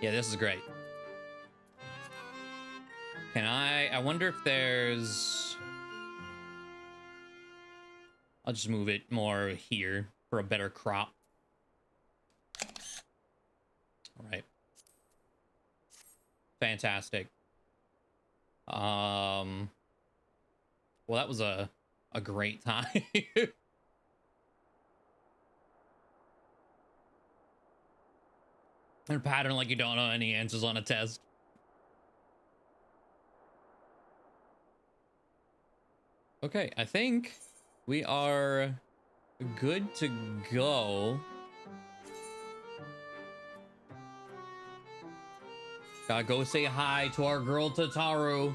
Yeah, this is great. Can I wonder if there's... I'll just move it more here for a better crop. All right. Fantastic. Well, that was a great time. And pattern like you don't know any answers on a test. Okay, I think we are good to go. Gotta go say hi to our girl Tataru.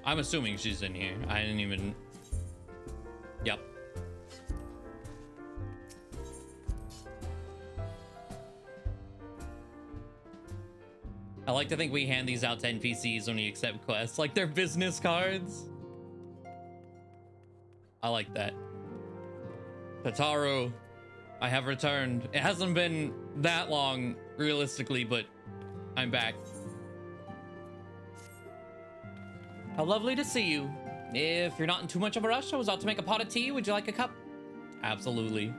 I'm assuming she's in here. I didn't even... Yep. I like to think we hand these out to NPCs when we accept quests, like they're business cards. I like that. Tataru, I have returned. It hasn't been that long, realistically, but I'm back. How lovely to see you. If you're not in too much of a rush, I was out to make a pot of tea. Would you like a cup? Absolutely.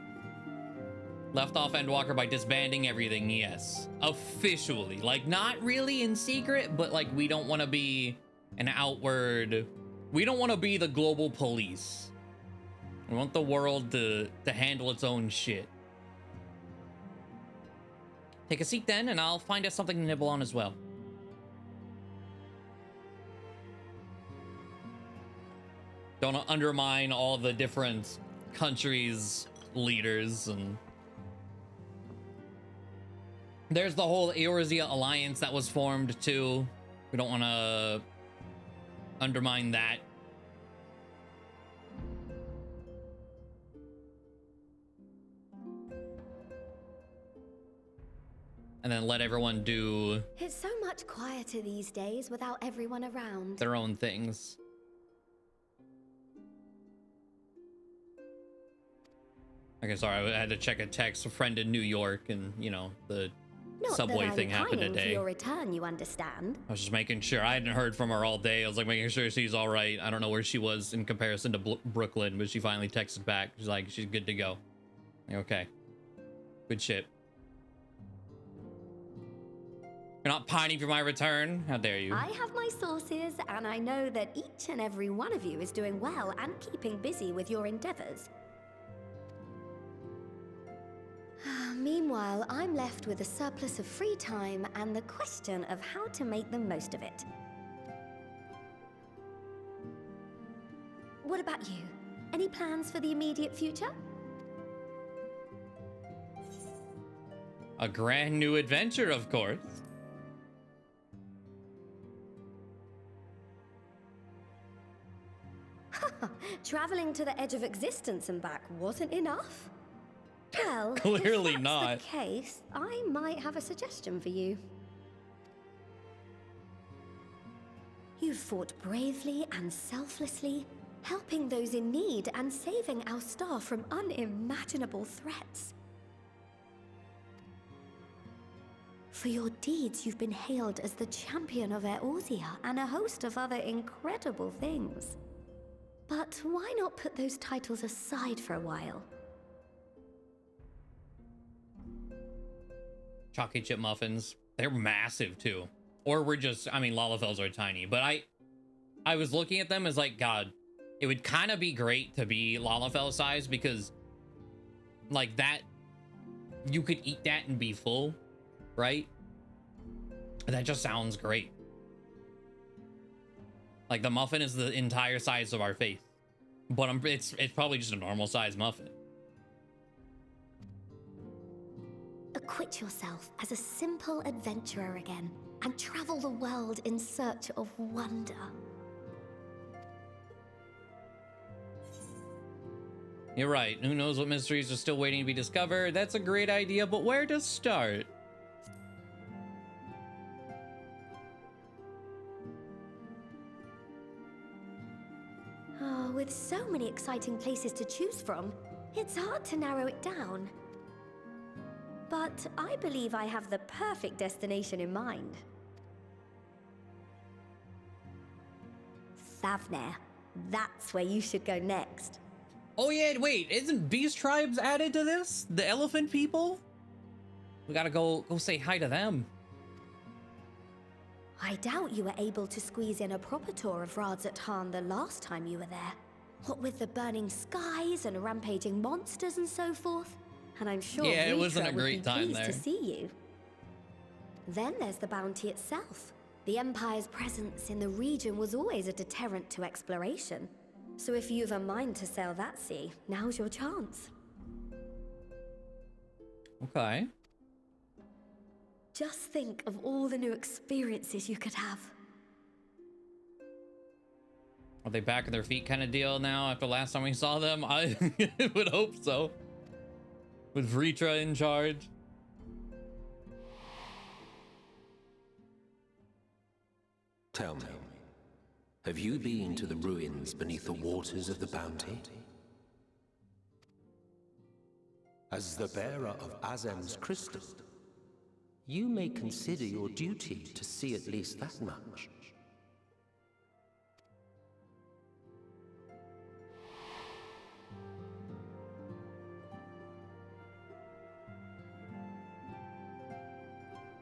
Left off Endwalker by disbanding everything, yes. Officially. Like, not really in secret, but like, we don't want to be an outward... We don't want to be the global police. We want the world to handle its own shit. Take a seat then, and I'll find us something to nibble on as well. Don't undermine all the different countries' leaders, and there's the whole Eorzea alliance that was formed too. We don't want to undermine that. And then let everyone do... It's so much quieter these days without everyone around. Their own things. Okay, sorry, I had to check a text. A friend in New York, and you know, the subway thing happened today. For your return, you understand. I was just making sure. I hadn't heard from her all day. I was like making sure she's all right. I don't know where she was in comparison to Brooklyn, but she finally texted back. She's like, she's good to go. Okay, good shit. You're not pining for my return? How dare you? I have my sources, and I know that each and every one of you is doing well and keeping busy with your endeavors. Meanwhile, I'm left with a surplus of free time and the question of how to make the most of it. What about you? Any plans for the immediate future? A grand new adventure, of course. Traveling to the edge of existence and back wasn't enough? Well, clearly if that's not. the case, I might have a suggestion for you. You've fought bravely and selflessly, helping those in need and saving our star from unimaginable threats. For your deeds, you've been hailed as the champion of Eorzea and a host of other incredible things. But why not put those titles aside for a while? Chocolate chip muffins. They're massive too. Or we're just, I mean, Lalafels are tiny, but I was looking at them as like, God, it would kind of be great to be Lalafell size, because like that, you could eat that and be full, right? That just sounds great. Like the muffin is the entire size of our face, but it's probably just a normal size muffin. Acquit yourself as a simple adventurer again and travel the world in search of wonder. You're right. Who knows what mysteries are still waiting to be discovered? That's a great idea, but where to start? with so many exciting places to choose from, it's hard to narrow it down. But I believe I have the perfect destination in mind. Thavnair. That's where you should go next. Oh yeah, wait, isn't Beast Tribes added to this? The elephant people? We gotta go say hi to them. I doubt you were able to squeeze in a proper tour of Radzat the last time you were there. What with the burning skies and rampaging monsters and so forth. And I'm sure yeah, it wasn't Ritra a would great be time pleased there. to see you. Then there's the bounty itself. The Empire's presence in the region was always a deterrent to exploration. So if you've a mind to sail that sea, now's your chance. Okay. Just think of all the new experiences you could have. Are they back on their feet kind of deal now after last time we saw them? I would hope so. With Vritra in charge. Tell me, have you been to the ruins beneath the waters of the Bounty? As the bearer of Azem's crystal, you may consider your duty to see at least that much.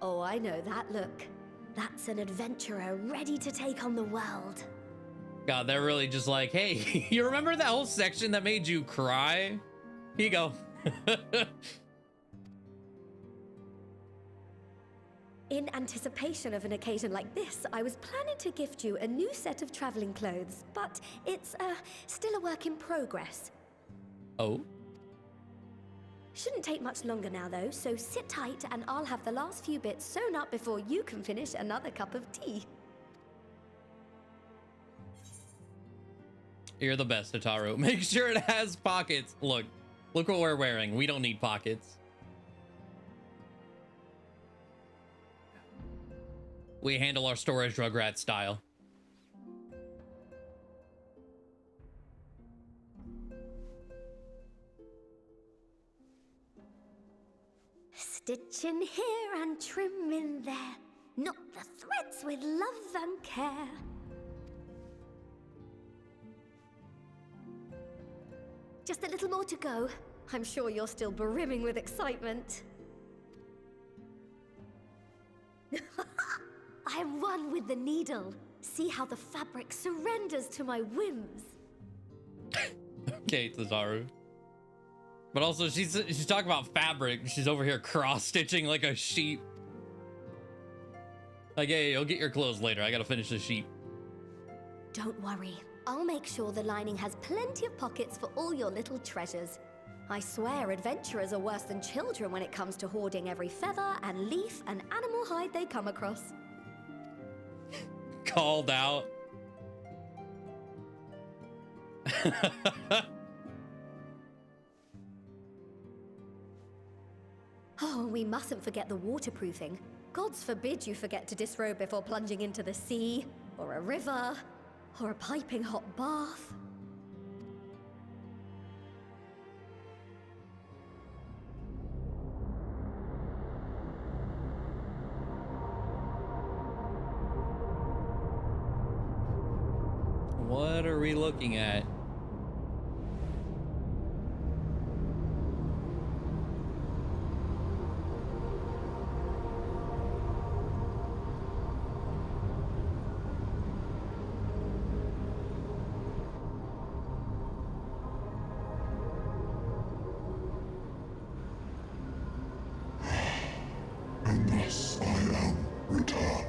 Oh, I know that look. That's an adventurer ready to take on the world. God, they're really just like, hey, you remember that whole section that made you cry? Here you go. In anticipation of an occasion like this, I was planning to gift you a new set of traveling clothes, but it's still a work in progress. Oh? Shouldn't take much longer now, though, so sit tight and I'll have the last few bits sewn up before you can finish another cup of tea. You're the best, Ataru. Make sure it has pockets. Look what we're wearing. We don't need pockets. We handle our storage Rugrat style. Stitch in here and trim in there. Knot the threads with love and care. Just a little more to go. I'm sure you're still brimming with excitement. I'm one with the needle. See how the fabric surrenders to my whims. Okay, Tazaru. But also, she's talking about fabric. She's over here cross-stitching like a sheep. Like, hey, you'll get your clothes later. I gotta finish the sheep. Don't worry. I'll make sure the lining has plenty of pockets for all your little treasures. I swear adventurers are worse than children when it comes to hoarding every feather and leaf and animal hide they come across. Called out. Oh, we mustn't forget the waterproofing. Gods forbid you forget to disrobe before plunging into the sea, or a river, or a piping hot bath. What are we looking at? And thus I am returned.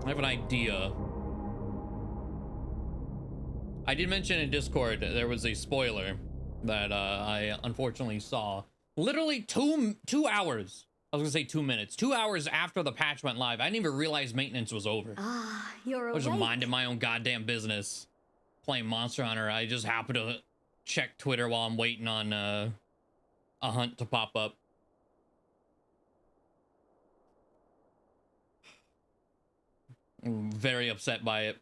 I have an idea. I did mention in Discord there was a spoiler that I unfortunately saw literally two hours I was gonna say 2 minutes. 2 hours after the patch went live. I didn't even realize maintenance was over. Ah, you're I was awake. just minding my own goddamn business, playing Monster Hunter. I just happened to check Twitter while I'm waiting on a hunt to pop up. I'm very upset by it.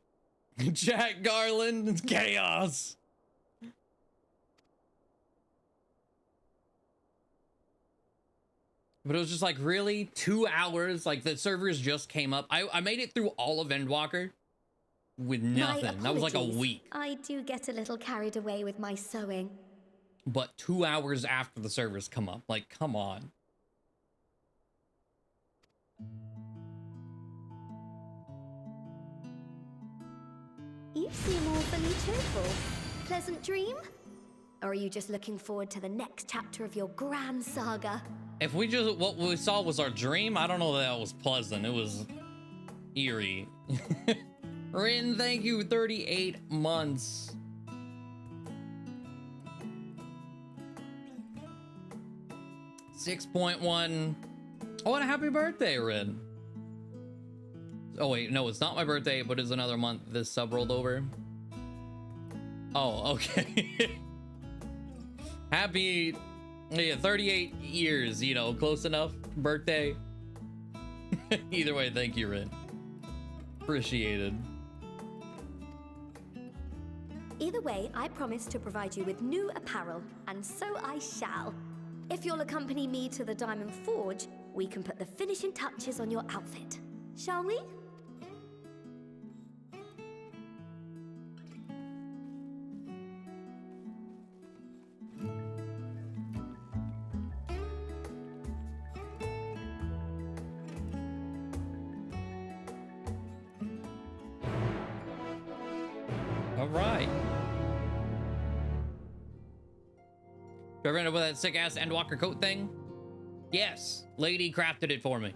Jack Garland, it's chaos. But it was just like, really? 2 hours? Like, the servers just came up. I made it through all of Endwalker with nothing. That was like a week. I do get a little carried away with my sewing. But 2 hours after the servers come up. Like, come on. You seem awfully cheerful. Pleasant dream? Or are you just looking forward to the next chapter of your grand saga? If we just, what we saw was our dream, I don't know that was pleasant. It was eerie. Rin, thank you, 38 months. $6.1. Oh, and a happy birthday, Rin. Oh, wait, no, it's not my birthday, but it's another month this sub rolled over. Oh, okay. Happy, yeah, 38 years, you know, close enough. Birthday. Either way, thank you, Rin. Appreciated. Either way, I promise to provide you with new apparel, and so I shall. If you'll accompany me to the Diamond Forge, we can put the finishing touches on your outfit. Shall we? All right. Do I run up with that sick ass Endwalker coat thing? Yes, lady crafted it for me.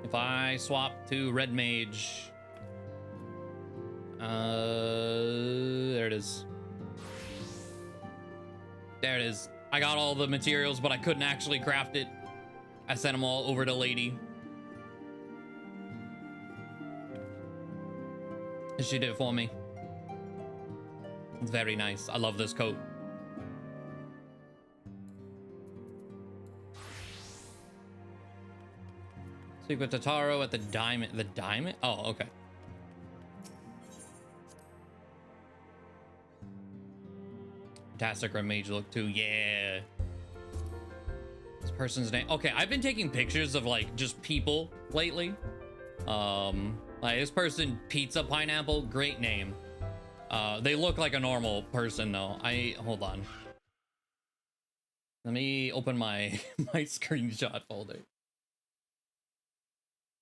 If I swap to Red Mage, there it is. There it is. I got all the materials, but I couldn't actually craft it. I sent them all over to lady. And she did it for me. It's very nice. I love this coat. Speak with Totaro at the diamond. The diamond? Oh, okay. Fantastic Red Mage look too. Yeah. This person's name. Okay, I've been taking pictures of like just people lately. Like this person, Pizza Pineapple, great name. They look like a normal person though. Hold on. Let me open my my screenshot folder.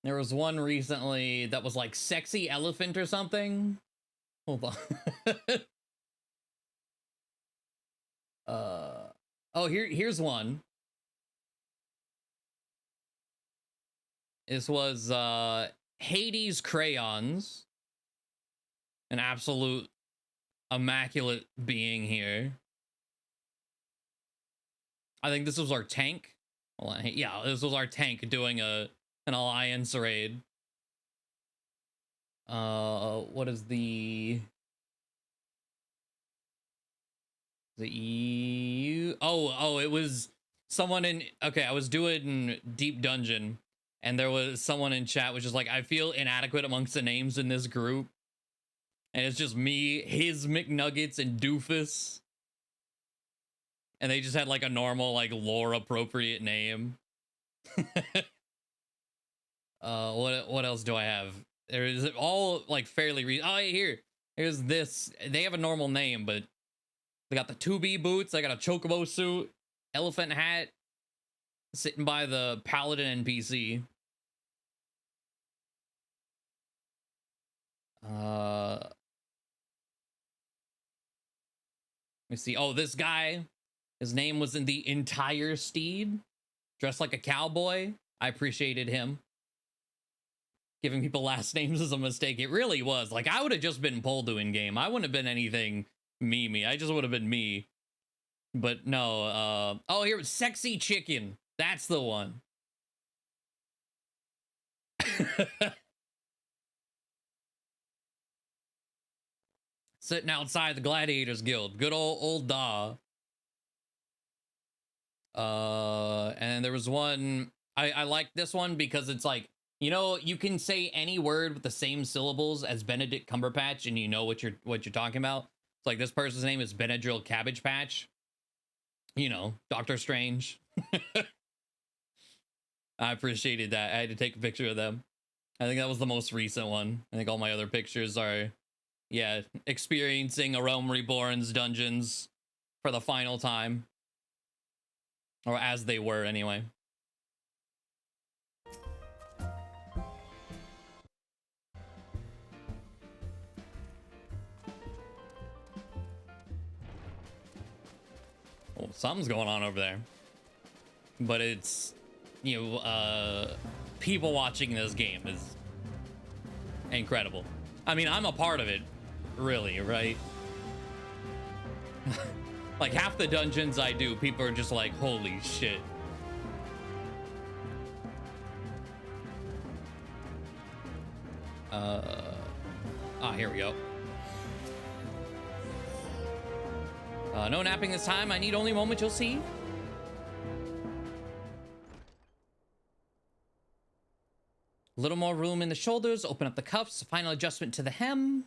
There was one recently that was like sexy elephant or something. Hold on. Oh, here's one. This was Hades crayons. An absolute immaculate being here. I think this was our tank. Hold on. Yeah, this was our tank doing an alliance raid. What is the EU? Oh, it was someone in, okay, I was doing Deep Dungeon and there was someone in chat which is like, I feel inadequate amongst the names in this group. And it's just me, his McNuggets, and Doofus. And they just had like a normal, like lore appropriate name. What else do I have? There is all like fairly oh, here's this. They have a normal name, but they got the 2B boots. I got a chocobo suit, elephant hat, sitting by the paladin NPC. Let me see. Oh, this guy, his name was in the entire steed, dressed like a cowboy. I appreciated him. Giving people last names is a mistake. It really was. Like, I would have just been poledoo in game. I wouldn't have been anything me. I just would have been me. But no, oh, here, Sexy Chicken. That's the one. Sitting outside the Gladiators Guild. Good old Da. And there was one, I like this one because it's like, you know, you can say any word with the same syllables as Benedict Cumberpatch and you know what you're talking about. It's like this person's name is Benadryl Cabbage Patch. You know, Doctor Strange. I appreciated that. I had to take a picture of them. I think that was the most recent one. I think all my other pictures are, yeah, experiencing A Realm Reborn's dungeons for the final time. Or as they were, anyway. Well, something's going on over there. But it's, you know, people watching this game is incredible. I mean, I'm a part of it, really, right? Like, half the dungeons I do, people are just like, holy shit. Here we go. No napping this time. I need only a moment, you'll see. A little more room in the shoulders. Open up the cuffs. Final adjustment to the hem.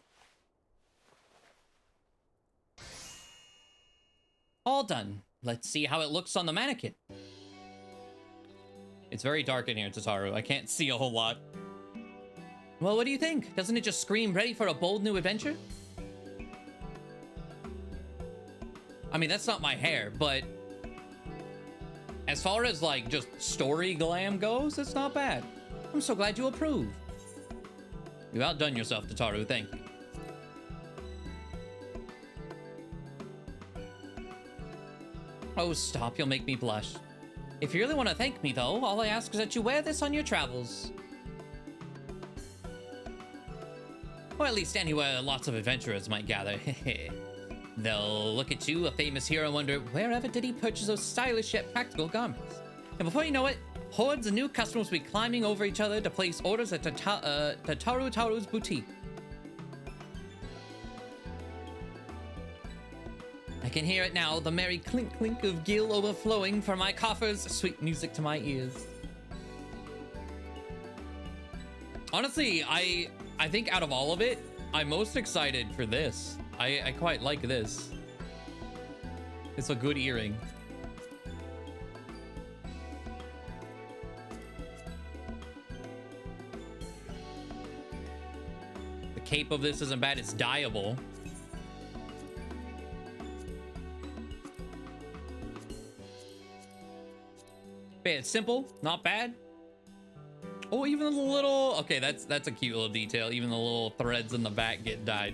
All done. Let's see how it looks on the mannequin. It's very dark in here, Tataru. I can't see a whole lot. Well, what do you think? Doesn't it just scream ready for a bold new adventure? I mean, that's not my hair, but as far as like just story glam goes, it's not bad. I'm so glad you approve. You outdone yourself, Tataru. Thank you. Oh, stop. You'll make me blush. If you really want to thank me, though, all I ask is that you wear this on your travels. Or at least anywhere lots of adventurers might gather. They'll look at you, a famous hero, and wonder, wherever did he purchase those stylish yet practical garments? And before you know it, hordes of new customers will be climbing over each other to place orders at Taru's boutique. I can hear it now, the merry clink clink of gill overflowing from my coffers, sweet music to my ears. Honestly, I think out of all of it, I'm most excited for this. I quite like this. It's a good earring. The cape of this isn't bad, it's dyeable. But it's simple, not bad. Oh, even the little, okay, that's a cute little detail. Even the little threads in the back get dyed.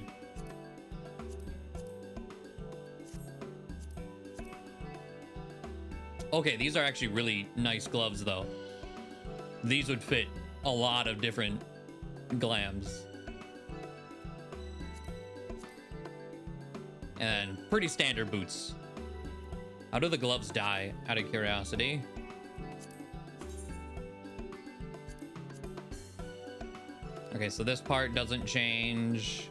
Okay, these are actually really nice gloves, though. These would fit a lot of different glams. And pretty standard boots. How do the gloves dye, out of curiosity? Okay, so this part doesn't change.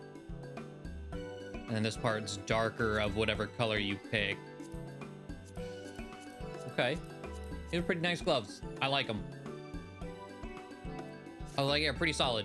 And then this part's darker of whatever color you pick. Okay. These are pretty nice gloves. I like them. I like it. Pretty solid.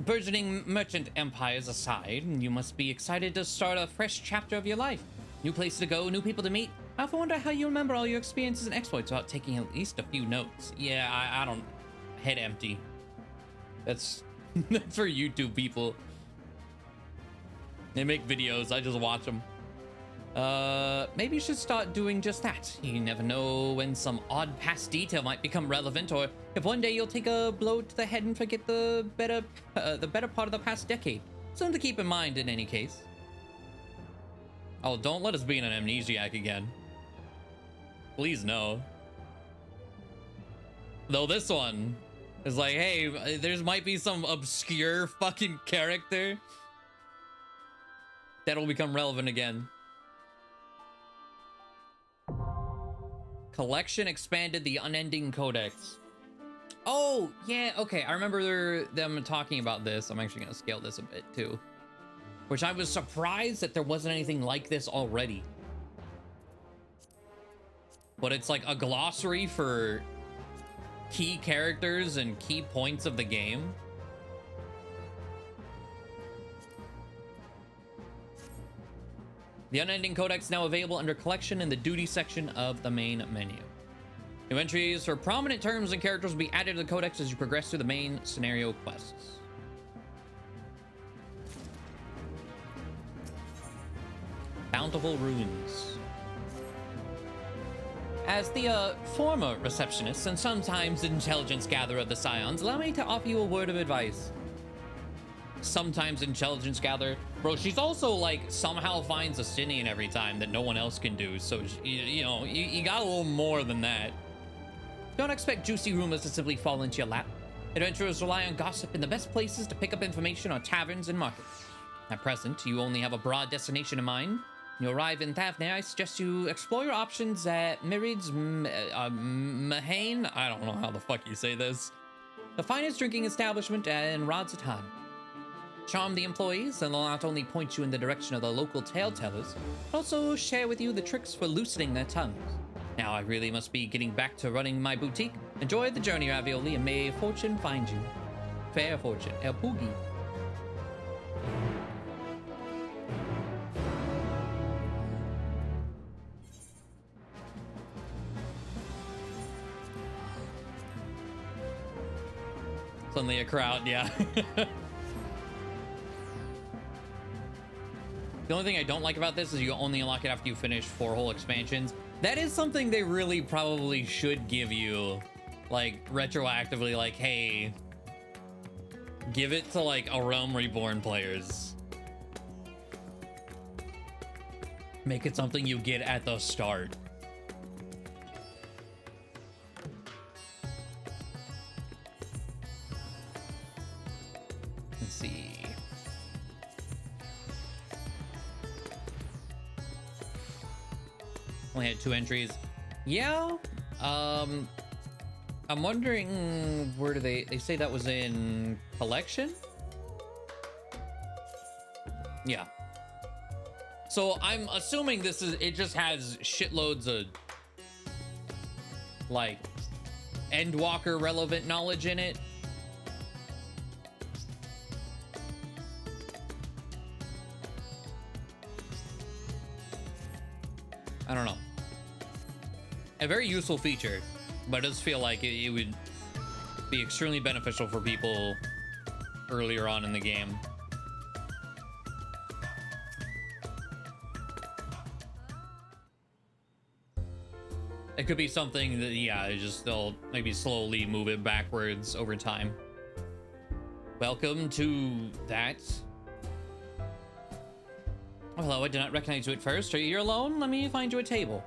Burgeoning merchant empires aside, you must be excited to start a fresh chapter of your life. New place to go, new people to meet. I often wonder how you remember all your experiences and exploits without taking at least a few notes. Yeah, I don't... Head empty. That's for YouTube people. They make videos, I just watch them. Maybe you should start doing just that. You never know when some odd past detail might become relevant, or if one day you'll take a blow to the head and forget the better part of the past decade. Something to keep in mind in any case. Oh, don't let us be in an amnesiac again. Please no. Though this one, It's like, hey, there's might be some obscure fucking character that'll become relevant again. Collection expanded the Unending Codex. Oh, yeah, okay. I remember them talking about this. I'm actually going to scale this a bit, too. Which I was surprised that there wasn't anything like this already. But it's like a glossary for key characters and key points of the game. The Unending Codex now available under Collection in the Duty section of the main menu. New entries for prominent terms and characters will be added to the Codex as you progress through the main scenario quests. Bountiful Ruins. As the former receptionist and sometimes intelligence gatherer of the Scions, allow me to offer you a word of advice. Sometimes intelligence gatherer. Bro, she's also like somehow finds a Sinian every time that no one else can do. So, you know, you got a little more than that. Don't expect juicy rumors to simply fall into your lap. Adventurers rely on gossip, and the best places to pick up information are taverns and markets. At present, you only have a broad destination in mind. When you arrive in Thavnair, I suggest you explore your options at Mirid's Mahane. I don't know how the fuck you say this. The finest drinking establishment in Radzatan. Charm the employees, and they'll not only point you in the direction of the local tale tellers, but also share with you the tricks for loosening their tongues. Now I really must be getting back to running my boutique. Enjoy the journey, Ravioli, and may fortune find you. Fair fortune, El Poogie. Suddenly a crowd, yeah. The only thing I don't like about this is you only unlock it after you finish 4 whole expansions. That is something they really probably should give you, like, retroactively, like, hey, give it to, like, A Realm Reborn players. Make it something you get at the start. Let's see. Only had 2 entries. Yeah. I'm wondering where do they say that was in Collection? Yeah. So I'm assuming it just has shitloads of like Endwalker relevant knowledge in it. I don't know. A very useful feature, but it does feel like it would be extremely beneficial for people earlier on in the game. It could be something that, yeah, they'll maybe slowly move it backwards over time. Welcome to that. Oh, hello, I did not recognize you at first. Are you here alone? Let me find you a table.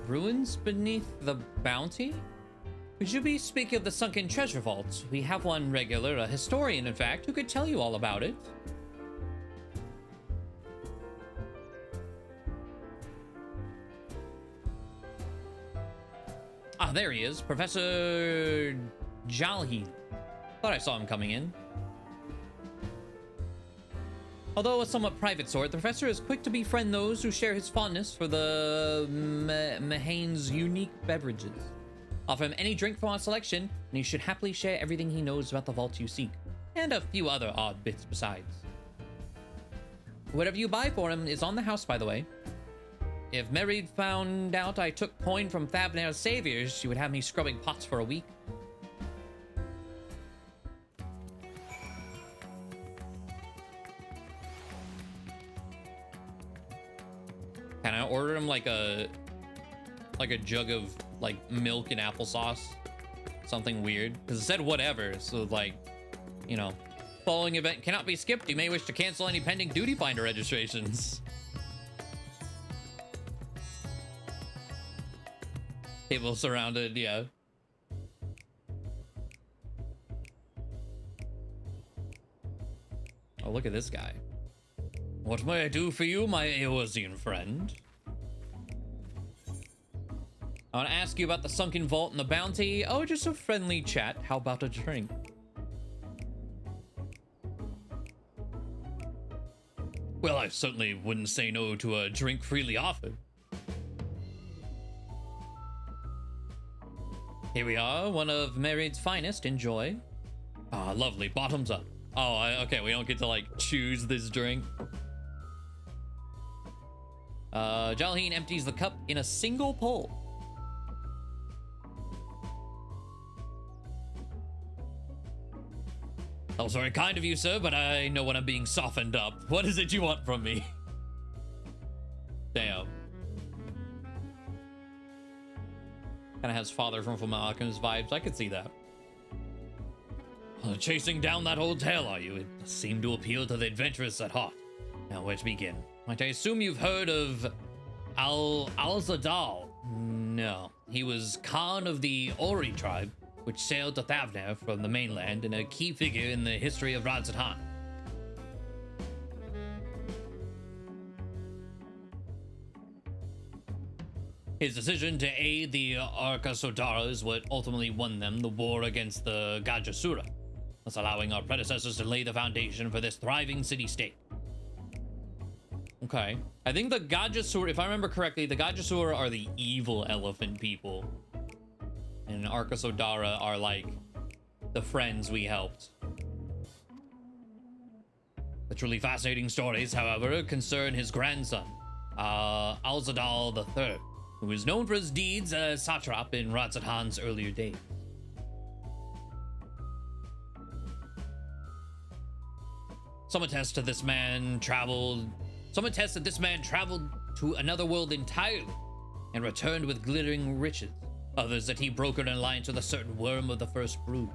Ruins beneath the bounty? Would you be speaking of the sunken treasure vault? We have one regular, a historian in fact, who could tell you all about it. Ah, there he is, Professor Jalheen. Thought I saw him coming in. Although a somewhat private sort, the professor is quick to befriend those who share his fondness for the Mahane's unique beverages. Offer him any drink from our selection, and he should happily share everything he knows about the vault you seek, and a few other odd bits besides. Whatever you buy for him is on the house, by the way. If Merid found out I took coin from Thavnair's saviors, she would have me scrubbing pots for a week. Can I order him like a jug of like milk and applesauce? Something weird. Because it said whatever, so like, you know. Following event cannot be skipped. You may wish to cancel any pending duty finder registrations. Table surrounded, yeah. Oh, look at this guy. What may I do for you, my Eorzean friend? I want to ask you about the sunken vault and the bounty. Oh, just a friendly chat. How about a drink? Well, I certainly wouldn't say no to a drink freely offered. Here we are, one of Merid's finest. Enjoy. Ah, lovely. Bottoms up. Oh, okay. We don't get to, like, choose this drink. Jalheen empties the cup in a single pull. That was very kind of you, sir, but I know when I'm being softened up. What is it you want from me? Damn. Kind of has Father from Fullmetal Alchemist vibes. I could see that. Chasing down that old tale, are you? It seemed to appeal to the adventurous at heart. Now, where to begin? Might I assume you've heard of Al-Zadal? No. He was Khan of the Ori tribe, which sailed to Thavner from the mainland and a key figure in the history of Radzatan. His decision to aid the Arkasodara is what ultimately won them the war against the Gajasura, thus allowing our predecessors to lay the foundation for this thriving city-state. Okay. I think the Gajasura, if I remember correctly, the Gajasura are the evil elephant people. And Arkasodara are like the friends we helped. The truly fascinating stories, however, concern his grandson, Al-Zadal III, who is known for his deeds as satrap in Radzatan's earlier days. Some attest that this man traveled to another world entirely and returned with glittering riches. Others that he brokered an alliance with a certain worm of the first brood.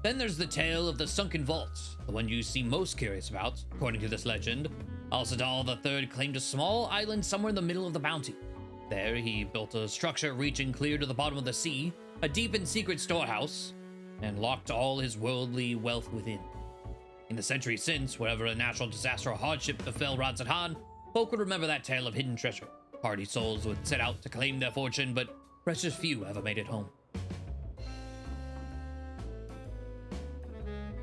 Then there's the tale of the sunken vaults, the one you seem most curious about. According to this legend, Al-Zadal III claimed a small island somewhere in the middle of the bounty. There, he built a structure reaching clear to the bottom of the sea, a deep and secret storehouse, and locked all his worldly wealth within. In the centuries since, wherever a natural disaster or hardship befell Radzatan, folk would remember that tale of hidden treasure. Hardy souls would set out to claim their fortune, but precious few ever made it home.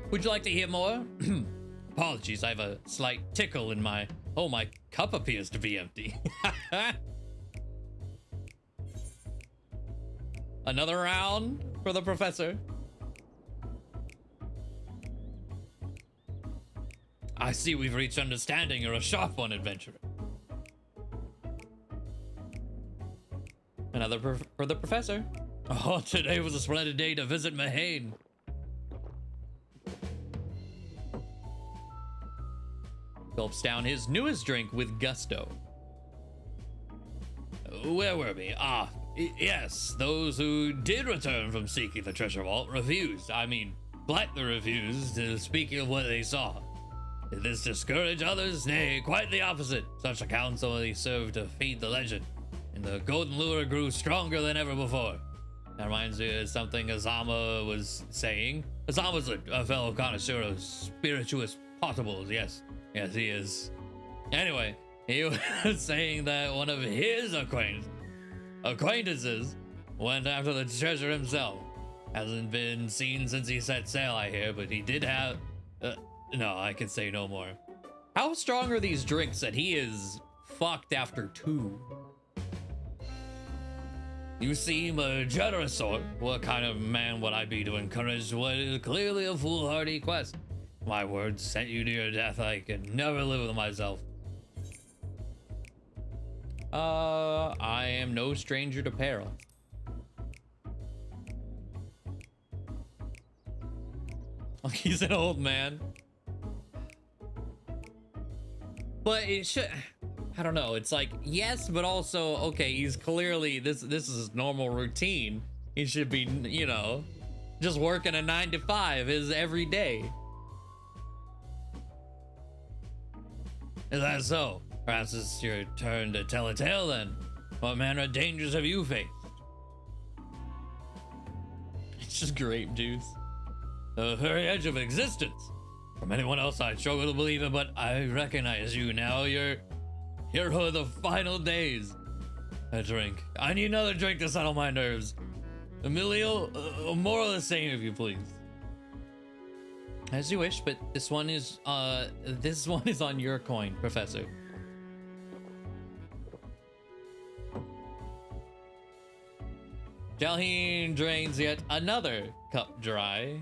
Would you like to hear more? Apologies, I have a slight tickle in my... Oh, my cup appears to be empty. Another round for the professor. I see we've reached understanding. You're a sharp one, adventurer. Another for the professor. Oh, today was a splendid day to visit Mahane. Gulps down his newest drink with gusto. Where were we? Yes, those who did return from seeking the treasure vault bluntly refused to speak of what they saw. Did this discourage others? Nay, quite the opposite. Such accounts only served to feed the legend, and the golden lure grew stronger than ever before. That reminds me of something Azama was saying. Azama's a fellow connoisseur of spirituous potables. Yes, he is. Anyway, he was saying that one of his acquaintances went after the treasure himself. Hasn't been seen since he set sail, I hear, but he did have... no, I can say no more. How strong are these drinks that he is fucked after 2? You seem a generous sort. What kind of man would I be to encourage what is clearly a foolhardy quest? My words sent you to your death. I could never live with myself. I am no stranger to peril. He's an old man. But it should... I don't know. It's like, yes, but also, okay, he's clearly... This is his normal routine. He should be, you know, just working a 9 to 5 his every day. Is that so? Perhaps it's your turn to tell a tale then. What manner of dangers have you faced? It's just grape juice. The very edge of existence. From anyone else, I'd struggle to believe it, but I recognize you now. You're hero of the final days. A drink. I need another drink to settle my nerves. Emilio, more of the same, if you please. As you wish, but this one is on your coin, Professor. Jalheen drains yet another cup dry.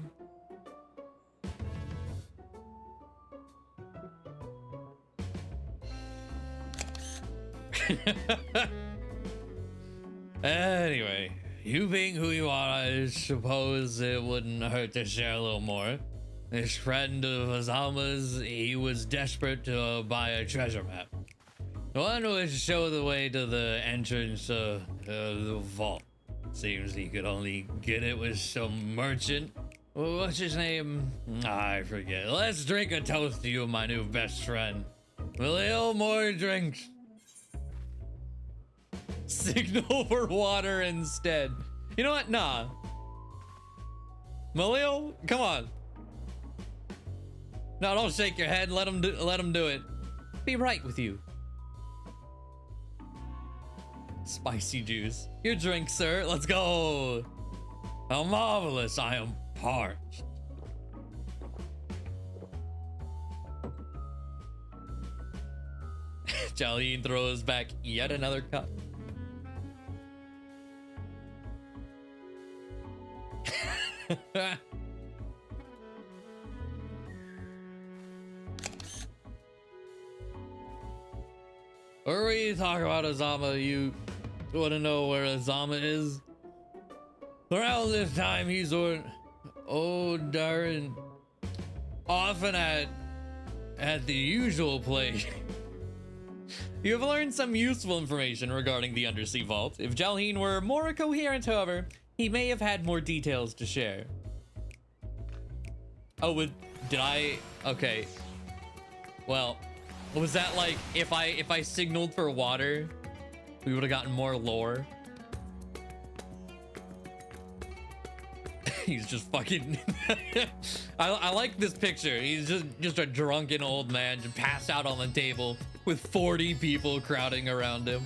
Anyway, you being who you are, I suppose it wouldn't hurt to share a little more. This friend of Azama's, he was desperate to buy a treasure map. One would show the way to the entrance of the vault. Seems he could only get it with some merchant. What's his name? I forget. Let's drink a toast to you, my new best friend. Will more drinks? Signal for water instead. You know what? Nah. Malil, come on. No, don't shake your head. Let him do it. Be right with you. Spicy juice. Your drink, sir. Let's go. How marvelous. I am parched. Jalheen throws back yet another cup. Or we talk about Azama, you want to know where Azama is? Around this time he's on darn often at the usual place. You have learned some useful information regarding the undersea vault. If Jalheen were more coherent, however, he may have had more details to share. Oh, okay. Well, was that like if I signaled for water, we would have gotten more lore? He's just fucking I like this picture. He's just a drunken old man just passed out on the table with 40 people crowding around him.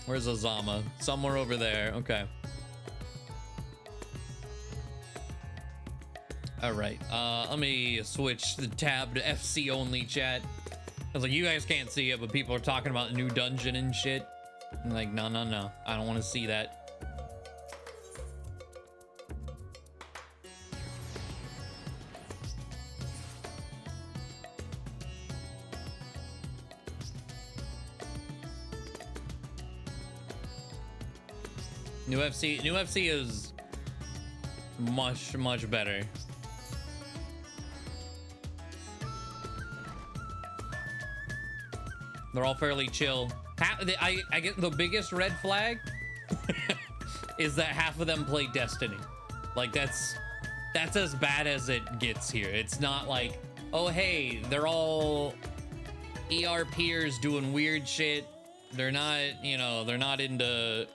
Where's Azama? Somewhere over there. Okay. All right. Let me switch the tab to FC only chat. I was like, you guys can't see it, but people are talking about the new dungeon and shit. I'm like, no. I don't want to see that. New FC is much better. They're all fairly chill. I get the biggest red flag is that half of them play Destiny. Like that's as bad as it gets here. It's not like, oh hey, they're all ERPers doing weird shit. They're not, they're not into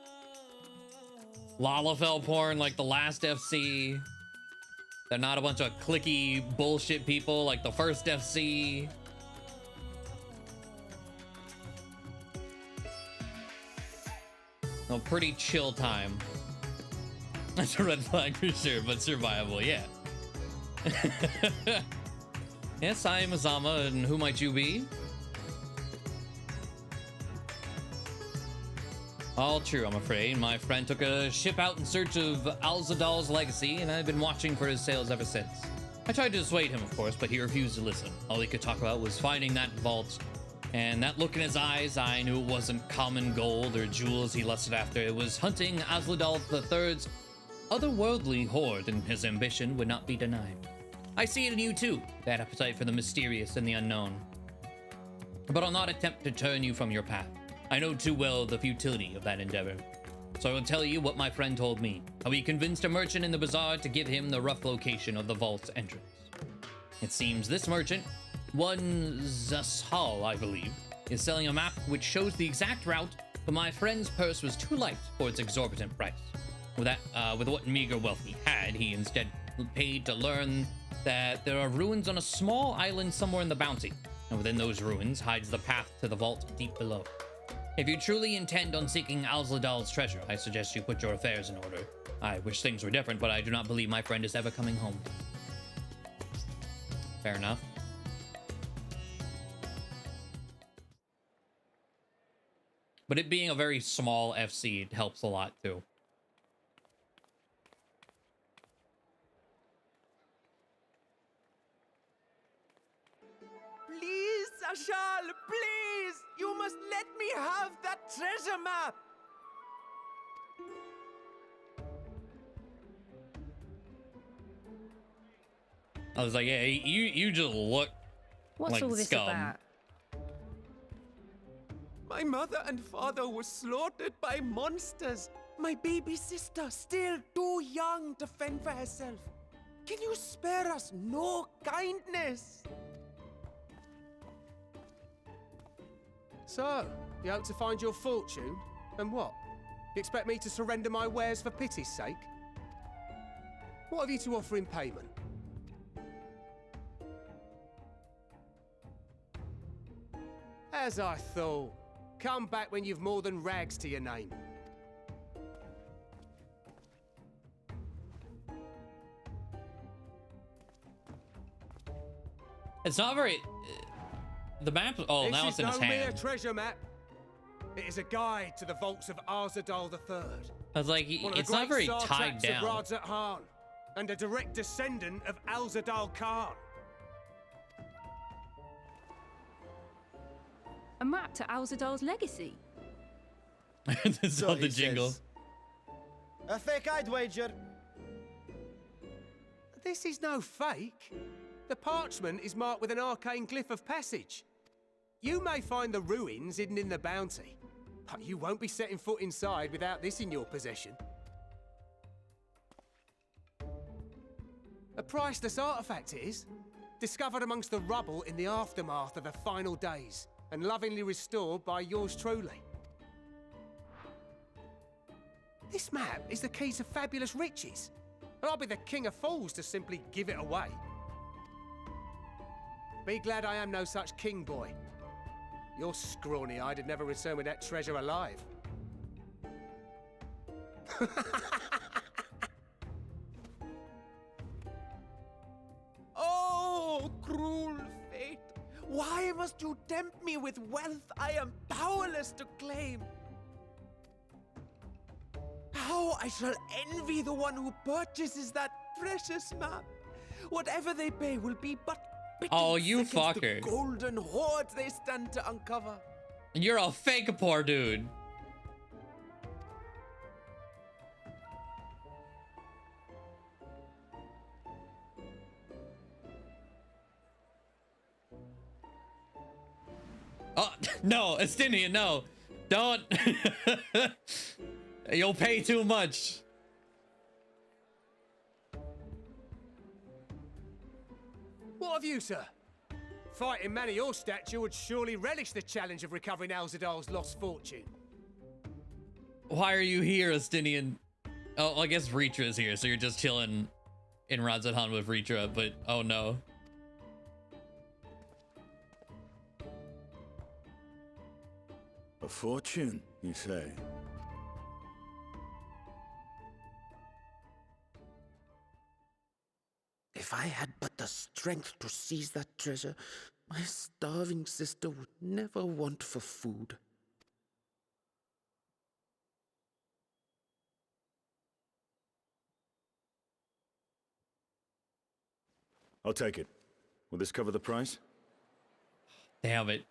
Lalafell porn like the last FC. They're not a bunch of clicky bullshit people like the first FC. No, pretty chill time. That's a red flag for sure, but survivable, yeah. Yes, I am Azama, and who might you be? All true, I'm afraid. My friend took a ship out in search of Alzadal's legacy, and I've been watching for his sails ever since. I tried to dissuade him, of course, but he refused to listen. All he could talk about was finding that vault, and that look in his eyes, I knew it wasn't common gold or jewels he lusted after. It was hunting Asladal III's otherworldly hoard, and his ambition would not be denied. I see it in you too, that appetite for the mysterious and the unknown. But I'll not attempt to turn you from your path. I know too well the futility of that endeavor. So I will tell you what my friend told me, how he convinced a merchant in the bazaar to give him the rough location of the vault's entrance. It seems this merchant, one Zashal, I believe, is selling a map which shows the exact route, but my friend's purse was too light for its exorbitant price. with what meager wealth he had, he instead paid to learn that there are ruins on a small island somewhere in the bounty, and within those ruins hides the path to the vault deep below. If you truly intend on seeking Alzadal's treasure, I suggest you put your affairs in order. I wish things were different, but I do not believe my friend is ever coming home. Fair enough. But it being a very small FC, it helps a lot too. Please, Ashal, please! You must let me have that treasure map! I was like, yeah, you just look What's like all this scum. about? My mother and father were slaughtered by monsters. My baby sister, still too young to fend for herself. Can you spare us no kindness? So, you hope to find your fortune? And what? You expect me to surrender my wares for pity's sake? What have you to offer in payment? As I thought. Come back when you've more than rags to your name. It's not very... the map... Oh, now it's in his This is no mere hand. treasure map. It is a guide to the vaults of Arzadal III. I was like, One of the it's not great very tied satraps of down. Radzat Han, and a direct descendant of Alzadal Khan. A map to Alzadal's legacy. This is all the jingle. A fake I'd wager. This is no fake. The parchment is marked with an arcane glyph of passage. You may find the ruins hidden in the bounty, but you won't be setting foot inside without this in your possession. A priceless artifact it is, discovered amongst the rubble in the aftermath of the final days, and lovingly restored by yours truly. This map is the key to fabulous riches, and I'll be the king of fools to simply give it away. Be glad I am no such king boy. Your scrawny-eyed would never return with that treasure alive. Oh, cruel fate! Why must you tempt me with wealth I am powerless to claim? How I shall envy the one who purchases that precious map. Whatever they pay will be but Oh, you against fucker. the golden hoards they stand to uncover. You're a fake poor dude. Oh, no, Estinian, no. Don't. You'll pay too much. What of you, sir? Fighting man of your stature would surely relish the challenge of recovering Alzadal's lost fortune. Why are you here, Estinian? Oh, I guess Ritra is here, so you're just chilling in Radzat with Ritra, but oh no. A fortune, you say? If I had but the strength to seize that treasure, my starving sister would never want for food. I'll take it. Will this cover the price? Damn it.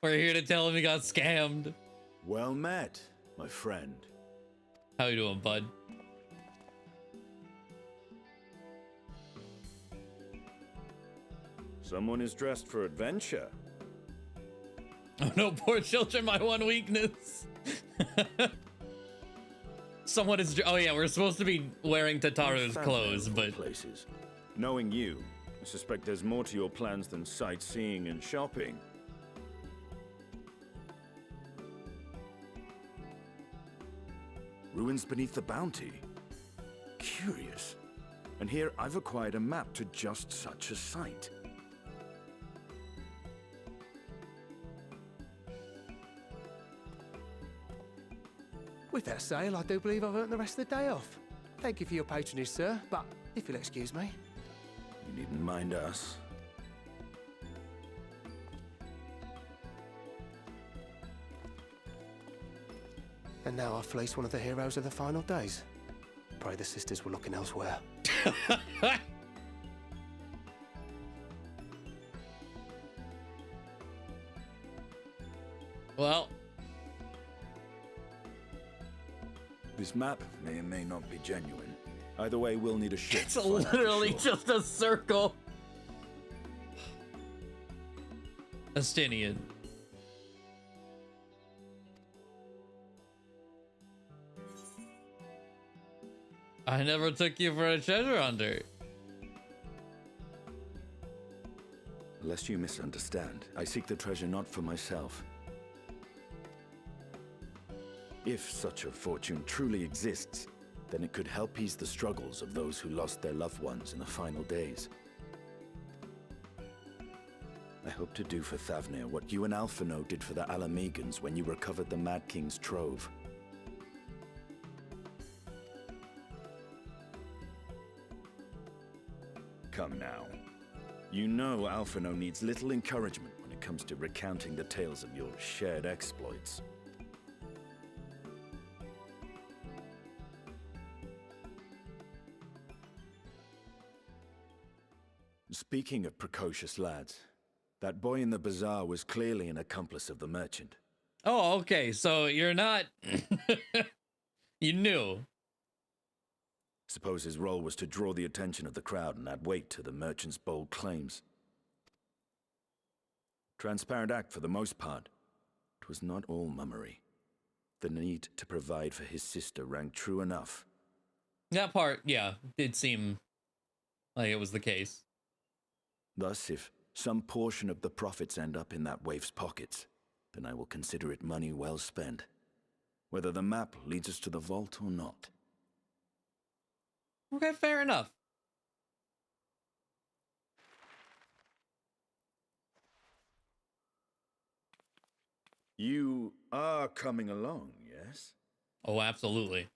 We're here to tell him he got scammed. Well met, my friend. How you doing, bud? Someone is dressed for adventure. Oh no, poor children, my one weakness. Someone is. Oh yeah, we're supposed to be wearing Tataru's clothes, but places. Knowing you, I suspect there's more to your plans than sightseeing and shopping. Ruins beneath the bounty. Curious. And here I've acquired a map to just such a site. With that sale, I do believe I've earned the rest of the day off. Thank you for your patronage, sir, but if you'll excuse me. You needn't mind us. And now I've fleeced one of the heroes of the final days. Pray the sisters were looking elsewhere. well, This map may or may not be genuine. Either way, we'll need a ship. it's to find out for literally sure. just a circle. Astinian. I never took you for a treasure hunter. Lest you misunderstand, I seek the treasure not for myself. If such a fortune truly exists, then it could help ease the struggles of those who lost their loved ones in the final days. I hope to do for Thavnir what you and Alphino did for the Alamegans when you recovered the Mad King's trove. Come now. You know Alphino needs little encouragement when it comes to recounting the tales of your shared exploits. Speaking of precocious lads, that boy in the bazaar was clearly an accomplice of the merchant. Oh, okay. So you're not. You knew. Suppose his role was to draw the attention of the crowd and add weight to the merchant's bold claims. Transparent act for the most part. It was not all mummery. The need to provide for his sister rang true enough. That part, yeah, did seem like it was the case. Thus, if some portion of the profits end up in that waif's pockets, then I will consider it money well spent, whether the map leads us to the vault or not. Okay, fair enough. You are coming along, yes? Oh, absolutely.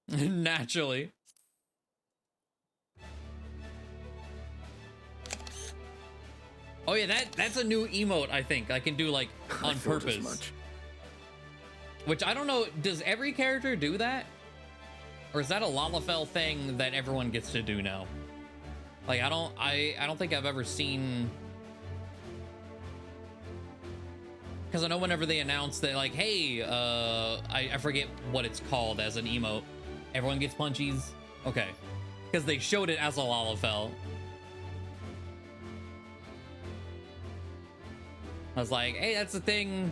Naturally. Oh yeah, that's a new emote, I think. I can do like on purpose. Which I don't know, does every character do that? Or is that a Lalafell thing that everyone gets to do now? Like I don't think I've ever seen, because I know whenever they announce that, like, hey, I forget what it's called as an emote. Everyone gets punchies. Okay. Because they showed it as a Lalafell. I was like, hey, that's a thing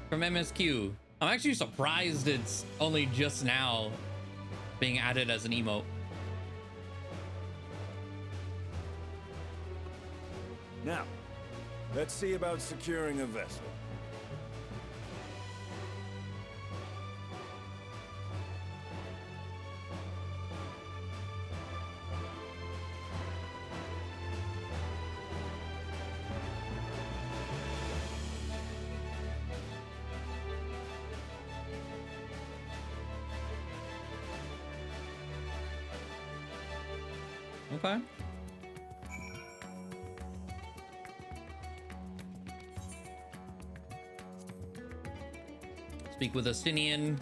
from MSQ. I'm actually surprised it's only just now being added as an emote. Now, let's see about securing a vessel. Okay. Speak with Astinian.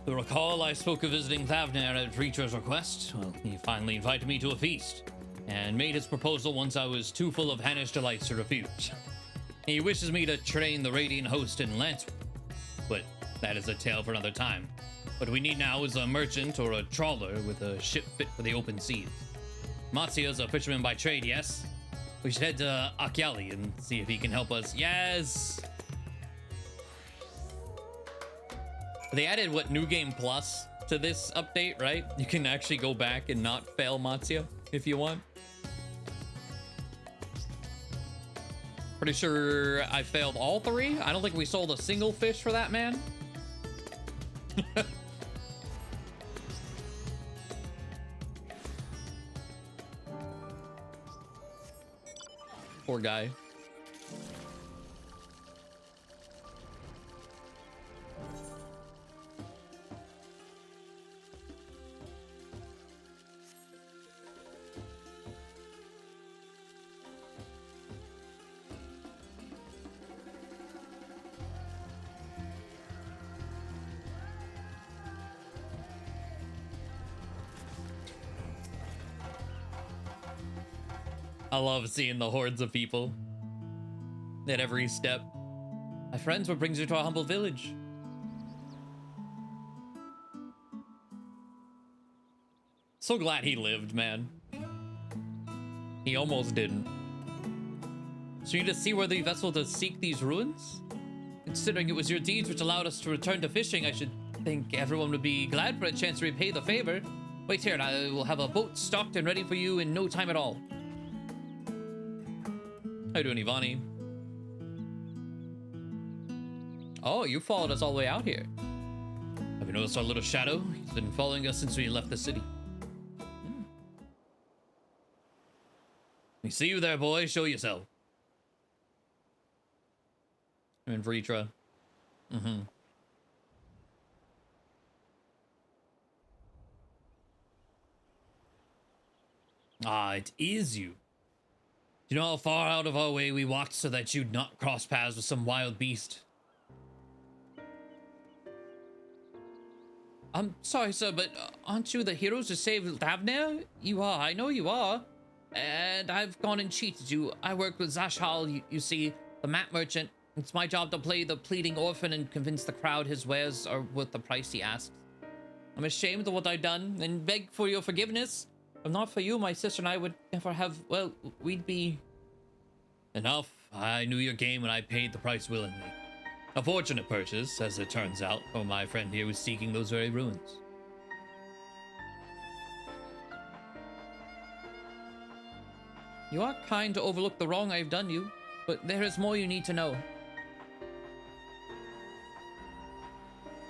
You recall I spoke of visiting Thavnir at Reacher's request? Well, he finally invited me to a feast, and made his proposal once I was too full of Hannish delights to refuse. He wishes me to train the Radiant host in lance, but that is a tale for another time. What we need now is a merchant or a trawler with a ship fit for the open seas. Matsuo's a fisherman by trade, yes? We should head to Akyali and see if he can help us. Yes! They added, what, New Game Plus to this update, right? You can actually go back and not fail Matsuo if you want. Pretty sure I failed all three. I don't think we sold a single fish for that man. Poor guy. I love seeing the hordes of people at every step. My friends, what brings you to our humble village? So glad he lived, man. He almost didn't. So you just see where the vessel to seek these ruins? Considering it was your deeds which allowed us to return to fishing, I should think everyone would be glad for a chance to repay the favor. Wait here and I will have a boat stocked and ready for you in no time at all. How you doing, Ivani? Oh, you followed us all the way out here. Have you noticed our little shadow? He's been following us since we left the city. We see you there, boy. Show yourself. I'm in Vritra. Ah, it is you. Do you know how far out of our way we walked so that you'd not cross paths with some wild beast? I'm sorry, sir, but aren't you the heroes who saved Lavner? You are, I know you are. And I've gone and cheated you. I work with Zashal, you see, the map merchant. It's my job to play the pleading orphan and convince the crowd his wares are worth the price he asks. I'm ashamed of what I've done and beg for your forgiveness. If not for you, my sister and I would never have, well, we'd be... Enough. I knew your game and I paid the price willingly. A fortunate purchase, as it turns out, for my friend here was seeking those very ruins. You are kind to overlook the wrong I've done you, but there is more you need to know.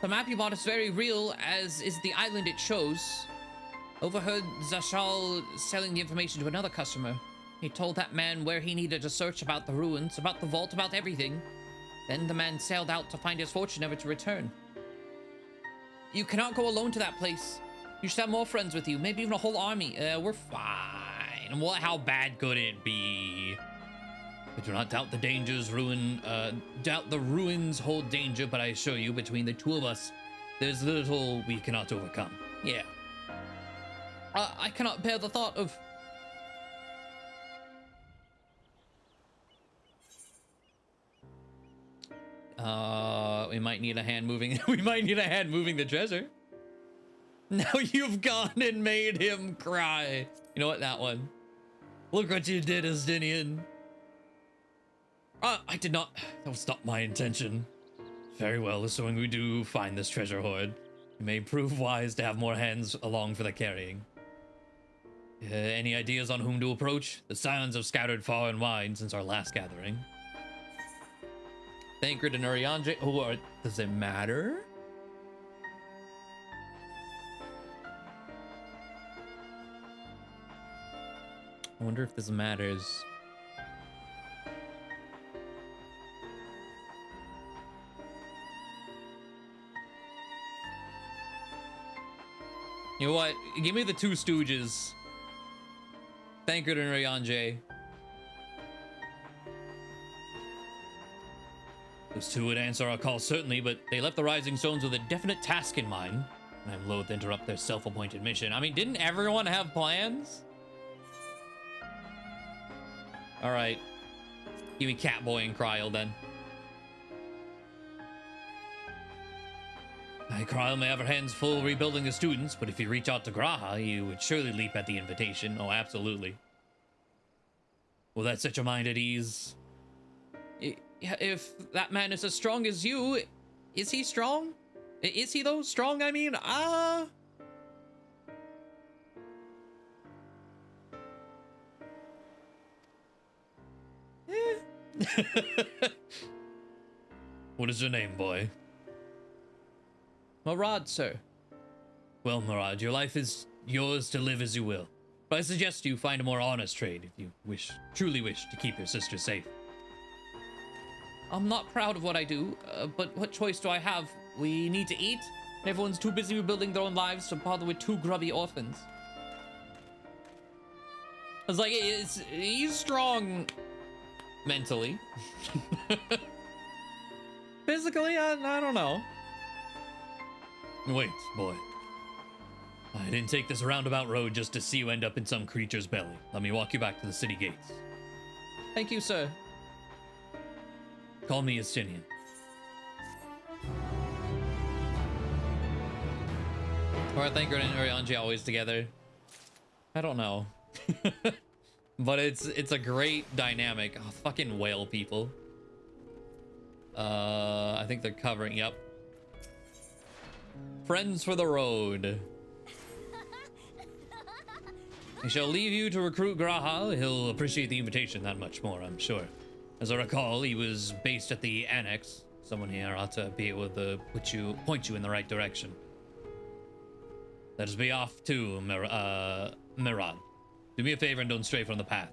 The map you bought is very real, as is the island it shows. Overheard Zashal selling the information to another customer. He told that man where he needed to search about the ruins, about the vault, about everything. Then the man sailed out to find his fortune, never to return. You cannot go alone to that place. You should have more friends with you, maybe even a whole army. We're fine. What? How bad could it be? I do not doubt the dangers doubt the ruins hold danger, but I assure you, between the two of us, there's little we cannot overcome. Yeah. I cannot bear the thought of... we might need a hand moving... we might need a hand moving the treasure. Now you've gone and made him cry. You know what? That one. Look what you did, Estinian. I did not... That was not my intention. Very well, assuming we do find this treasure hoard, it may prove wise to have more hands along for the carrying. Any ideas on whom to approach? The silence have scattered far and wide since our last gathering. Thancred and Uriandre... Oh, does it matter? I wonder if this matters. You know what? Give me the two Stooges. Thancred and Ryanje. Those two would answer our call certainly, but they left the Rising Stones with a definite task in mind. And I'm loath to interrupt their self-appointed mission. I mean, didn't everyone have plans? Alright. Give me Catboy and Cryle then. Kryl may have her hands full rebuilding the students, but if you reach out to Graha, he would surely leap at the invitation. Oh, absolutely. Will that set your mind at ease? If that man is as strong as you, is he strong? Is he though? Strong, I mean? What is your name, boy? Murad, sir. Well, Murad, your life is yours to live as you will. But I suggest you find a more honest trade if you truly wish to keep your sister safe. I'm not proud of what I do, but what choice do I have? We need to eat. Everyone's too busy rebuilding their own lives to bother with two grubby orphans. I was like, he's strong mentally. Physically, I don't know. Wait, boy. I didn't take this roundabout road just to see you end up in some creature's belly. Let me walk you back to the city gates. Thank you, sir. Call me Estinian. Or I think Gordon and Oryanji always together. I don't know. But it's a great dynamic. Oh, fucking whale people. I think they're covering, yep. Friends for the road. I shall leave you to recruit Graha. He'll appreciate the invitation that much more, I'm sure. As I recall, he was based at the Annex. Someone here ought to be able to point you in the right direction. Let us be off too, Mirad. Do me a favor and don't stray from the path.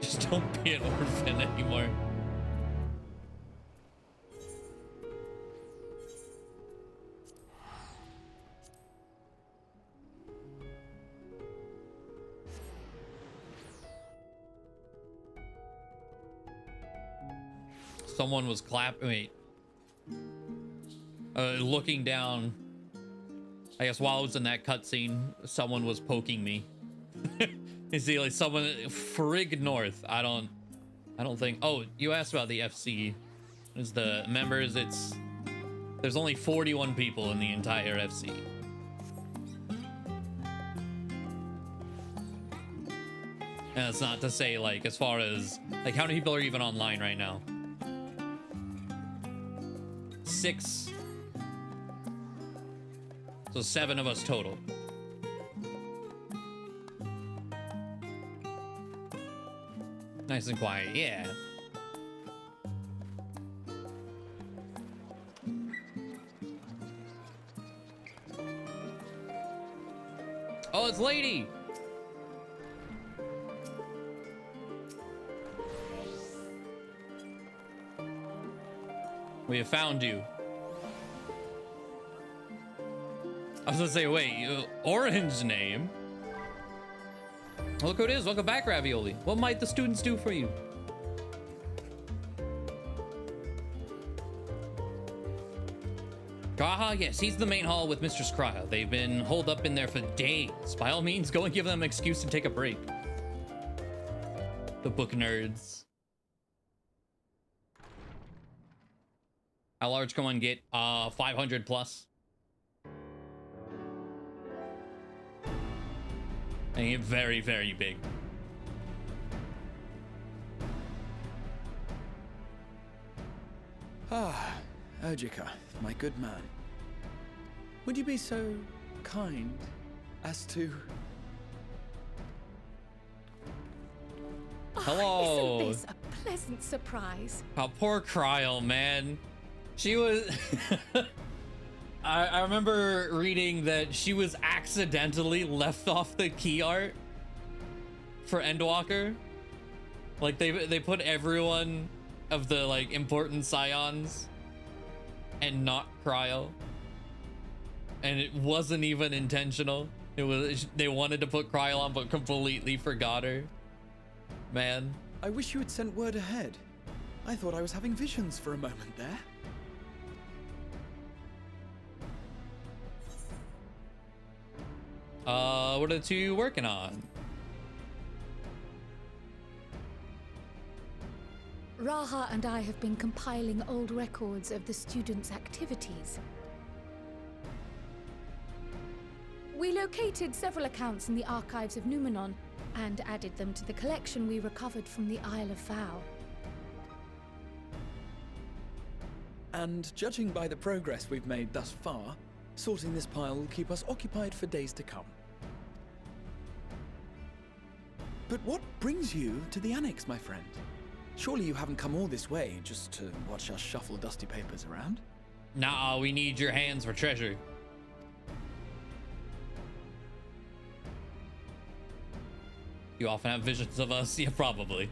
Just don't be an orphan anymore. Someone was looking down. I guess while I was in that cutscene, someone was poking me. You see, like someone frig north. I don't think. Oh, you asked about the FC. Is the members? There's only 41 people in the entire FC. And it's not to say like as far as like how many people are even online right now. 6. So 7 of us total. Nice and quiet, yeah. Oh, it's Lady! We have found you. I was gonna say, wait, orange name? Look who it is. Welcome back, Ravioli. What might the students do for you? Graha, yes, he's the main hall with Mistress Krya. They've been holed up in there for days. By all means, go and give them an excuse to take a break. The book nerds. How large can one get? 500 plus. And get very, very big. Ah, Ojika, my good man. Would you be so kind as to... Hello. Isn't this a pleasant surprise? Oh, poor Kryl, man. She was... I remember reading that she was accidentally left off the key art for Endwalker. Like they put everyone of the like important scions and not Kryl. And it wasn't even intentional. It was they wanted to put Kryl on but completely forgot her. Man. I wish you had sent word ahead. I thought I was having visions for a moment there. What are the two working on? Raha and I have been compiling old records of the students' activities. We located several accounts in the archives of Numenon and added them to the collection we recovered from the Isle of Vow. And judging by the progress we've made thus far, sorting this pile will keep us occupied for days to come. But what brings you to the Annex, my friend? Surely you haven't come all this way just to watch us shuffle dusty papers around? Nah, we need your hands for treasure. You often have visions of us? Yeah, probably.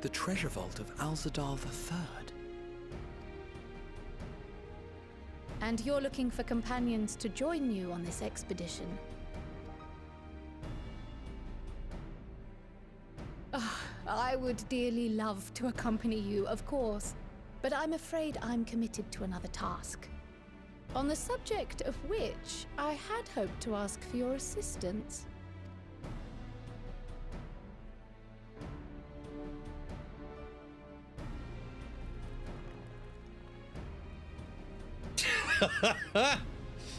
The treasure vault of Alzadal III. And you're looking for companions to join you on this expedition. I would dearly love to accompany you, of course, but I'm afraid I'm committed to another task. On the subject of which I had hoped to ask for your assistance.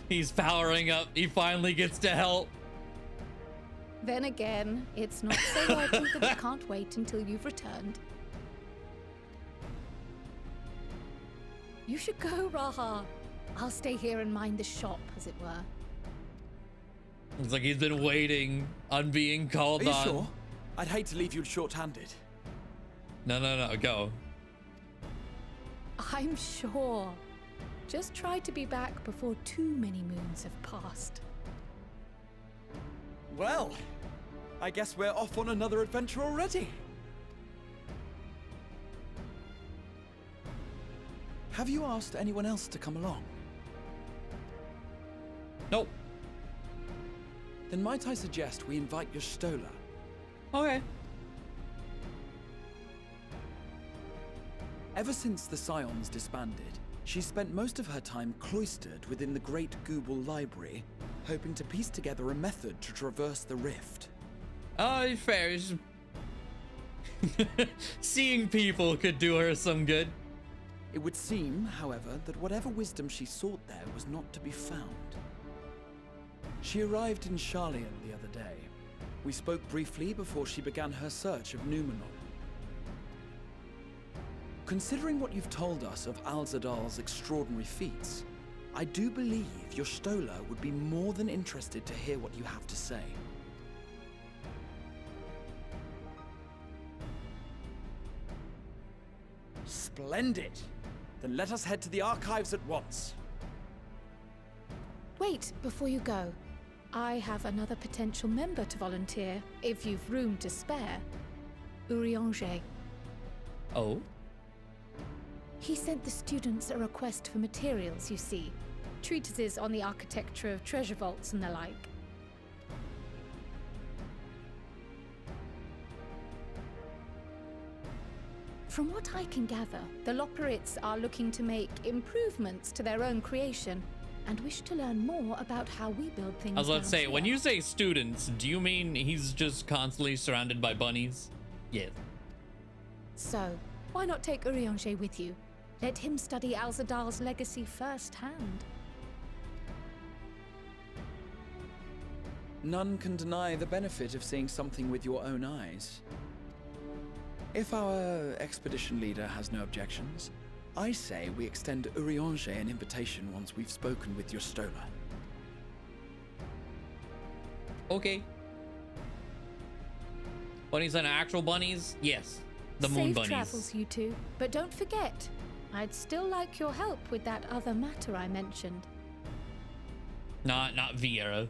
He's powering up. He finally gets to help. Then again, it's not so urgent that I can't wait until you've returned. You should go, Raha. I'll stay here and mind the shop, as it were. It's like he's been waiting on being called on. Are you sure? I'd hate to leave you short-handed. No, go. I'm sure. Just try to be back before too many moons have passed. Well, I guess we're off on another adventure already. Have you asked anyone else to come along? Nope. Then might I suggest we invite your Stola? Okay. Ever since the Scions disbanded, she's spent most of her time cloistered within the Great Google Library, hoping to piece together a method to traverse the rift. Oh, fair. Seeing people could do her some good. It would seem, however, that whatever wisdom she sought there was not to be found. She arrived in Charlian the other day. We spoke briefly before she began her search of Numenon. Considering what you've told us of Alzadal's extraordinary feats, I do believe your Stola would be more than interested to hear what you have to say. Splendid! Then let us head to the archives at once. Wait, before you go. I have another potential member to volunteer, if you've room to spare. Urianger. Oh? He sent the students a request for materials, you see. Treatises on the architecture of treasure vaults and the like. From what I can gather, the Loperites are looking to make improvements to their own creation and wish to learn more about how we build things. I was about to down say, here. when you say students, do you mean he's just constantly surrounded by bunnies? Yes. So, why not take Urianger with you? Let him study Alzadal's legacy firsthand. None can deny the benefit of seeing something with your own eyes. If our expedition leader has no objections, I say we extend Urianger an invitation once we've spoken with your Stola. Okay. Bunnies and actual bunnies? Yes. The moon Safe bunnies. travels, you two. But don't forget, I'd still like your help with that other matter I mentioned. Not Vieira.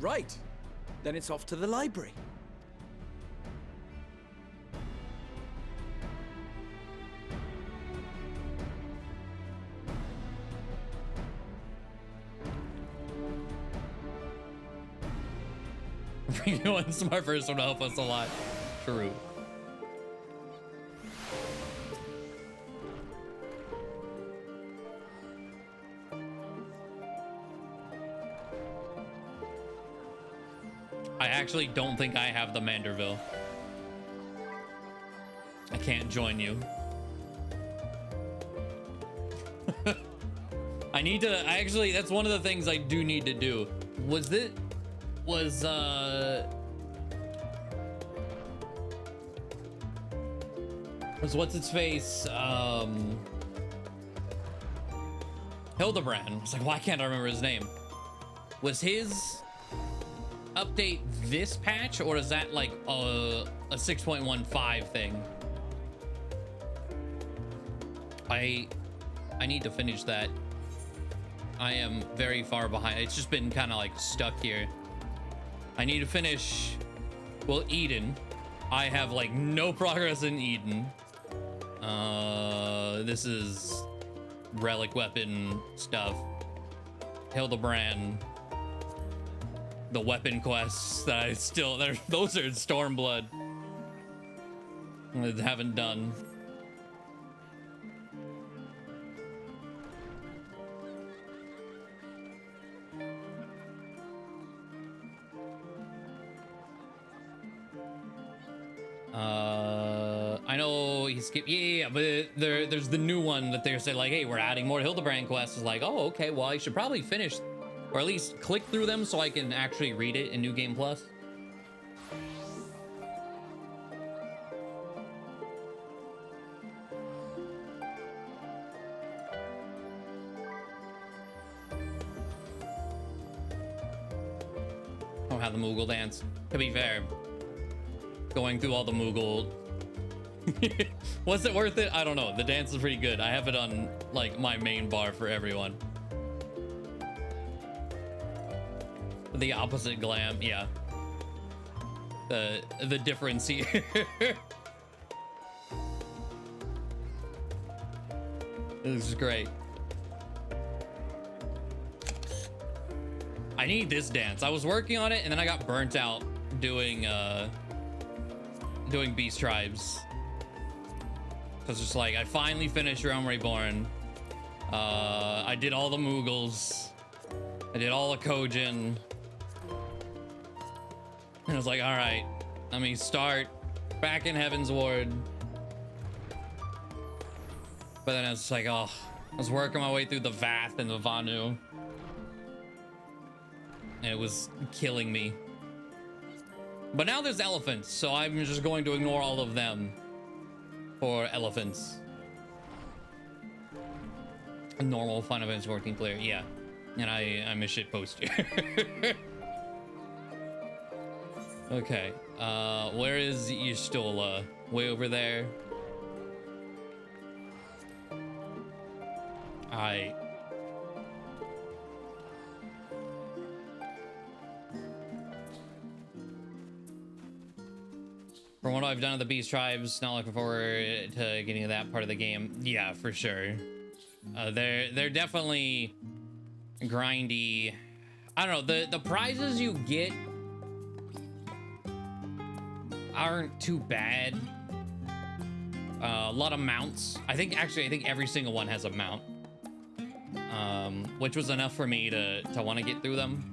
Right. Then it's off to the library. Bringing one smart person to help us a lot. True. I actually don't think I have the Manderville. I can't join you. I need to, that's one of the things I do need to do. Was what's its face? Hildebrand. I was like, why can't I remember his name? Was his update this patch, or is that like a 6.15 thing? I need to finish that. I am very far behind. It's just been kind of like stuck here. I need to finish, well, Eden. I have like no progress in Eden. This is relic weapon stuff. Hildebrand. The weapon quests that I still, those are Stormblood. I haven't done. I know he skipped, yeah, but there's the new one that they're saying like, hey, we're adding more Hildebrand quests. It's like, oh, okay, well, I should probably finish, or at least click through them so I can actually read it in New Game Plus. I don't have the Moogle dance. To be fair, going through all the Moogle, was it worth it? I don't know. The dance is pretty good. I have it on like my main bar for everyone. The opposite glam, yeah. The difference here. This is great. I need this dance. I was working on it and then I got burnt out doing Beast Tribes. Cause it's like, I finally finished Realm Reborn. I did all the Moogles. I did all the Kojin. And I was like, all right, let me start back in Heaven's Ward. But then it's like, oh, I was working my way through the Vath and the Vanu. And it was killing me. But now there's elephants, so I'm just going to ignore all of them for elephants. A normal Final Fantasy 14 player, yeah. And I'm a shit poster. Okay, where is Y'shtola? Way over there. From what I've done at the Beast Tribes, not looking forward to getting to that part of the game. Yeah, for sure. They're definitely grindy. I don't know, the prizes you get aren't too bad. A lot of mounts. I think every single one has a mount. Which was enough for me to want to get through them.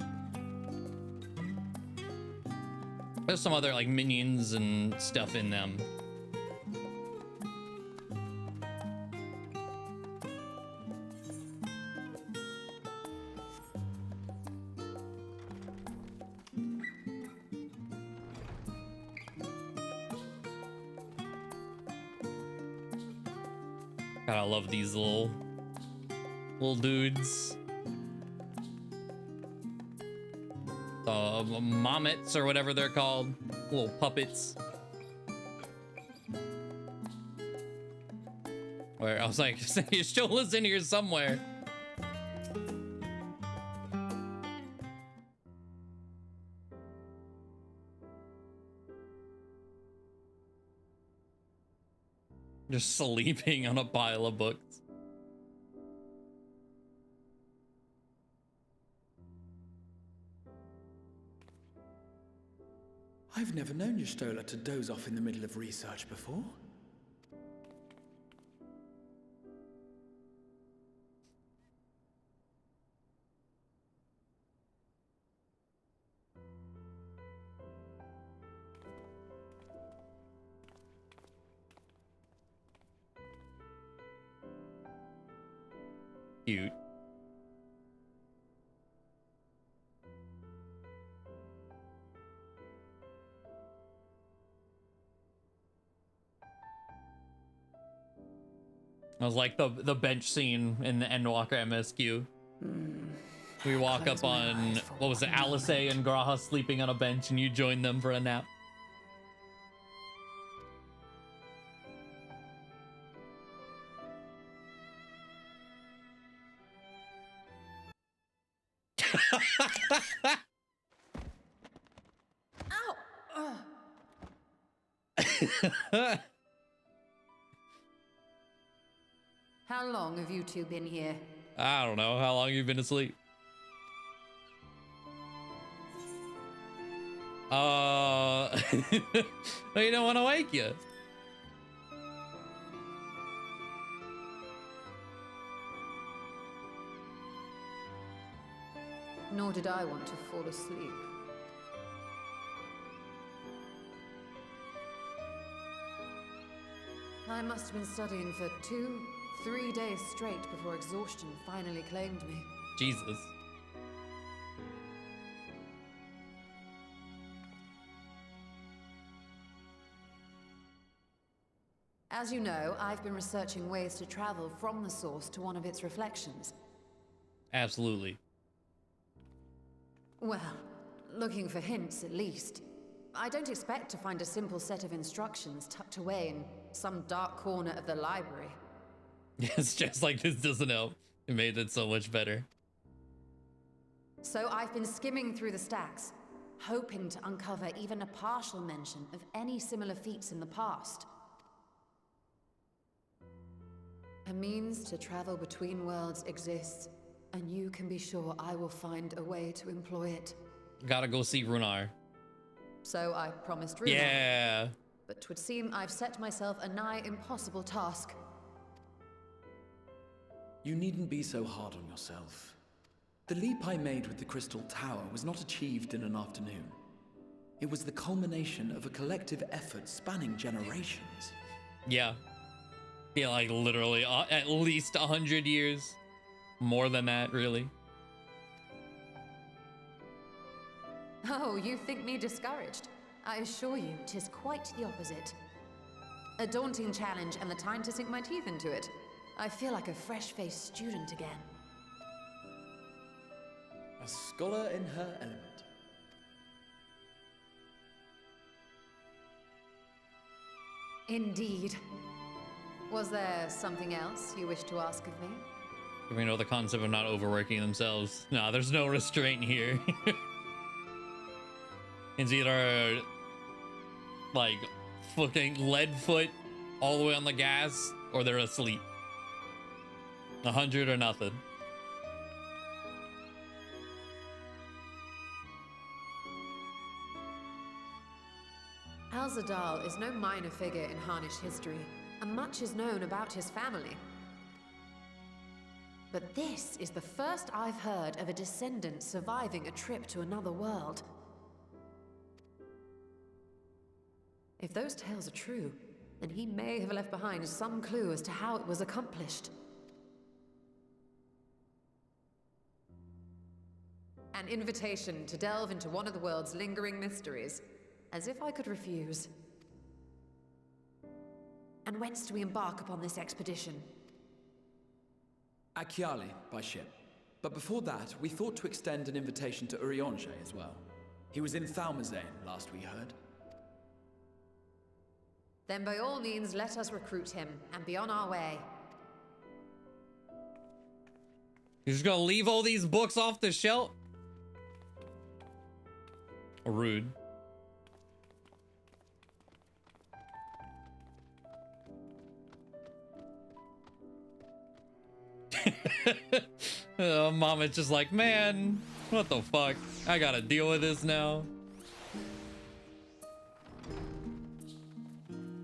There's some other like minions and stuff in them. God, I love these little dudes. Momets or whatever they're called, little puppets. Where I was like, Y'shtola's in here somewhere. Just sleeping on a pile of books. I've never known Y'shtola to doze off in the middle of research before. cute. I was like the bench scene in the Endwalker MSQ. We walk up on, what was it, Alice and Graha sleeping on a bench, and you join them for a nap. How long have you two been here? I don't know. How long you've been asleep? They don't want to wake you. Nor did I want to fall asleep. I must have been studying for 2-3 days straight before exhaustion finally claimed me. Jesus. As you know, I've been researching ways to travel from the source to one of its reflections. Absolutely. Well, looking for hints at least. I don't expect to find a simple set of instructions tucked away in some dark corner of the library. It's just like this doesn't help. It made it so much better. So I've been skimming through the stacks, hoping to uncover even a partial mention of any similar feats in the past. A means to travel between worlds exists, and you can be sure I will find a way to employ it. Gotta go see Runar. So I promised Runar. Yeah. But 'twould seem I've set myself a nigh impossible task. You needn't be so hard on yourself. The leap I made with the Crystal Tower was not achieved in an afternoon. It was the culmination of a collective effort spanning generations. Yeah. Yeah, like literally at least 100 years. More than that, really. Oh, you think me discouraged? I assure you, 'tis quite the opposite. A daunting challenge and the time to sink my teeth into it. I feel like a fresh-faced student again. A scholar in her element. Indeed. Was there something else you wish to ask of me? We know the concept of not overworking themselves. Nah, there's no restraint here. It's either like fucking lead foot all the way on the gas, or they're asleep. 100 or nothing. Al-Zadal is no minor figure in Harnish history, and much is known about his family. But this is the first I've heard of a descendant surviving a trip to another world. If those tales are true, then he may have left behind some clue as to how it was accomplished. An invitation to delve into one of the world's lingering mysteries. As if I could refuse. And whence do we embark upon this expedition? Akyali, by ship. But before that, we thought to extend an invitation to Urianger as well. He was in Thalmazane, last we heard. Then by all means, let us recruit him, and be on our way. You're just gonna leave all these books off the shelf? Rude. Mama's just like, man, what the fuck? I gotta deal with this now.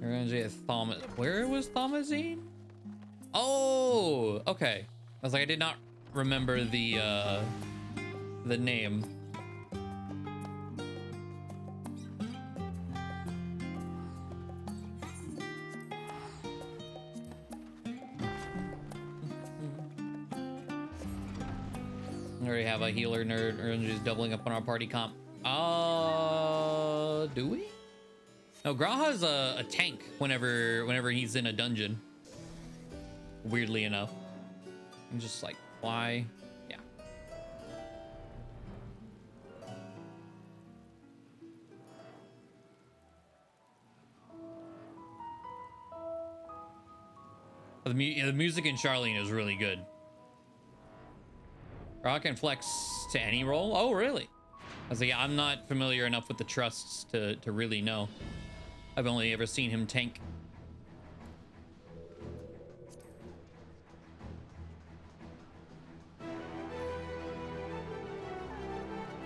Where was Thalmazane? Oh, okay. I was like, I did not remember the name. We already have a healer nerd, or just doubling up on our party comp. Do we? No, Graha's a tank whenever he's in a dungeon. Weirdly enough. I'm just like, why? Yeah. The music in Charlene is really good. Graha can flex to any role? Oh, really? I was like, I'm not familiar enough with the trusts to really know. I've only ever seen him tank.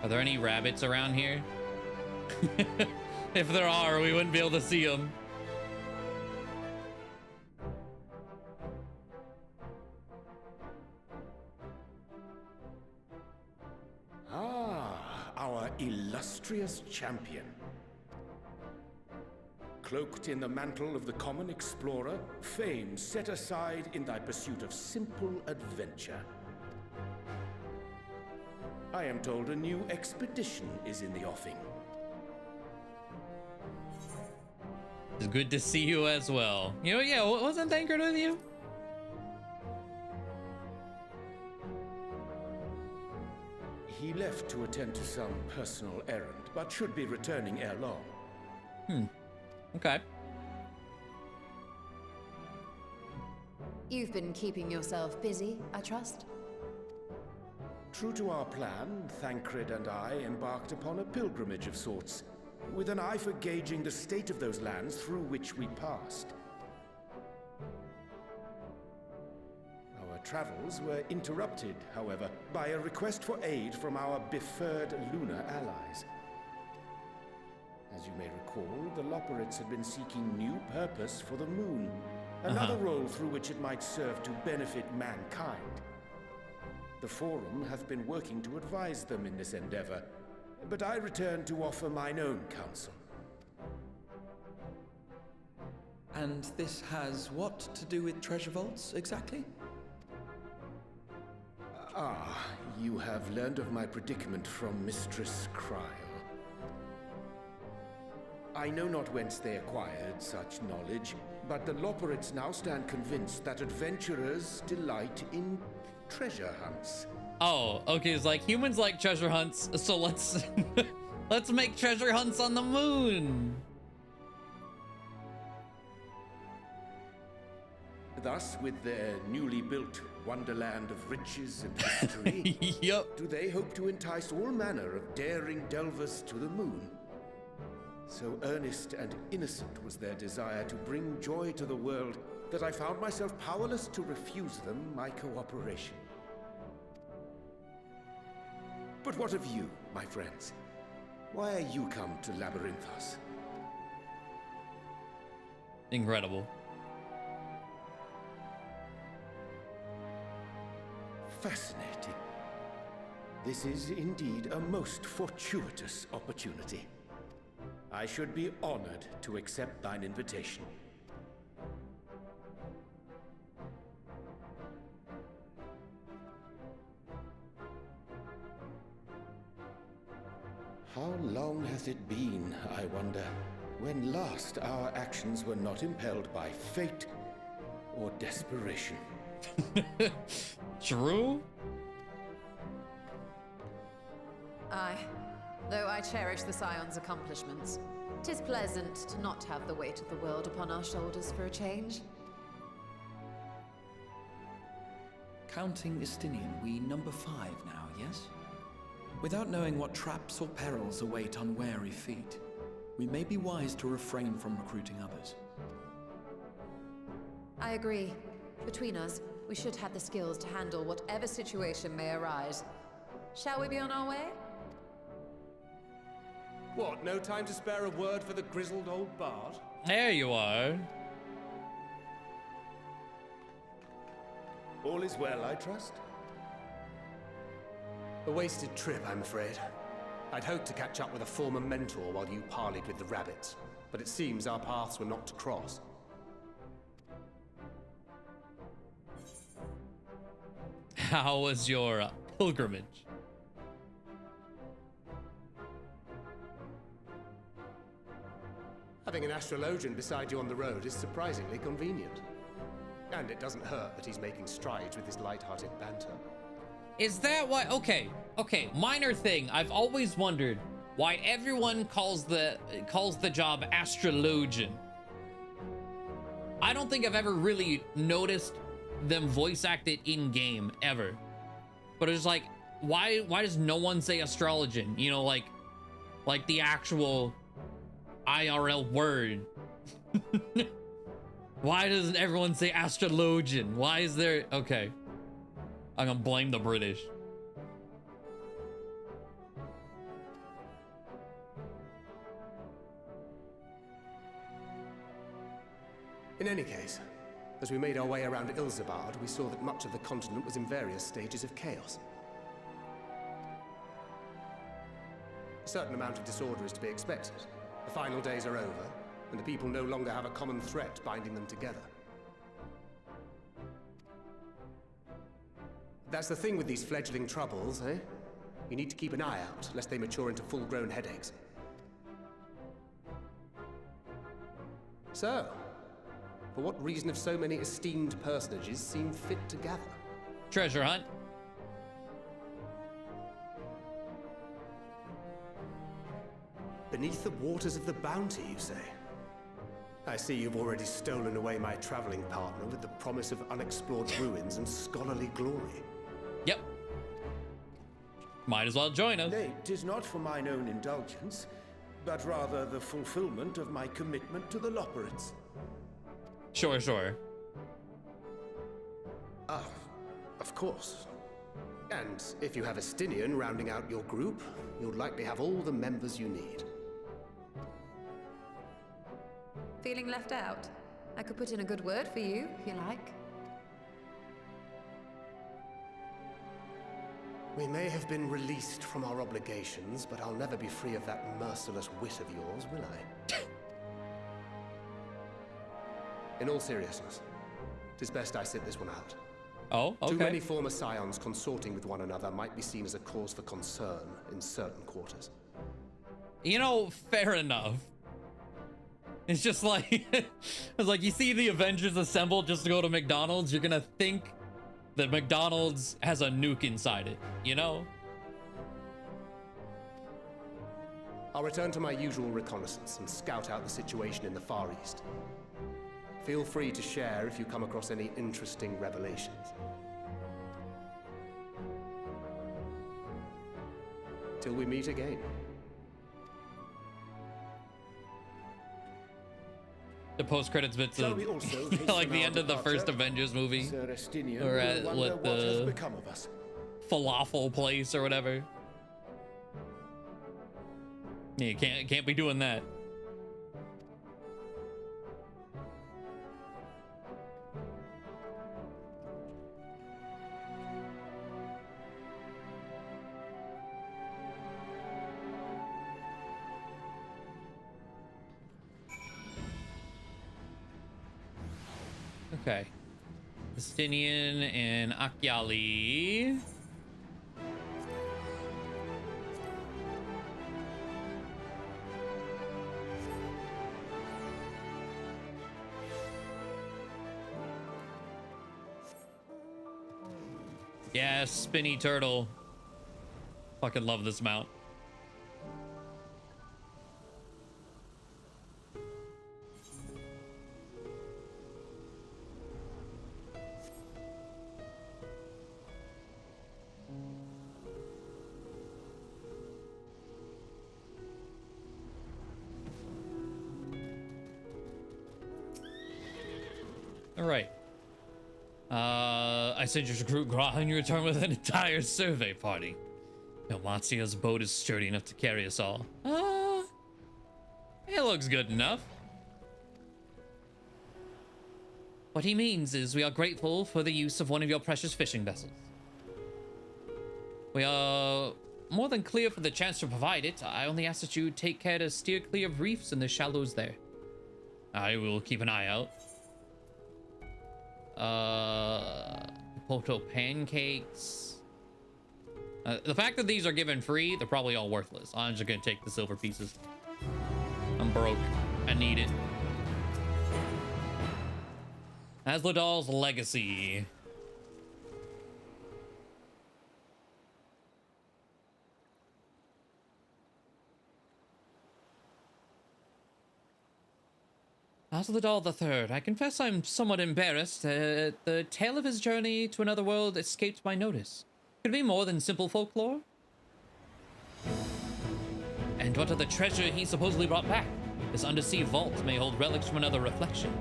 Are there any rabbits around here? If there are, we wouldn't be able to see them. Our illustrious champion. Cloaked in the mantle of the common explorer, fame set aside in thy pursuit of simple adventure. I am told a new expedition is in the offing. It's good to see you as well. You know, yeah, wasn't Thancred with you? He left to attend to some personal errand, but should be returning ere long. Okay. You've been keeping yourself busy, I trust? True to our plan, Thancred and I embarked upon a pilgrimage of sorts, with an eye for gauging the state of those lands through which we passed. Our travels were interrupted, however, by a request for aid from our befurred lunar allies. As you may recall, the Loporrits had been seeking new purpose for the moon, another role through which it might serve to benefit mankind. The Forum hath been working to advise them in this endeavor, but I return to offer mine own counsel. And this has what to do with treasure vaults, exactly? You have learned of my predicament from Mistress Cryle. I know not whence they acquired such knowledge, but the Loporrits now stand convinced that adventurers delight in treasure hunts. Oh, okay, it's like humans like treasure hunts, so let's let's make treasure hunts on the moon. Thus, with their newly built wonderland of riches and history, do they hope to entice all manner of daring delvers to the moon? So earnest and innocent was their desire to bring joy to the world that I found myself powerless to refuse them my cooperation. But what of you, my friends? Why are you come to Labyrinthos? Incredible. Fascinating. This is indeed a most fortuitous opportunity. I should be honored to accept thine invitation. How long hath it been, I wonder, when last our actions were not impelled by fate or desperation? True? Aye. Though I cherish the Scion's accomplishments, 'tis pleasant to not have the weight of the world upon our shoulders for a change. Counting Istinian, we number 5 now, yes? Without knowing what traps or perils await unwary feet, we may be wise to refrain from recruiting others. I agree. Between us, we should have the skills to handle whatever situation may arise. Shall we be on our way? What, no time to spare a word for the grizzled old bard? There you are. All is well, I trust? A wasted trip, I'm afraid. I'd hoped to catch up with a former mentor while you parleyed with the rabbits, but it seems our paths were not to cross. How was your pilgrimage? Having an astrologian beside you on the road is surprisingly convenient. And it doesn't hurt that he's making strides with his light-hearted banter. Is that why? Okay, minor thing. I've always wondered why everyone calls the job astrologian. I don't think I've ever really noticed them voice act it in game ever. But it's like, why does no one say astrologian? You know, like the actual IRL word. Why doesn't everyone say astrologian? Why is there? Okay, I'm gonna blame the British. In any case, as we made our way around Ilzabard, we saw that much of the continent was in various stages of chaos. A certain amount of disorder is to be expected. The final days are over, and the people no longer have a common threat binding them together. That's the thing with these fledgling troubles, eh? You need to keep an eye out, lest they mature into full-grown headaches. So, for what reason have so many esteemed personages seemed fit to gather? Treasure hunt. Beneath the waters of the Bounty, you say? I see you've already stolen away my traveling partner with the promise of unexplored ruins and scholarly glory. Yep. Might as well join us. Nay, 'tis not for mine own indulgence, but rather the fulfillment of my commitment to the Loperids. Sure. Of course. And if you have a Stinian rounding out your group, you'll likely have all the members you need. Feeling left out? I could put in a good word for you, if you like. We may have been released from our obligations, but I'll never be free of that merciless wit of yours, will I? In all seriousness, it is best I sit this one out. Oh, okay. Too many former scions consorting with one another might be seen as a cause for concern in certain quarters. You know, fair enough. It's just like, it's like you see the Avengers assemble just to go to McDonald's, you're gonna think that McDonald's has a nuke inside it, you know? I'll return to my usual reconnaissance and scout out the situation in the Far East. Feel free to share if you come across any interesting revelations. Till we meet again. The post-credits bits of like the end of the first Avengers movie, or at what the falafel place or whatever. Yeah, you can't be doing that. Okay. Justinian and Akyali. Yeah, spinny turtle. Fucking love this mount. All right. I sent you to recruit Gra and you return with an entire survey party. Matsuya's boat is sturdy enough to carry us all. It looks good enough. What he means is we are grateful for the use of one of your precious fishing vessels. We are more than clear for the chance to provide it. I only ask that you take care to steer clear of reefs in the shallows there. I will keep an eye out. Poto pancakes. The fact that these are given free, they're probably all worthless. I'm just gonna take the silver pieces. I'm broke. I need it. Asladal's Legacy. Asladal III. I confess I'm somewhat embarrassed. The tale of his journey to another world escaped my notice. Could it be more than simple folklore? And what of the treasure he supposedly brought back? This undersea vault may hold relics from another reflection.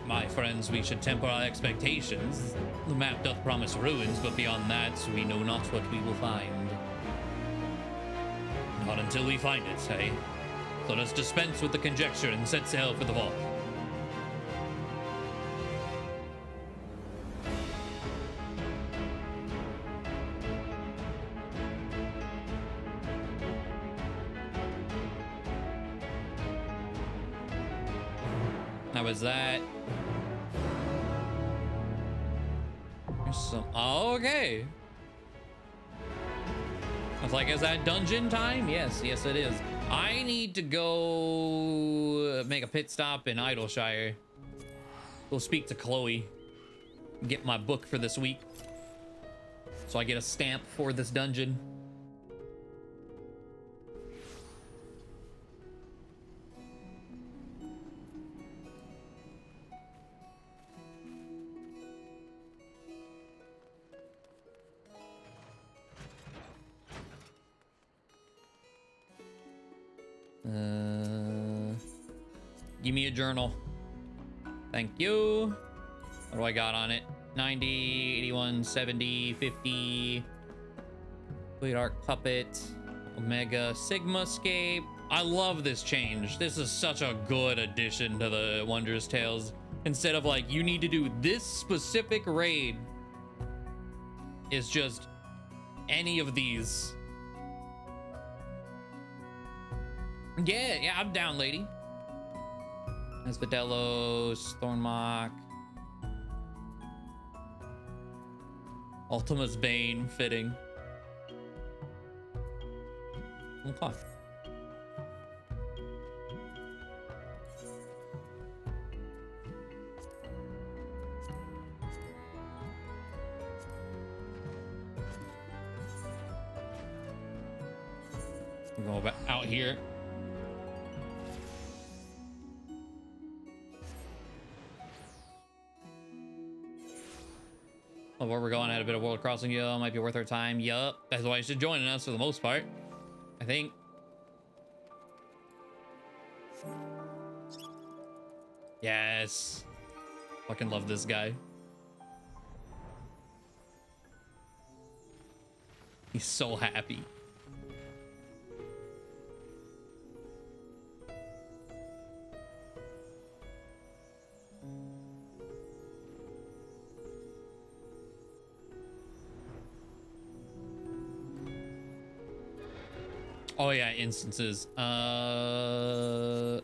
My friends, we should temper our expectations. The map doth promise ruins, but beyond that, we know not what we will find. Not until we find it, eh? So let us dispense with the conjecture and set sail for the vault. How was that? There's some. Oh, okay. I was like, is that dungeon time? Yes, yes, it is. I need to go make a pit stop in Idleshire. Go speak to Chloe. Get my book for this week. So I get a stamp for this dungeon. Give me a journal. Thank you. What do I got on it? 90, 81, 70, 50. Complete Arc Puppet. Omega Sigma Scape. I love this change. This is such a good addition to the Wondrous Tales. Instead of like, you need to do this specific raid. It's just any of these. Yeah, I'm down, lady. Asvadelos, Thornmock. Ultima's Bane, fitting. Okay. We're going back out here. Oh, where we're going at a bit of world crossing, yo, might be worth our time. Yup, that's why you should join us for the most part, I think. Yes, fucking love this guy. He's so happy. Oh yeah, instances. Oh.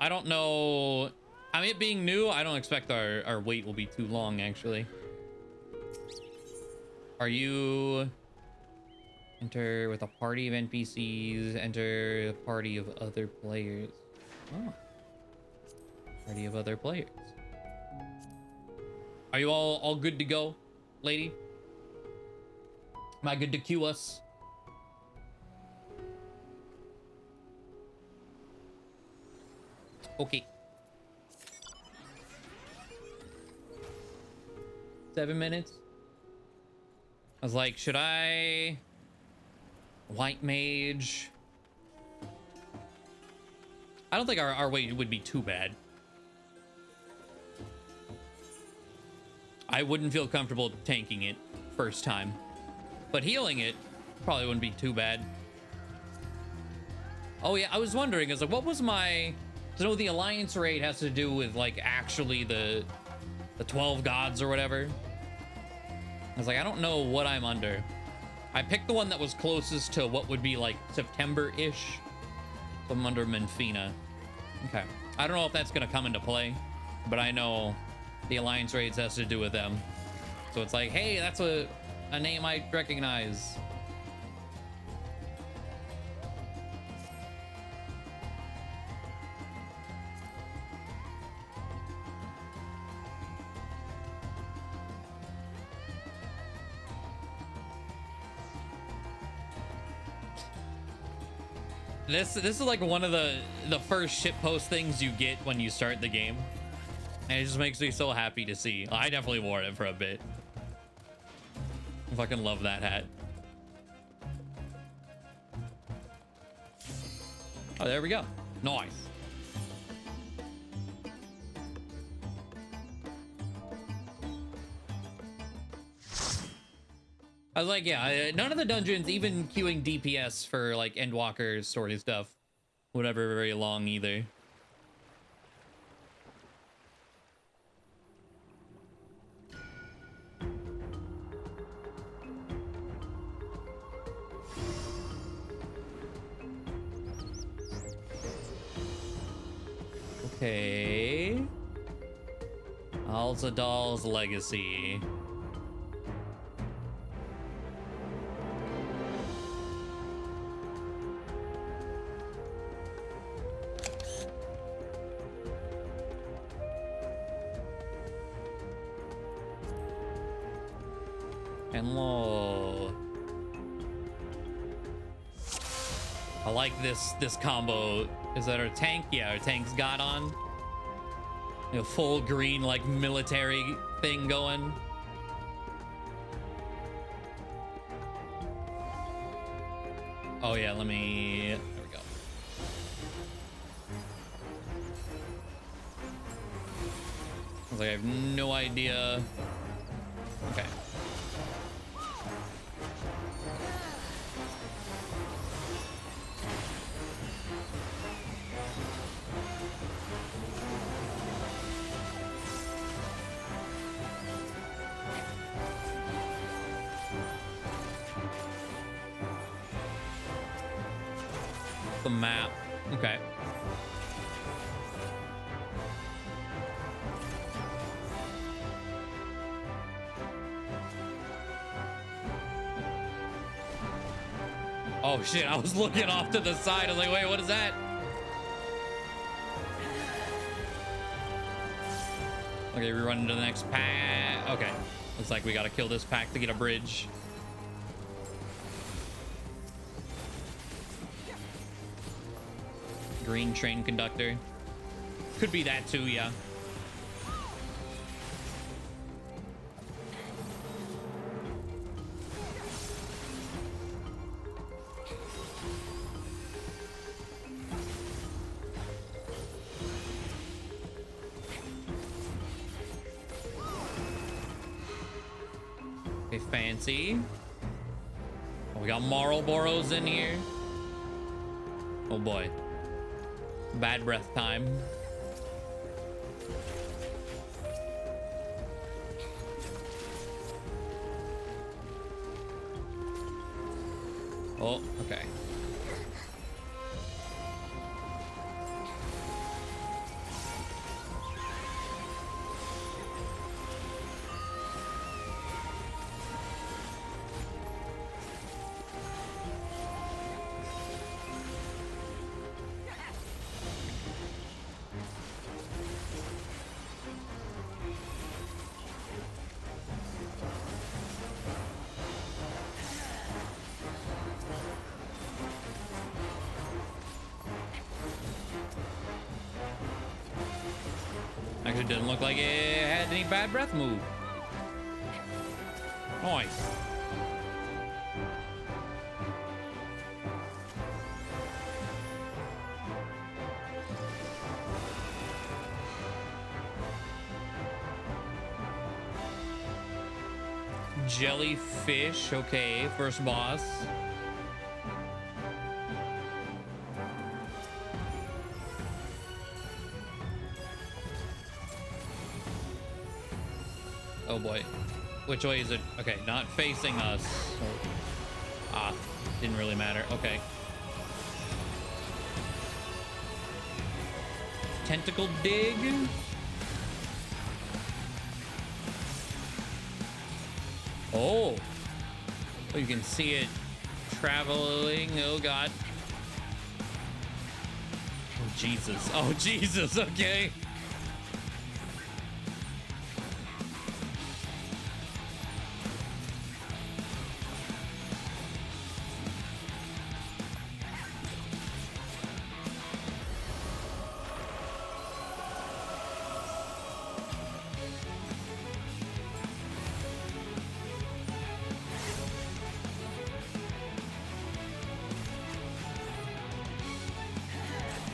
I don't know. I mean, it being new, I don't expect our wait will be too long, actually. Are you... Enter with a party of NPCs, enter a party of other players. Oh. Party of other players. Are you all good to go, lady? Am I good to queue us? Okay. 7 minutes. I was like, should I... White Mage? I don't think our wait would be too bad. I wouldn't feel comfortable tanking it first time, but healing it probably wouldn't be too bad. Oh yeah, I was wondering, I was like, what was my... I know the Alliance raid has to do with like actually the 12 gods or whatever. I was like, I don't know what I'm under. I picked the one that was closest to what would be like September-ish. So I'm under Menfina. Okay. I don't know if that's gonna come into play, but I know the Alliance raids has to do with them. So it's like, hey, that's a name I recognize. This is like one of the first shitpost things you get when you start the game. And it just makes me so happy to see. I definitely wore it for a bit. I fucking love that hat. Oh, there we go. Nice. I was like, yeah, none of the dungeons, even queuing DPS for like Endwalkers sort of stuff, would ever very long either. Okay. Alzadal's Legacy. Hello. I like this combo. Is that our tank? Yeah, our tank's got on a full green like military thing going. Oh yeah, let me, there we go. I was like, I have no idea. Okay. The map. Okay. Oh shit, I was looking off to the side. I was like, wait, what is that? Okay, we run into the next pack. Okay. Looks like we gotta kill this pack to get a bridge. Green train conductor. Could be that too, yeah. Okay, fancy. Oh, we got Marlboros in here. Oh boy. Bad breath time. Oh, okay. Actually, didn't look like it had any bad breath move. Nice. Jellyfish. Okay, first boss. Oh boy. Which way is it? Okay, not facing us. Ah, didn't really matter. Okay. Tentacle dig. Oh, you can see it traveling. Oh God. Oh Jesus. Oh Jesus. Okay.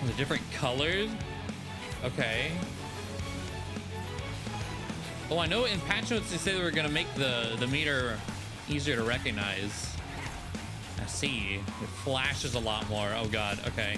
The different colors. Okay. Oh, I know in patch notes they said they were gonna make the meter easier to recognize. I see. It flashes a lot more. Oh God. Okay.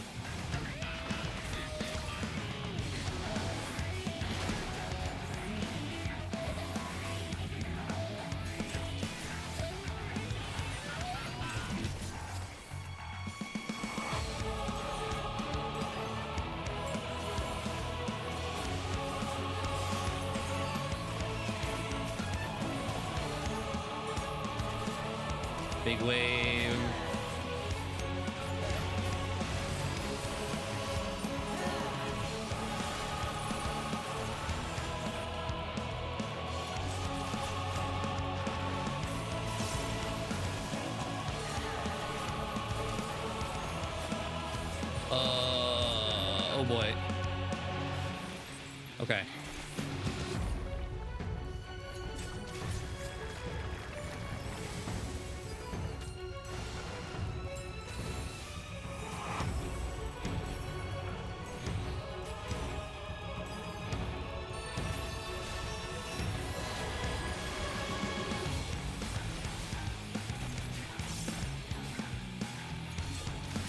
Big wave. Oh boy. Okay.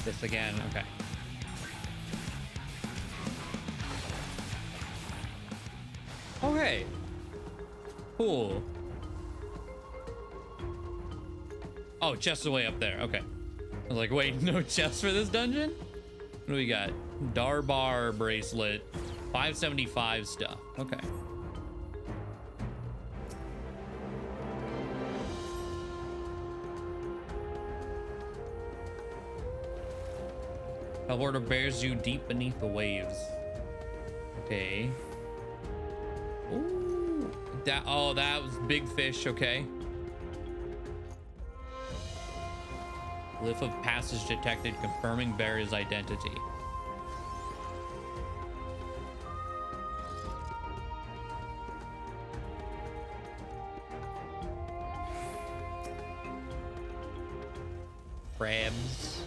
This again. Okay. Okay. Cool. Oh, chest is way up there. Okay. I was like, wait, no chest for this dungeon? What do we got? Darbar bracelet. 575 stuff. Okay. Teleporter bears you deep beneath the waves. Okay. Ooh. That was big fish. Okay. Glyph of passage detected, confirming bear's identity. Crabs.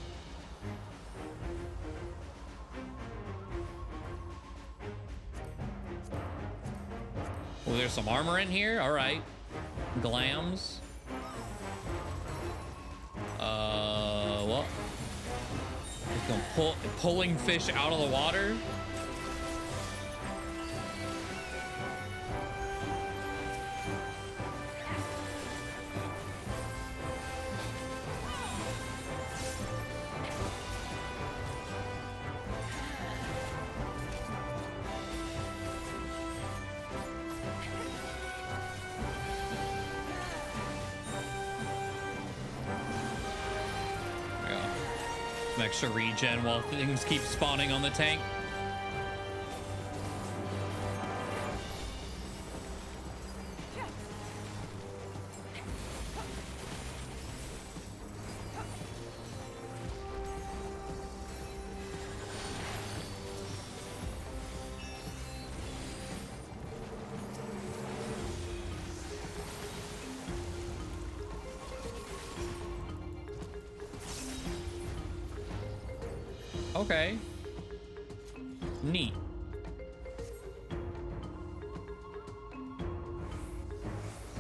Oh, there's some armor in here. All right. Glams. What? It's gonna pulling fish out of the water. Extra regen while things keep spawning on the tank. Okay. Neat.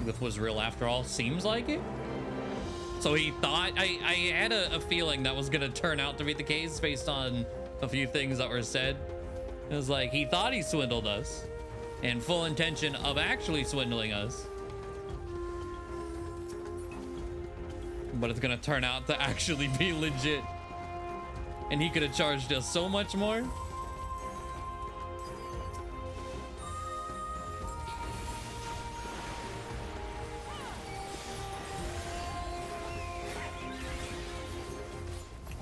This was real after all. Seems like it. So he thought, I had a feeling that was gonna turn out to be the case based on a few things that were said. It was like he thought he swindled us, in full intention of actually swindling us. But it's gonna turn out to actually be legit. And he could have charged us so much more.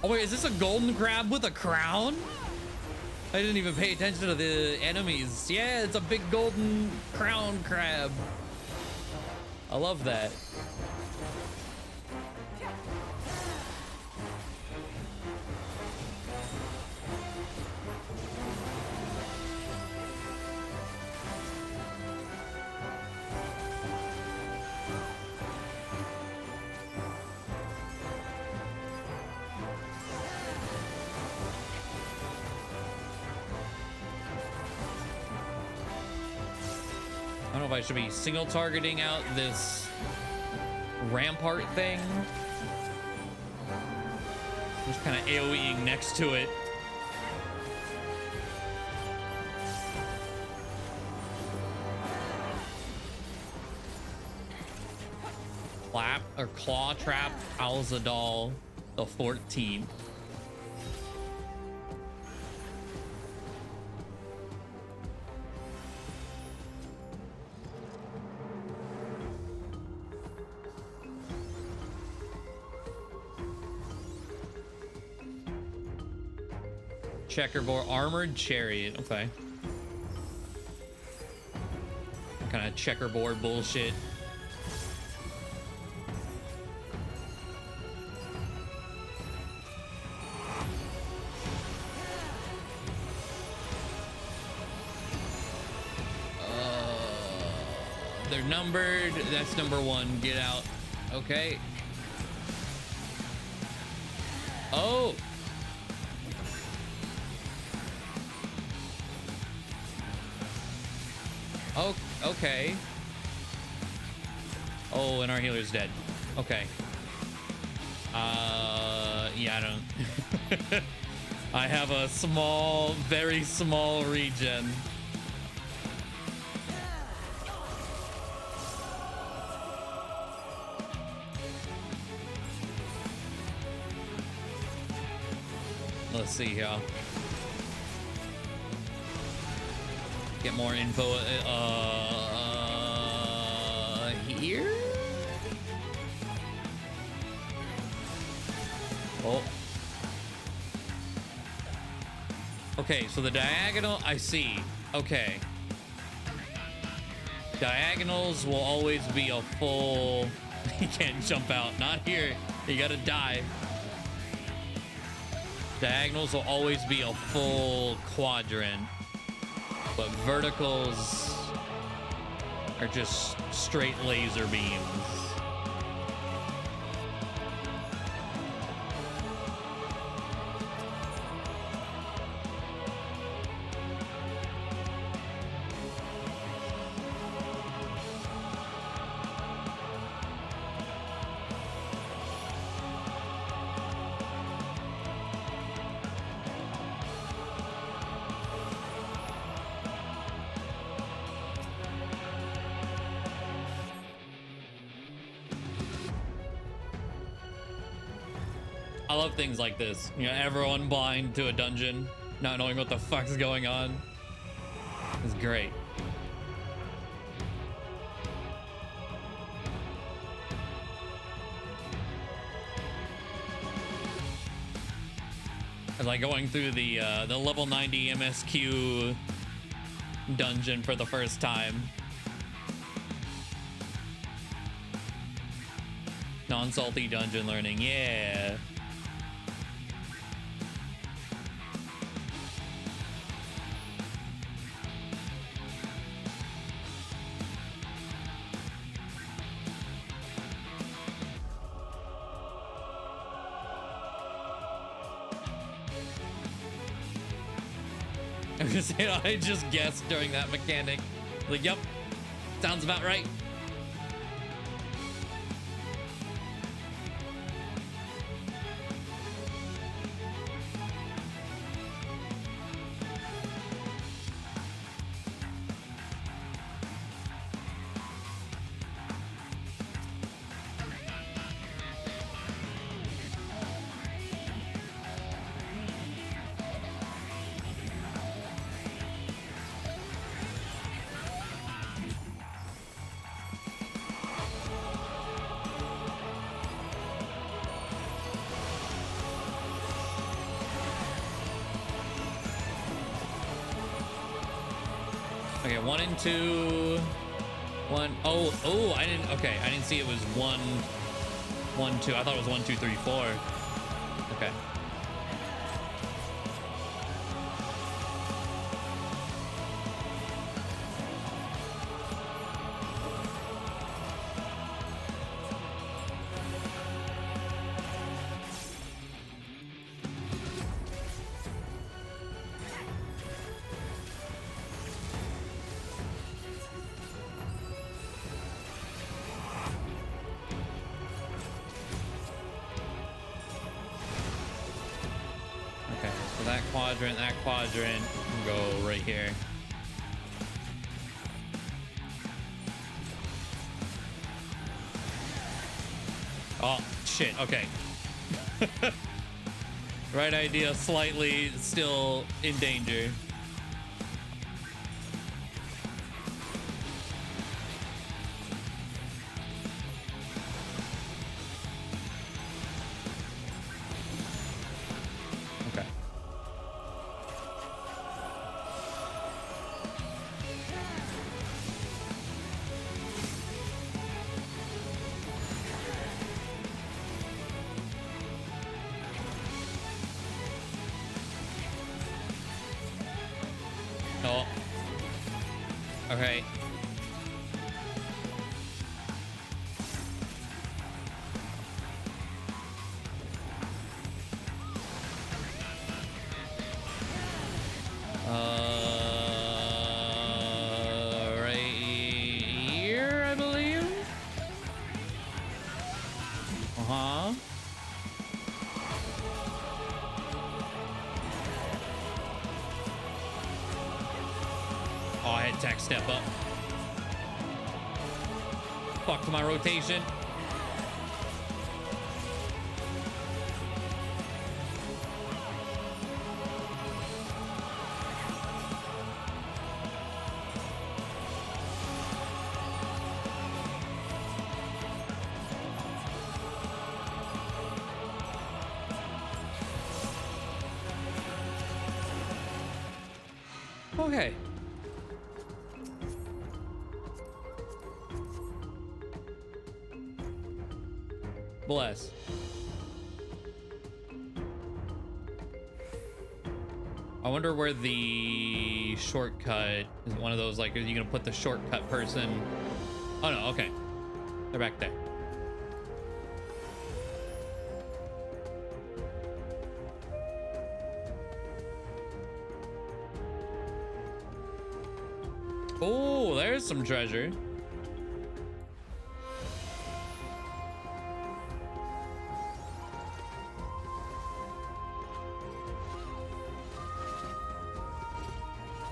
Oh wait, is this a golden crab with a crown? I didn't even pay attention to the enemies. Yeah, it's a big golden crown crab. I love that. I don't know if I should be single targeting out this rampart thing. Just kind of AoEing next to it. Claw trap Alzadal the 14th. Checkerboard armored chariot. Okay. Kind of checkerboard bullshit. They're numbered. That's number one. Get out. Okay. Oh. Oh, okay. Oh, and our healer's dead. Okay. Yeah, I don't. I have a small, very small regen. Let's see here. Get more info. Here? Oh. Okay, so the diagonal, I see. Okay. Diagonals will always be a full... You can't jump out. Not here. You gotta die. Diagonals will always be a full quadrant. But verticals are just straight laser beams. I love things like this. You know, everyone blind to a dungeon, not knowing what the fuck's going on. It's great. It's like going through the level 90 MSQ dungeon for the first time. Non-salty dungeon learning, yeah. I just guessed during that mechanic. Like, yep, sounds about right. Okay, 1 and 2. 1. Oh, I didn't. Okay, I didn't see it was 1, 1, 2. I thought it was 1, 2, 3, 4. Okay. That quadrant can go right here. Oh shit, okay. Right idea, slightly still in danger. Okay. Right here, I believe. Uh-huh. Oh, I had tech step up. Fuck to my rotation. Okay. Bless. I wonder where the shortcut is. One of those, like, are you gonna put the shortcut person? Oh no, okay. They're back there. Oh, there's some treasure.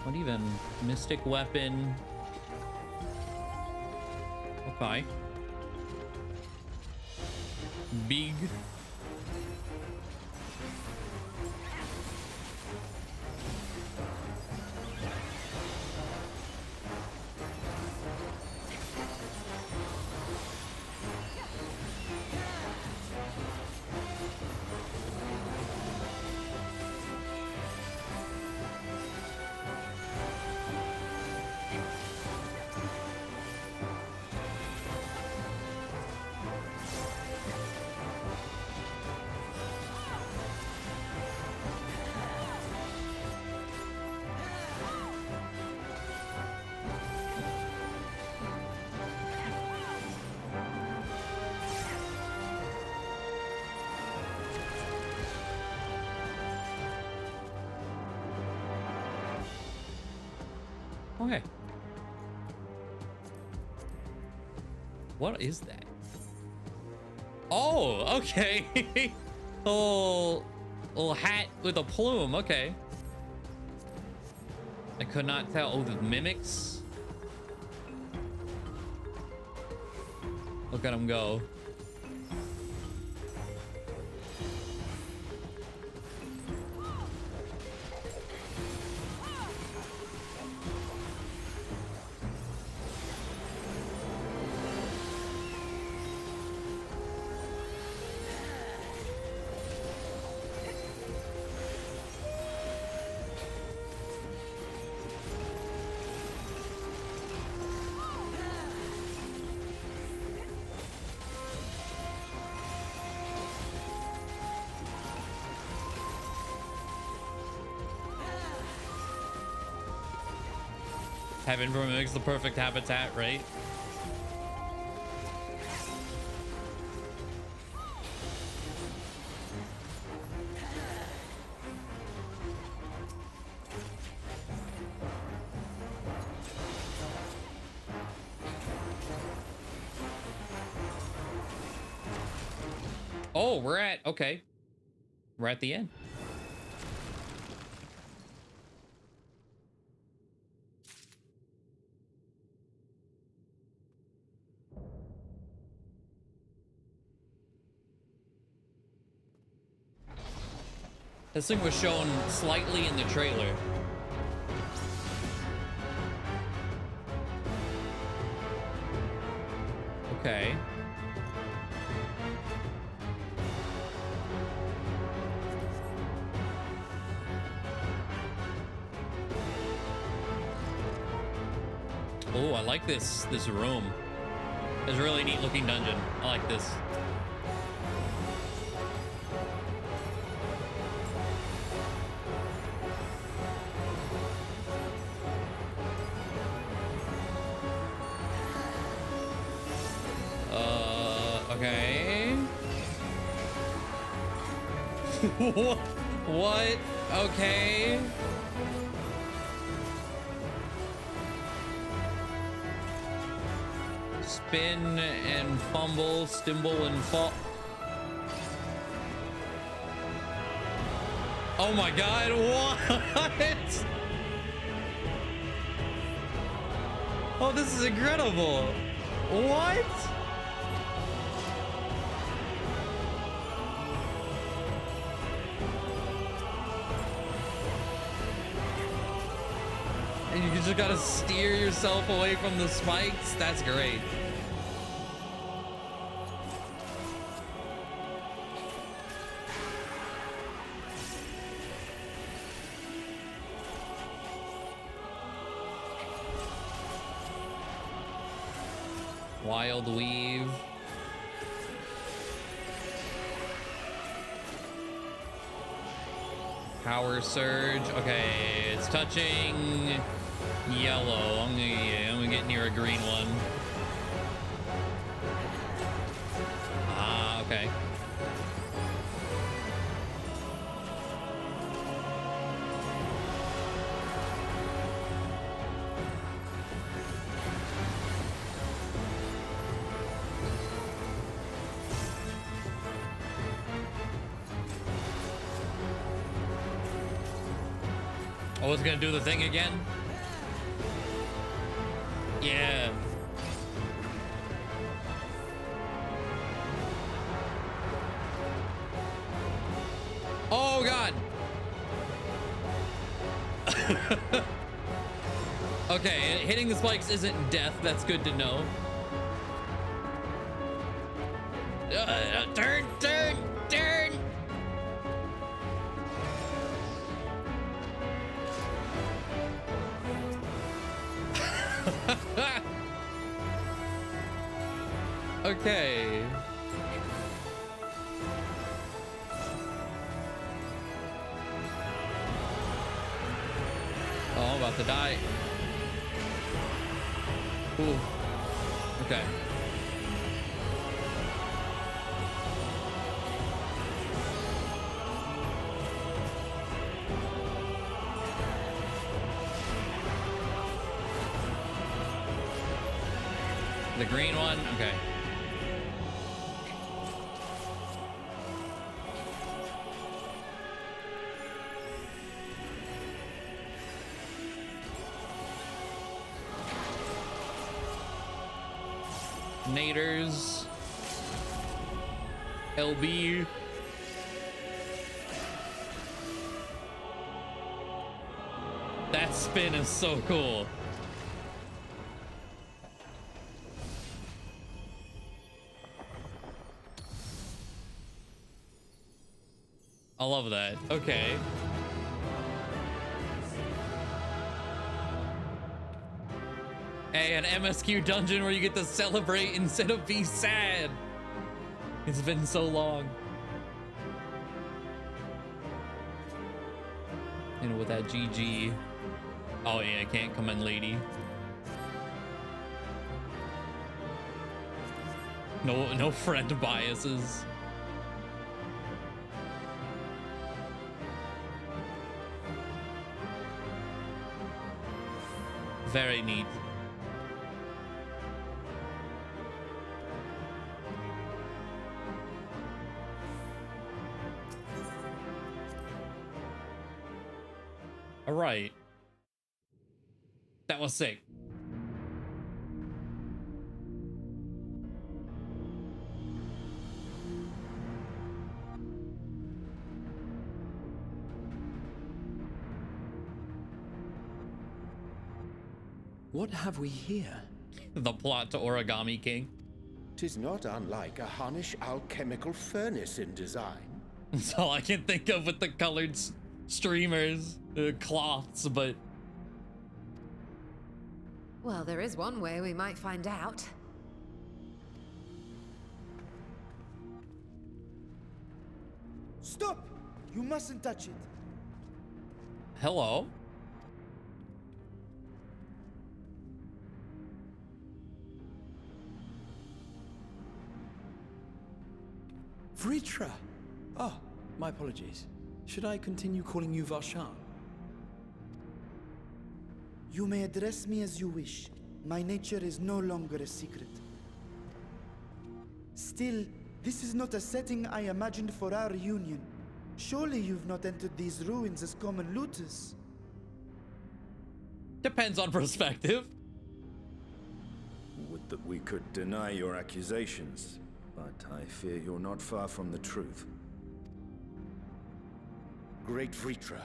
What even? Mystic weapon. Okay. Big. Okay. What is that? Oh, okay. little hat with a plume. Okay. I could not tell. Oh, the mimics. Look at them go. Heaven for mimics the perfect habitat, right? Oh, we're at, okay. We're at the end. This thing was shown slightly in the trailer. Okay. Oh, I like this room. It's a really neat looking dungeon. I like this. Okay. What? Okay. Spin and fumble, stumble and fall. Oh my god, what? Oh, this is incredible. What? And you just gotta steer yourself away from the spikes? That's great. Wild weave. Power surge. Okay, it's touching yellow. I'm gonna get near a green one. Ah, okay. Oh, it's gonna do the thing again? Yeah. Oh, God. Okay, hitting the spikes isn't death. That's good to know. Turn, turn, turn. Okay. Oh, I'm about to die. Ooh. Okay. The green one? Okay. Naders. LB. That spin is so cool. I love that. Okay. Hey, an MSQ dungeon where you get to celebrate instead of be sad. It's been so long. You know, with that GG. Oh yeah, I can't come in, lady. No friend biases. Very neat. All right. That was sick. What have we here? The plot to Origami King. 'Tis not unlike a Hunnish alchemical furnace in design. That's all I can think of with the colored streamers, cloths, but... Well, there is one way we might find out. Stop! You mustn't touch it. Hello? Vritra! Oh, my apologies. Should I continue calling you Varshan? You may address me as you wish. My nature is no longer a secret. Still, this is not a setting I imagined for our reunion. Surely you've not entered these ruins as common looters. Depends on perspective. Would that we could deny your accusations, but I fear you're not far from the truth. Great Vritra,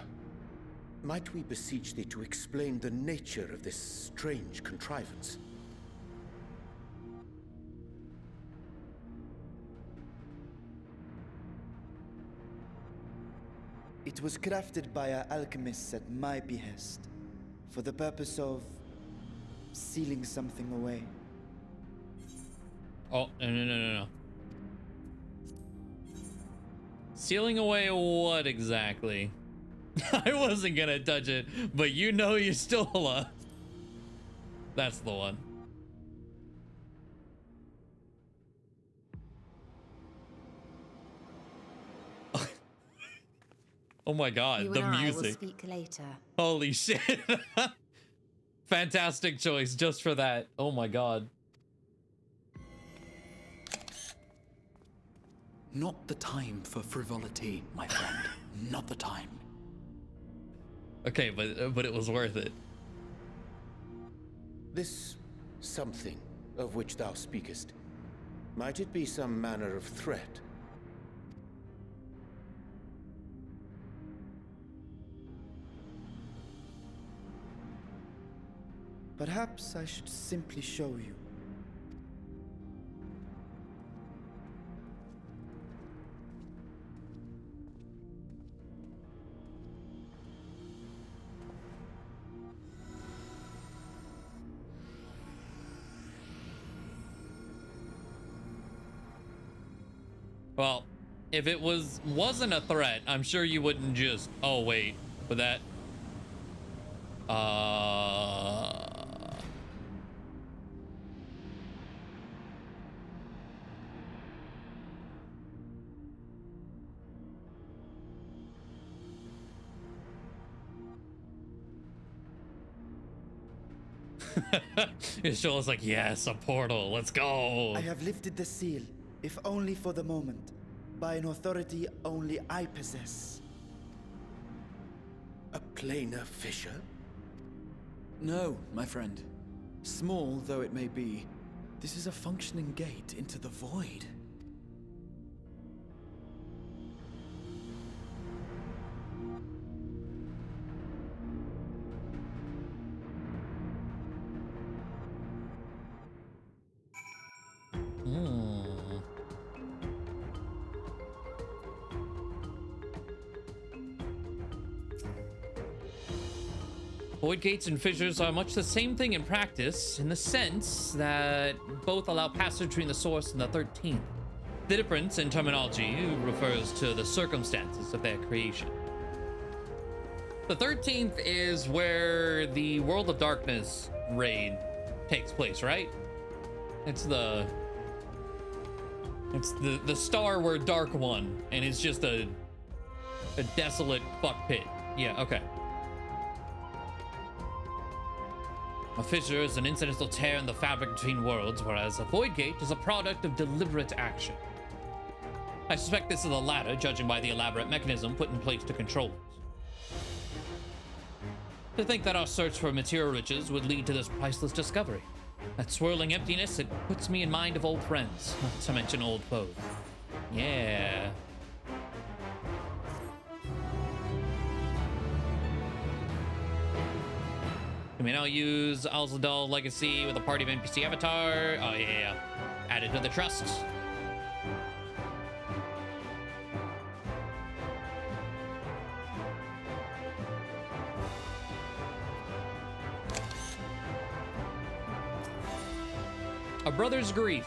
might we beseech thee to explain the nature of this strange contrivance? It was crafted by our alchemists at my behest, for the purpose of sealing something away. Oh, no. Sealing away what exactly? I wasn't gonna touch it, but you know you stole a... That's the one. Oh my god, You the and I will music. speak later. Holy shit. Fantastic choice just for that. Oh my god. Not the time for frivolity, my friend. Not the time. Okay, but it was worth it. This something of which thou speakest, might it be some manner of threat? Perhaps I should simply show you. Well, if it wasn't a threat, I'm sure you wouldn't just... Oh, wait. With that... Ishola's like, yes, a portal. Let's go. I have lifted the seal, if only for the moment, by an authority only I possess. A planar fissure? No, my friend. Small though it may be, this is a functioning gate into the void. Void gates and fissures are much the same thing in practice, in the sense that both allow passage between the source and the 13th. The difference in terminology refers to the circumstances of their creation. The 13th is where the World of Darkness raid takes place, right? It's the It's the star word Dark One, and it's just a desolate fuck pit. Yeah, okay. A fissure is an incidental tear in the fabric between worlds, whereas a void gate is a product of deliberate action. I suspect this is the latter, judging by the elaborate mechanism put in place to control it. To think that our search for material riches would lead to this priceless discovery. That swirling emptiness, it puts me in mind of old friends, not to mention old foes. Yeah. We may now use Alzadal Legacy with a party of NPC avatar. Oh yeah. Added to the trust. A brother's grief.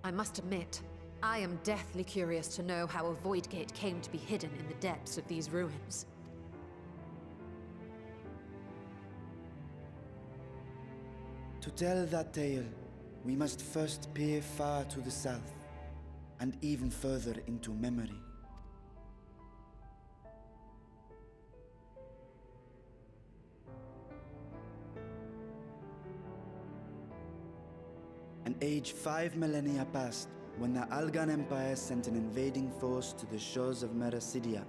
I must admit, I am deathly curious to know how a void gate came to be hidden in the depths of these ruins. To tell that tale, we must first peer far to the south, and even further into memory. An age 5 millennia passed when the Algan Empire sent an invading force to the shores of Mericidia.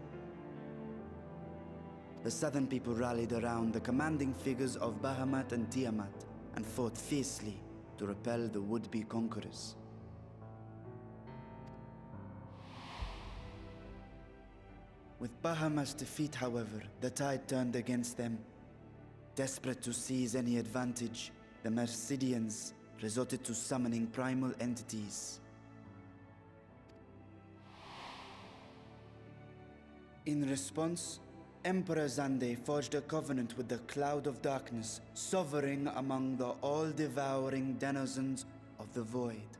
The southern people rallied around the commanding figures of Bahamut and Tiamat and fought fiercely to repel the would-be conquerors. With Bahamut's defeat, however, the tide turned against them. Desperate to seize any advantage, the Mercidians resorted to summoning primal entities. In response, Emperor Zande forged a covenant with the Cloud of Darkness, sovereign among the all-devouring denizens of the Void.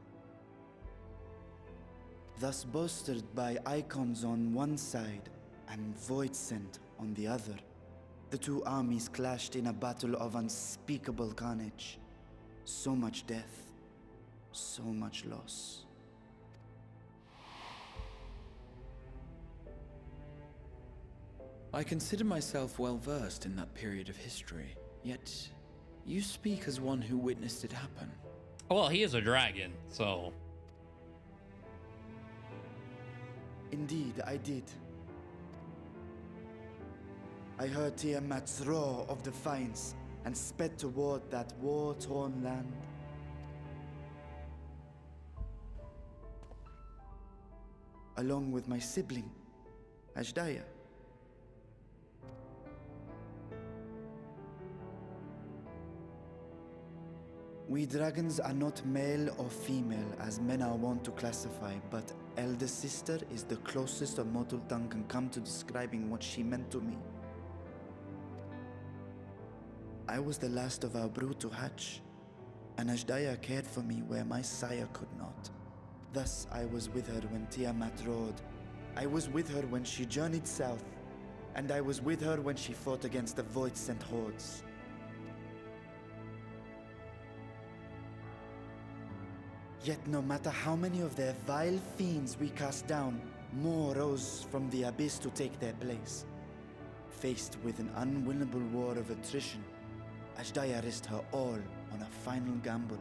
Thus bolstered by icons on one side and Void Scent on the other, the two armies clashed in a battle of unspeakable carnage. So much death, so much loss. I consider myself well versed in that period of history, yet you speak as one who witnessed it happen. Well, he is a dragon, so... Indeed, I did. I heard Tiamat's roar of defiance and sped toward that war-torn land. Along with my sibling, Ashdaya. We dragons are not male or female as men are wont to classify, but elder sister is the closest a mortal tongue can come to describing what she meant to me. I was the last of our brood to hatch, and Ashdaya cared for me where my sire could not. Thus I was with her when Tiamat roared. I was with her when she journeyed south, and I was with her when she fought against the Void-sent hordes. Yet no matter how many of their vile fiends we cast down, more rose from the abyss to take their place. Faced with an unwinnable war of attrition, Ashdaya risked her all on a final gamble.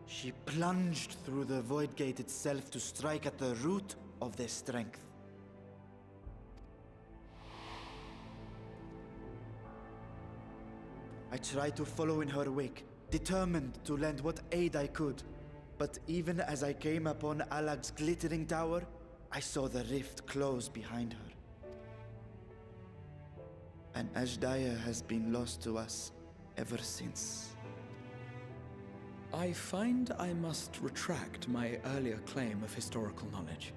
She plunged through the Void Gate itself to strike at the root of their strength. I tried to follow in her wake, determined to lend what aid I could. But even as I came upon Alag's glittering tower, I saw the rift close behind her. And Ashdaya has been lost to us ever since. I find I must retract my earlier claim of historical knowledge.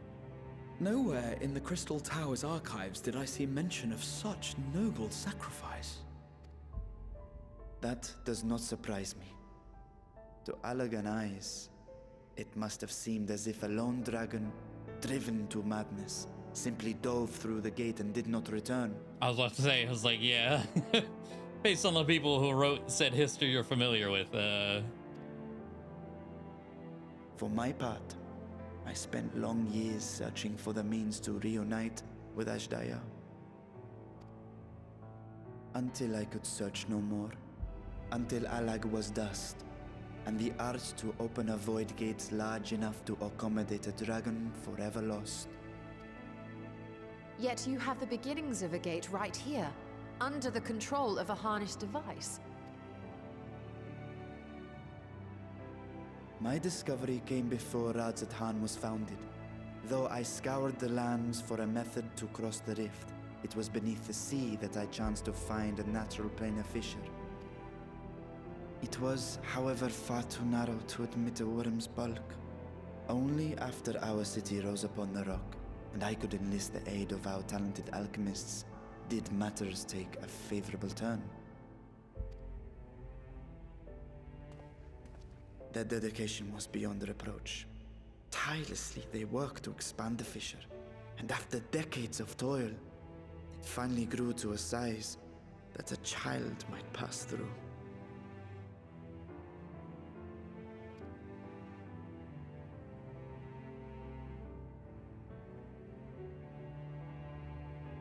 Nowhere in the Crystal Tower's archives did I see mention of such noble sacrifice. That does not surprise me. To Allagan eyes, it must have seemed as if a lone dragon, driven to madness, simply dove through the gate and did not return. I was about to say, I was like, yeah. Based on the people who wrote said history you're familiar with, For my part, I spent long years searching for the means to reunite with Ashdaya. Until I could search no more. Until Allag was dust, and the art to open a void gate large enough to accommodate a dragon forever lost. Yet you have the beginnings of a gate right here, under the control of a harnessed device. My discovery came before Radzat was founded. Though I scoured the lands for a method to cross the rift, it was beneath the sea that I chanced to find a natural planar fissure. It was, however, far too narrow to admit a worm's bulk. Only after our city rose upon the rock, and I could enlist the aid of our talented alchemists, did matters take a favorable turn. Their dedication was beyond reproach. Tirelessly they worked to expand the fissure, and after decades of toil, it finally grew to a size that a child might pass through.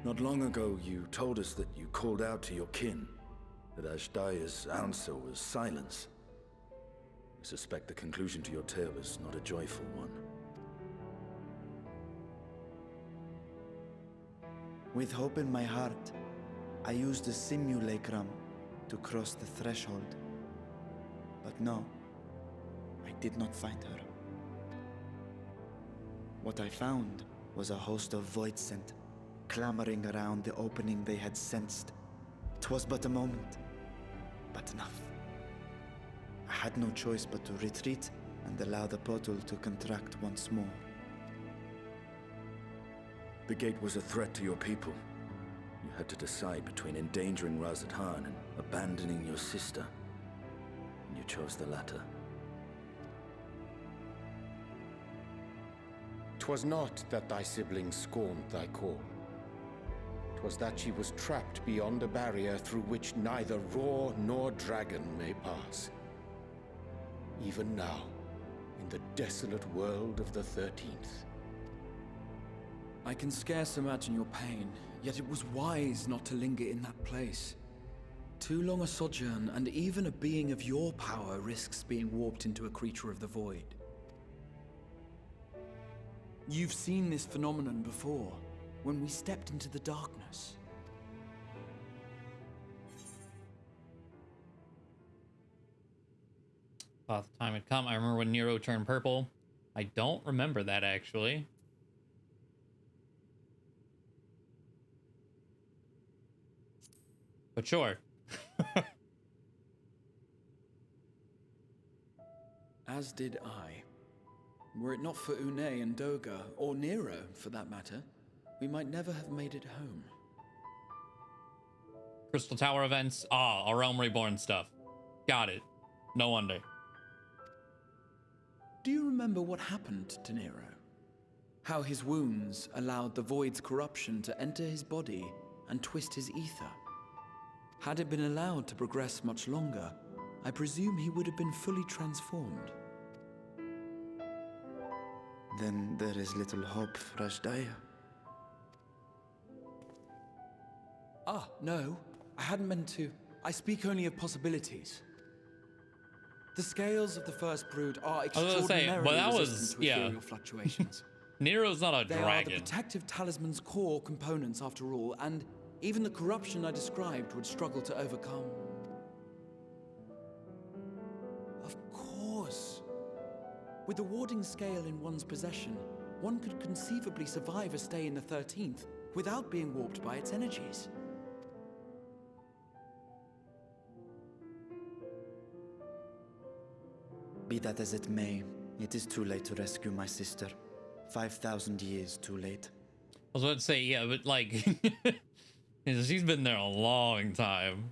Not long ago, you told us that you called out to your kin, that Ashdaya's answer was silence. I suspect the conclusion to your tale is not a joyful one. With hope in my heart, I used a simulacrum to cross the threshold. But no, I did not find her. What I found was a host of Void Sentinels, clamoring around the opening they had sensed. 'Twas but a moment, but enough. I had no choice but to retreat and allow the portal to contract once more. The gate was a threat to your people. You had to decide between endangering Razathan and abandoning your sister. And you chose the latter. 'Twas not that thy siblings scorned thy call. 'Twas that she was trapped beyond a barrier through which neither roar nor dragon may pass. Even now, in the desolate world of the 13th. I can scarce imagine your pain, yet it was wise not to linger in that place. Too long a sojourn, and even a being of your power risks being warped into a creature of the void. You've seen this phenomenon before, when we stepped into the darkness. Thought the time had come. I remember when Nero turned purple. I don't remember that, actually. But sure. As did I. Were it not for Une and Doga, or Nero for that matter, we might never have made it home. Crystal Tower events. Ah, our Realm Reborn stuff. Got it. No wonder. Do you remember what happened to Nero? How his wounds allowed the Void's corruption to enter his body and twist his ether? Had it been allowed to progress much longer, I presume he would have been fully transformed. Then there is little hope for Ashdaya. Ah, no. I hadn't meant to. I speak only of possibilities. The scales of the first brood are extraordinarily resistant to ethereal fluctuations. Nero's not a They dragon. are the protective talisman's core components after all, and even the corruption I described would struggle to overcome. Of course. With the warding scale in one's possession, one could conceivably survive a stay in the 13th without being warped by its energies. Be that as it may, it is too late to rescue my sister. 5,000 years too late. I was about to say, yeah, but like, she's been there a long time.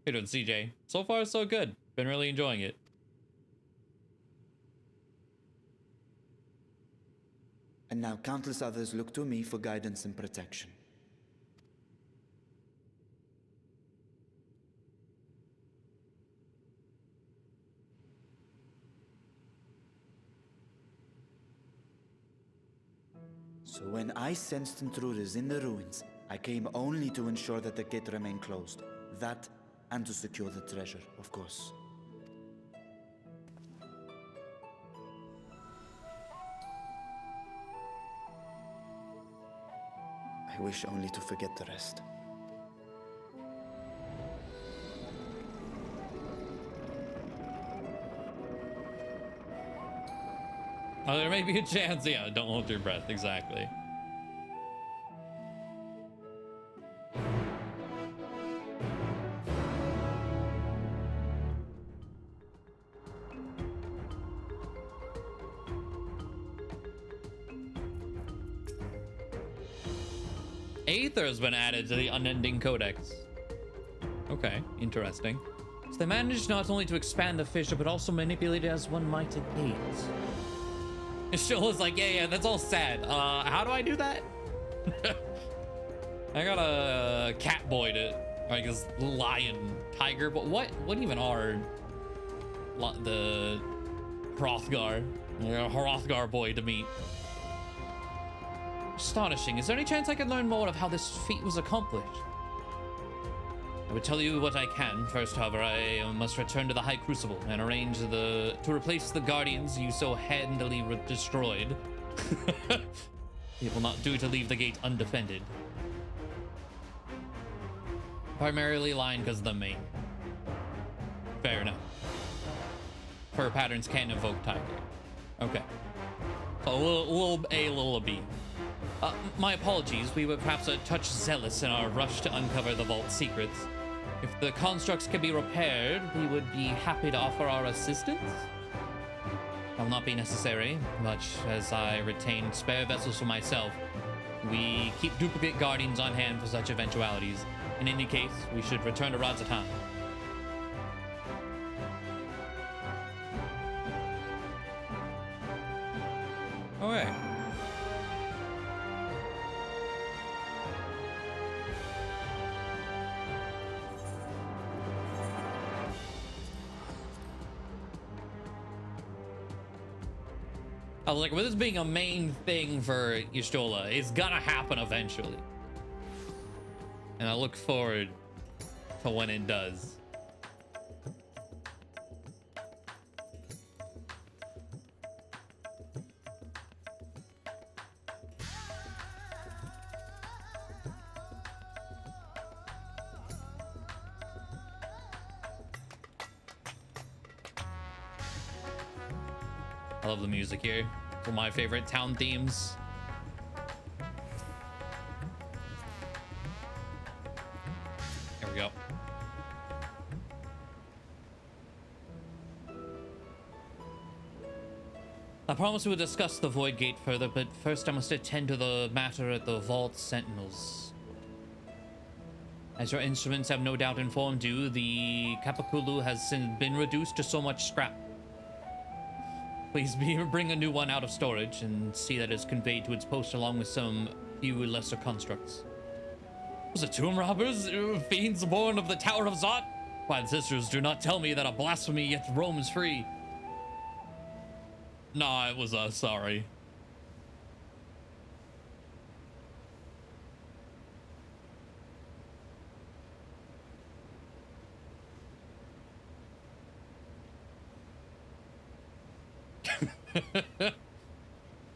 Hey doing, CJ? So far, so good. Been really enjoying it. And now countless others look to me for guidance and protection. So when I sensed intruders in the ruins, I came only to ensure that the gate remained closed. That, and to secure the treasure, of course. I wish only to forget the rest. Oh, there may be a chance. Yeah, don't hold your breath. Exactly. Aether has been added to the Unending Codex. Okay, interesting. So they managed not only to expand the fissure, but also manipulate it as one might a gate. Ishola's like, yeah, that's all sad. How do I do that? I got a cat boy to, I guess, lion, tiger, but what even are the Hrothgar boy to meet? Astonishing. Is there any chance I could learn more of how this feat was accomplished? I would tell you what I can. First, however, I must return to the High Crucible and arrange to replace the guardians you so handily destroyed. It will not do to leave the gate undefended. Primarily lying because of the main. Fair enough. Fur patterns can invoke tiger. Okay. So a little B. My apologies, we were perhaps a touch zealous in our rush to uncover the vault's secrets. If the constructs can be repaired, we would be happy to offer our assistance. That will not be necessary, much as I retain spare vessels for myself. We keep duplicate guardians on hand for such eventualities. In any case, we should return to Radzatan. Okay. I was like, with this being a main thing for Y'shtola, it's gonna happen eventually. And I look forward to when it does. I love the music here. It's one of my favorite town themes. Here we go. I promise we will discuss the Void Gate further, but first I must attend to the matter at the Vault Sentinels. As your instruments have no doubt informed you, the Kapakulu has since been reduced to so much scrap. Please bring a new one out of storage and see that it's conveyed to its post along with some few lesser constructs. Was it tomb robbers? Fiends born of the Tower of Zot? Quiet sisters, do not tell me that a blasphemy yet roams free. Nah, it was us, sorry.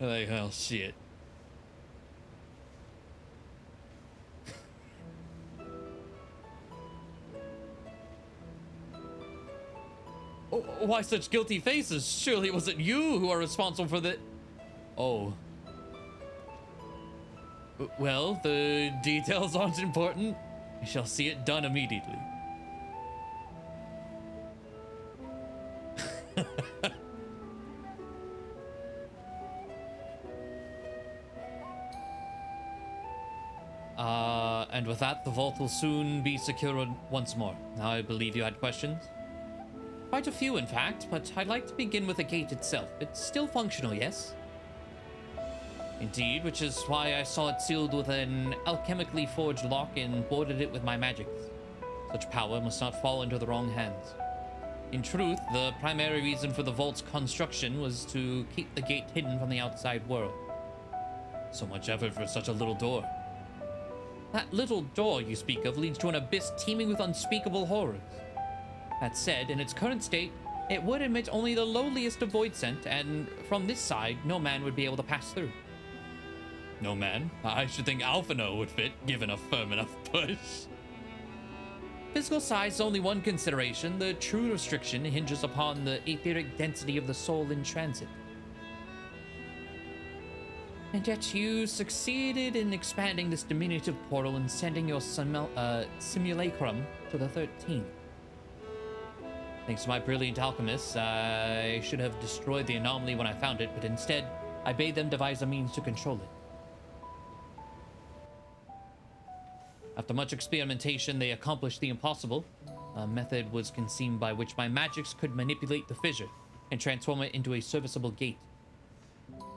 Like, oh shit. Oh, why such guilty faces? Surely it wasn't you who are responsible for the... Oh. Well, the details aren't important. I shall see it done immediately. And with that, the vault will soon be secured once more. I believe you had questions? Quite a few, in fact, but I'd like to begin with the gate itself. It's still functional, yes? Indeed, which is why I saw it sealed with an alchemically forged lock and boarded it with my magics. Such power must not fall into the wrong hands. In truth, the primary reason for the vault's construction was to keep the gate hidden from the outside world. So much effort for such a little door. That little door you speak of leads to an abyss teeming with unspeakable horrors. That said, in its current state, it would admit only the lowliest of void scent, and from this side, no man would be able to pass through. No man? I should think Alphino would fit, given a firm enough push. Physical size is only one consideration. The true restriction hinges upon the etheric density of the soul in transit. And yet you succeeded in expanding this diminutive portal and sending your simulacrum to the 13th. Thanks to my brilliant alchemists, I should have destroyed the anomaly when I found it, but instead, I bade them devise a means to control it. After much experimentation, they accomplished the impossible. A method was conceived by which my magics could manipulate the fissure and transform it into a serviceable gate.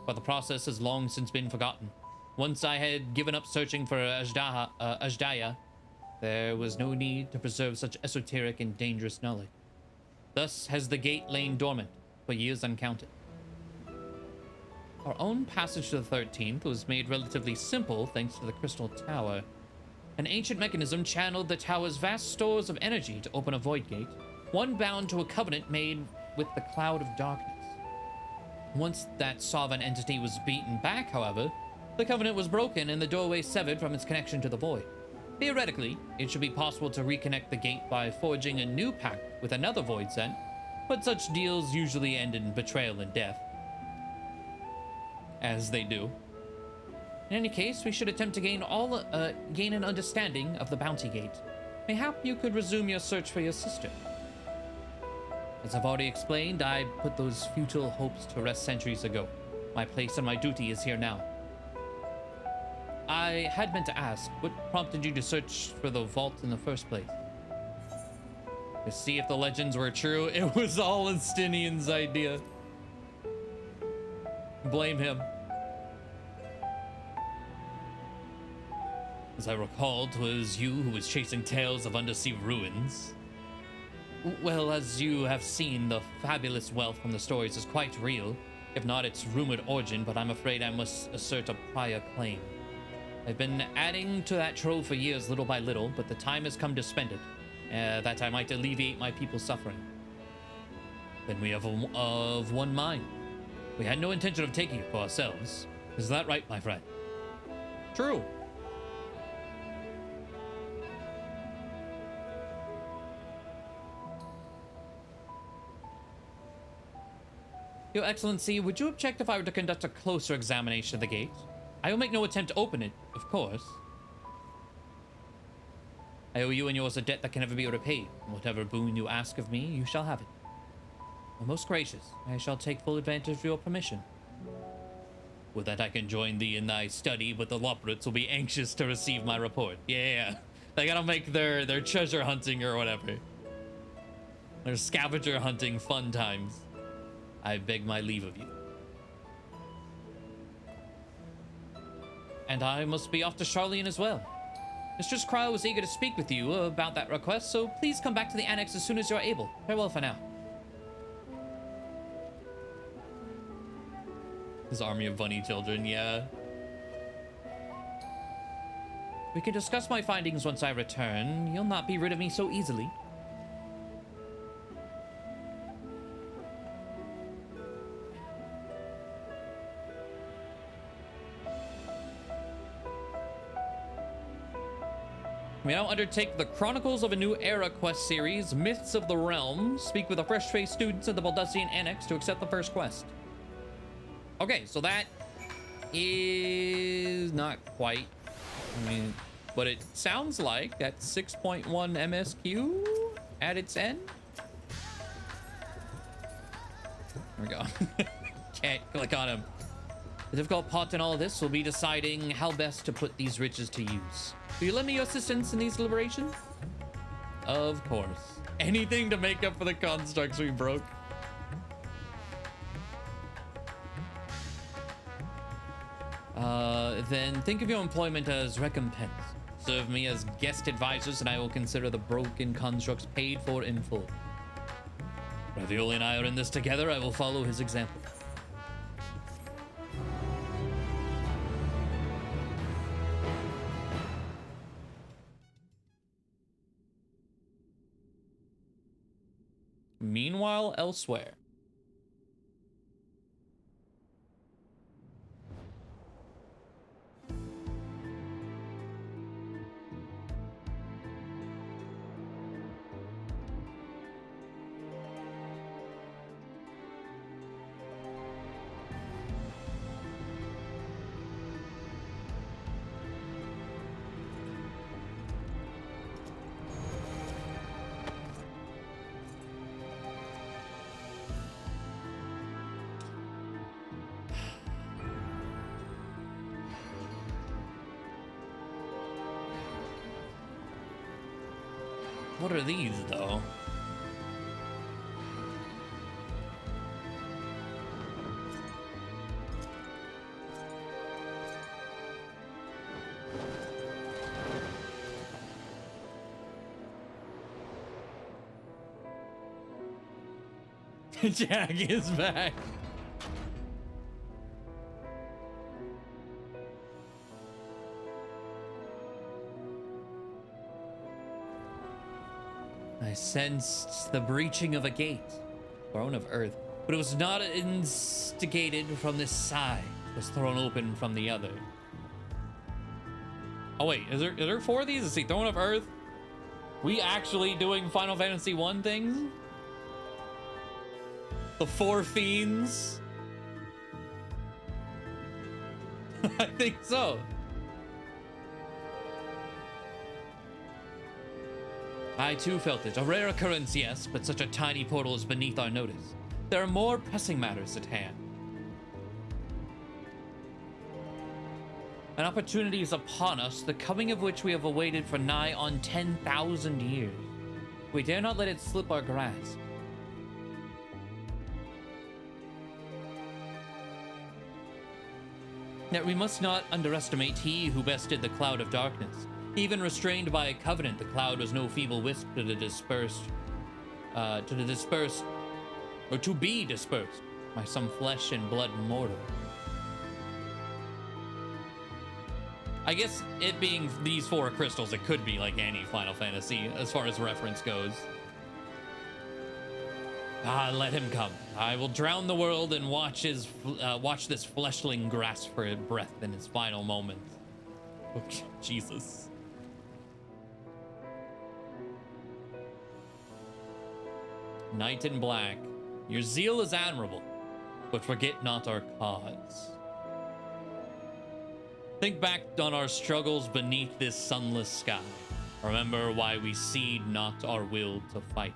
But the process has long since been forgotten. Once I had given up searching for Ajdaya, there was no need to preserve such esoteric and dangerous knowledge. Thus has the gate lain dormant for years uncounted. Our own passage to the 13th was made relatively simple thanks to the Crystal Tower. An ancient mechanism channeled the tower's vast stores of energy to open a void gate, one bound to a covenant made with the Cloud of Darkness. Once that sovereign entity was beaten back, however, the covenant was broken and the doorway severed from its connection to the void. Theoretically, it should be possible to reconnect the gate by forging a new pact with another void sent, but such deals usually end in betrayal and death. As they do. In any case, we should attempt to gain an understanding of the bounty gate. Mayhap you could resume your search for your sister. As I've already explained, I put those futile hopes to rest centuries ago. My place and my duty is here now. I had meant to ask, what prompted you to search for the vault in the first place? To see if the legends were true. It was all Estinian's idea. Blame him. As I recall, 'twas you who was chasing tales of undersea ruins. Well, as you have seen, the fabulous wealth from the stories is quite real, if not its rumored origin, but I'm afraid I must assert a prior claim. I've been adding to that trove for years, little by little, but the time has come to spend it, that I might alleviate my people's suffering. Then we have of one mind. We had no intention of taking it for ourselves. Is that right, my friend? True. Your Excellency, would you object if I were to conduct a closer examination of the gate? I will make no attempt to open it, of course. I owe you and yours a debt that can never be repaid. Whatever boon you ask of me, you shall have it. Oh, most gracious, I shall take full advantage of your permission. With that I can join thee in thy study, but the Loporits will be anxious to receive my report. Yeah, they gotta make their treasure hunting or whatever. Their scavenger hunting fun times. I beg my leave of you. And I must be off to Charlian as well. Mistress Cryo was eager to speak with you about that request, so please come back to the annex as soon as you're able. Farewell for now. His army of bunny children, yeah. We can discuss my findings once I return. You'll not be rid of me so easily. We now undertake the Chronicles of a New Era quest series, Myths of the Realm. Speak with the fresh-faced students at the Baldusian Annex to accept the first quest. Okay, so that is not quite, I mean, but it sounds like that's 6.1 MSQ at its end. There we go. Can't click on him. The difficult part in all of this will be deciding how best to put these riches to use. Will you lend me your assistance in these deliberations? Of course. Anything to make up for the constructs we broke. Then think of your employment as recompense. Serve me as guest advisors and I will consider the broken constructs paid for in full. Ravioli and I are in this together. I will follow his example. Meanwhile, elsewhere. What are these, though? Jack is back. I sensed the breaching of a gate, throne of earth, but it was not instigated from this side. It was thrown open from the other. Oh wait, is there 4 of these? Let's see, throne of earth. We actually doing Final Fantasy 1 things? The 4 fiends? I think so. I too felt it. A rare occurrence, yes, but such a tiny portal is beneath our notice. There are more pressing matters at hand. An opportunity is upon us, the coming of which we have awaited for nigh on 10,000 years. We dare not let it slip our grasp. Yet we must not underestimate he who bested the cloud of darkness. Even restrained by a covenant, the cloud was no feeble wisp to be dispersed by some flesh and blood mortal. I guess it being these 4 crystals, it could be like any Final Fantasy as far as reference goes. Let him come. I will drown the world and watch this fleshling grasp for breath in his final moments. Oh, Jesus. Knight in black, your zeal is admirable, but forget not our cause. Think back on our struggles beneath this sunless sky. Remember why we cede not our will to fight.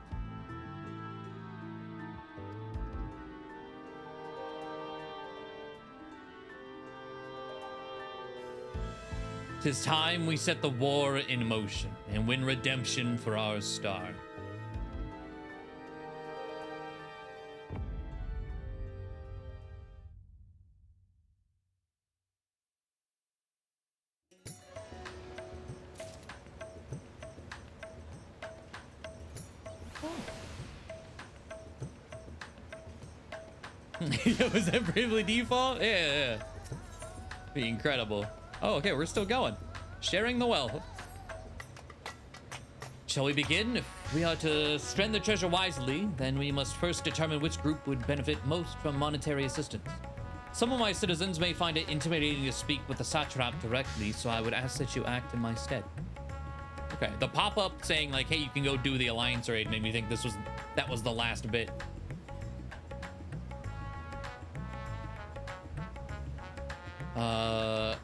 'Tis time we set the war in motion and win redemption for our star. Was that bravely default? Yeah. Be incredible. Oh, okay, we're still going. Sharing the wealth. Shall we begin? If we are to spend the treasure wisely, then we must first determine which group would benefit most from monetary assistance. Some of my citizens may find it intimidating to speak with the satrap directly, so I would ask that you act in my stead. Okay, the pop-up saying like, hey, you can go do the alliance raid made me think that was the last bit.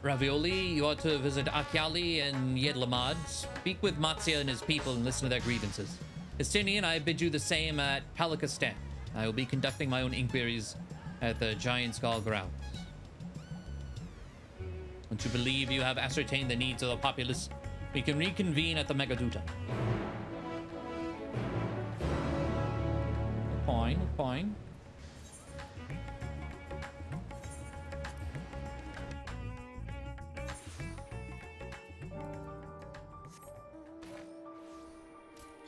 Ravioli, you ought to visit Akyali and Yedlamad. Speak with Matsya and his people and listen to their grievances. Estinian, I bid you the same at Palikistan. I will be conducting my own inquiries at the Giant Skull grounds. Once you believe you have ascertained the needs of the populace, we can reconvene at the Megaduta. Fine.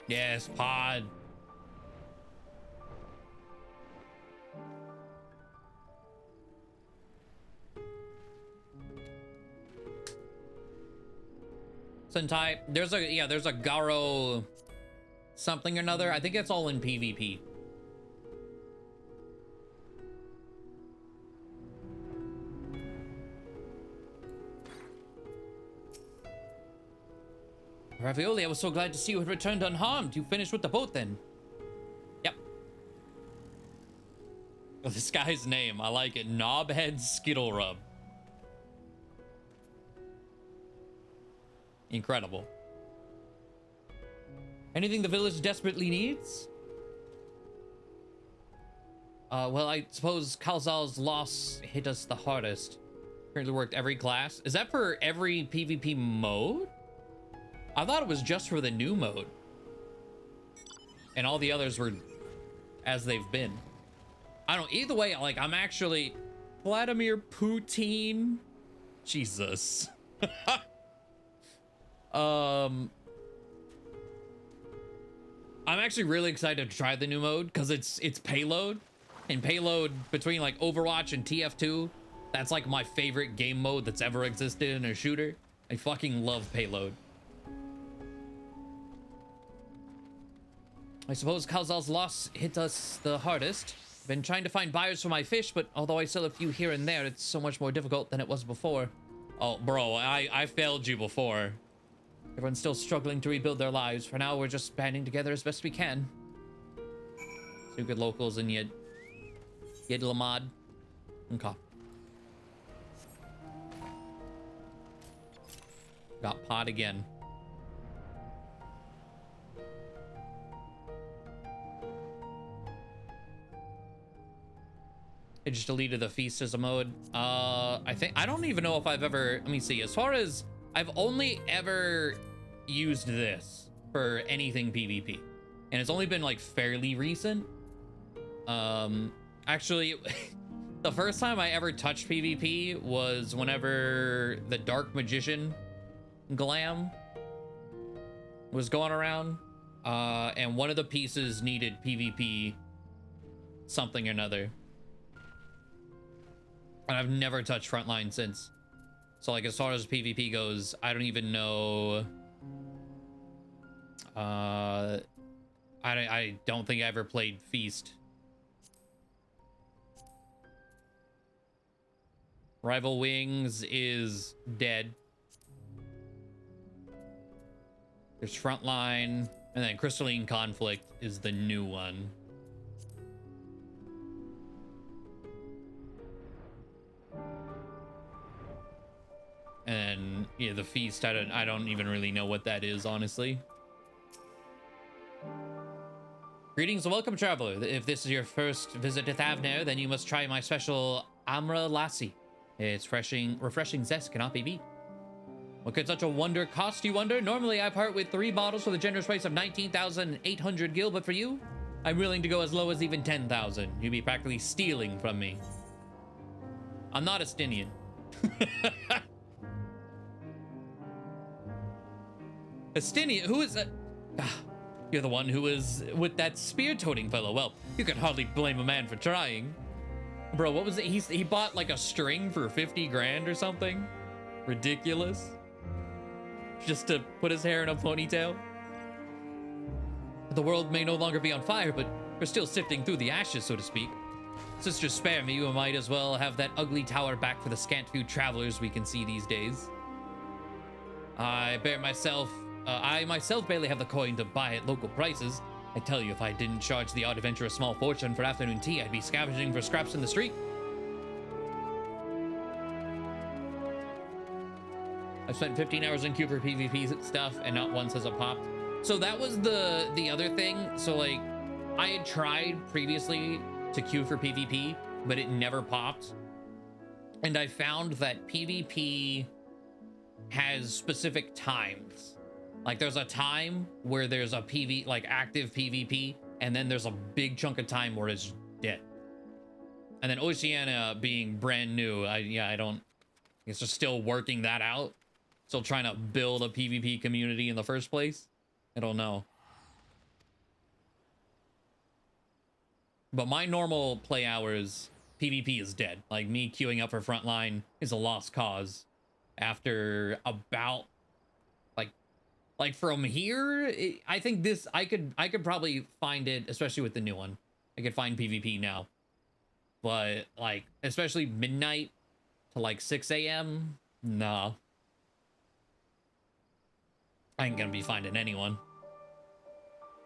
Yes, pod. Sentai, there's a Garo something or another. I think it's all in PvP. Ravioli, I was so glad to see you had returned unharmed. You finished with the boat then? Yep. Oh, this guy's name, I like it. Knobhead Skittle Rub. Incredible. Anything the village desperately needs? Well, I suppose Kalzal's loss hit us the hardest. Currently worked every class. Is that for every PvP mode? I thought it was just for the new mode. And all the others were as they've been. I don't, either way, like, I'm actually... Vladimir Putin. Jesus. I'm actually really excited to try the new mode because it's payload. And payload between like Overwatch and TF2, that's like my favorite game mode that's ever existed in a shooter. I fucking love payload. I suppose Kalzal's loss hit us the hardest. Been trying to find buyers for my fish, but although I sell a few here and there, it's so much more difficult than it was before. Oh, bro, I failed you before. Everyone's still struggling to rebuild their lives. For now, we're just banding together as best we can. Two good locals and Yed Lamad. Okay. Got pod again. I just deleted the feast as a mode. I don't even know if I've ever, let me see. As far as, I've only ever used this for anything PvP. And it's only been like fairly recent. Actually, the first time I ever touched PvP was whenever the Dark Magician glam was going around. And one of the pieces needed PvP something or another. And I've never touched Frontline since. So like as far as PvP goes, I don't even know. I don't think I ever played Feast. Rival Wings is dead. There's Frontline, and then Crystalline Conflict is the new one. And yeah, the Feast, I don't even really know what that is, honestly. Greetings and welcome, traveler. If this is your first visit to Thavner, then you must try my special Amra Lassi. Its refreshing zest cannot be beat. What could such a wonder cost, you wonder? Normally I part with 3 bottles for the generous price of 19,800 gil, but for you, I'm willing to go as low as even 10,000. You'd be practically stealing from me. I'm not Estinian. Estinian, who is that? You're the one who was with that spear-toting fellow. Well, you can hardly blame a man for trying. Bro, what was it? He bought like a string for 50 grand or something? Ridiculous. Just to put his hair in a ponytail. The world may no longer be on fire, but we're still sifting through the ashes, so to speak. Sister, spare me. You might as well have that ugly tower back for the scant few travelers we can see these days. I myself barely have the coin to buy at local prices. I tell you, if I didn't charge the odd adventurer a small fortune for afternoon tea, I'd be scavenging for scraps in the street. I've spent 15 hours in queue for PvP stuff, and not once has it popped. So that was the other thing. So like, I had tried previously to queue for PvP, but it never popped. And I found that PvP has specific times. Like there's a time where there's a active PvP, and then there's a big chunk of time where it's dead. And then Oceania being brand new, it's just still working that out. Still trying to build a PvP community in the first place. I don't know. But my normal play hours, PvP is dead. Like, me queuing up for frontline is a lost cause. After about, like from here, I think this, I could probably find it, especially with the new one. I could find PvP now. But, like, especially midnight to, like, 6 a.m., nah. I ain't gonna be finding anyone.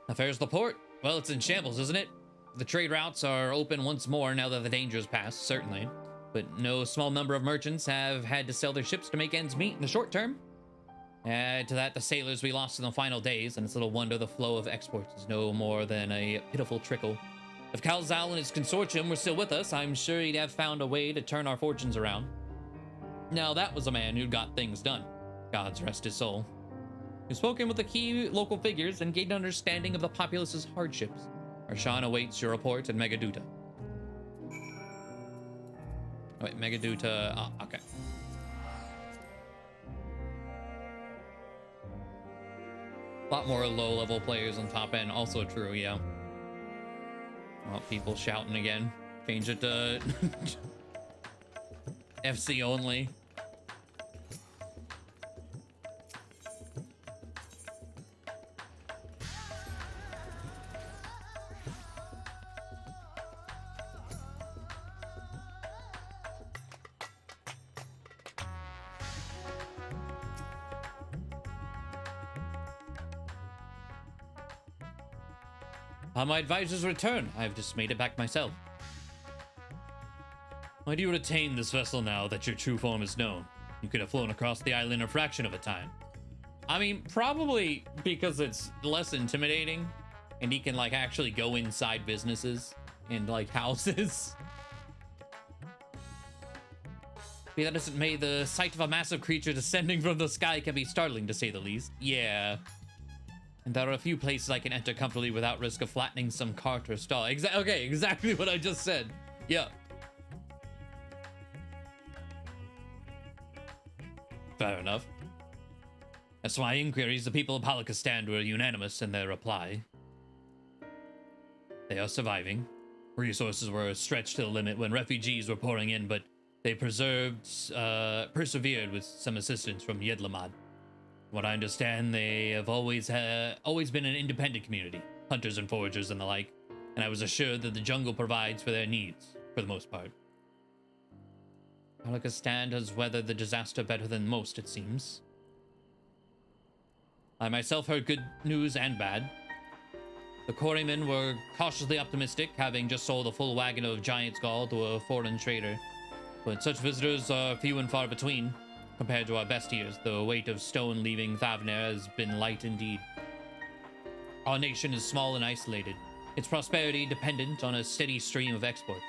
Affairs the port? Well, it's in shambles, isn't it? The trade routes are open once more now that the danger is past, certainly. But no small number of merchants have had to sell their ships to make ends meet in the short term. Add to that the sailors we lost in the final days, and it's little wonder the flow of exports is no more than a pitiful trickle. If Calzal and his consortium were still with us, I'm sure he'd have found a way to turn our fortunes around. Now that was a man who got things done. God's rest his soul. We've spoken with the key local figures and gained an understanding of the populace's hardships. Arshan awaits your report at Megaduta. Oh, wait, Megaduta. Oh, okay. A lot more low-level players on top end. Also true, yeah. Oh, people shouting again. Change it to FC only. On my advisor's return, I've just made it back myself. Why do you retain this vessel now that your true form is known? You could have flown across the island a fraction of a time. I mean, probably because it's less intimidating and he can, like, actually go inside businesses and, like, houses. Be that as it may, the sight of a massive creature descending from the sky can be startling, to say the least. Yeah. And there are a few places I can enter comfortably without risk of flattening some cart or stall. Okay, exactly what I just said. Yeah. Fair enough. As to my inquiries, the people of Palakistan were unanimous in their reply. They are surviving. Resources were stretched to the limit when refugees were pouring in, but they persevered with some assistance from Yedlamad. What I understand, they have always been an independent community, hunters and foragers and the like, and I was assured that the jungle provides for their needs, for the most part. Palakistan has weathered the disaster better than most, it seems. I myself heard good news and bad. The quarrymen were cautiously optimistic, having just sold a full wagon of giant's gall to a foreign trader, but such visitors are few and far between. Compared to our best years, the weight of stone leaving Thavner has been light indeed. Our nation is small and isolated, its prosperity dependent on a steady stream of exports.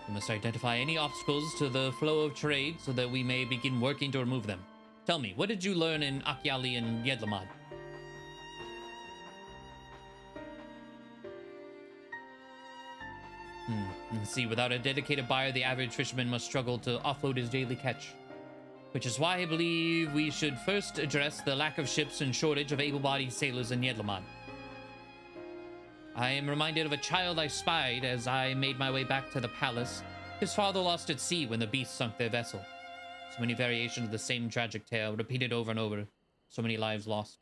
We must identify any obstacles to the flow of trade so that we may begin working to remove them. Tell me, what did you learn in Akyali and Yedlamad? See, without a dedicated buyer, the average fisherman must struggle to offload his daily catch. Which is why I believe we should first address the lack of ships and shortage of able-bodied sailors in Yedlamad. I am reminded of a child I spied as I made my way back to the palace. His father lost at sea when the beast sunk their vessel. So many variations of the same tragic tale, repeated over and over. So many lives lost.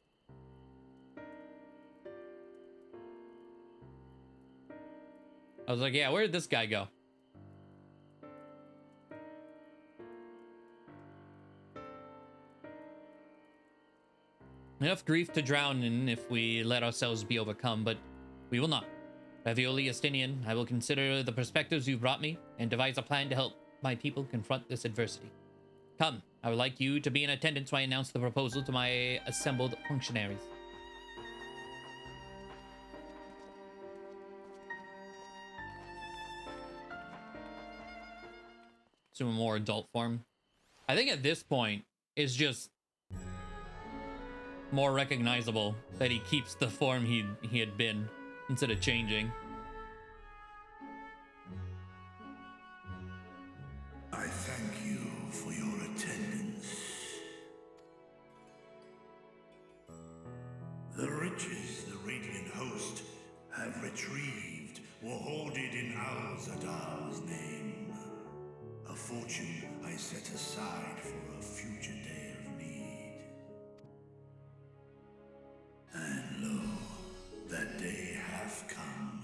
I was like, yeah, where did this guy go? Enough grief to drown in if we let ourselves be overcome, but we will not. Ravioli Estinian, I will consider the perspectives you've brought me and devise a plan to help my people confront this adversity. Come, I would like you to be in attendance when I announce the proposal to my assembled functionaries. To a more adult form. I think at this point, it's just more recognizable that he keeps the form he had been instead of changing. I thank you for your attendance. The riches the Radiant host have retrieved were hoarded in Al-Zadal's name. A fortune I set aside for a future day of need. And lo, that day hath come.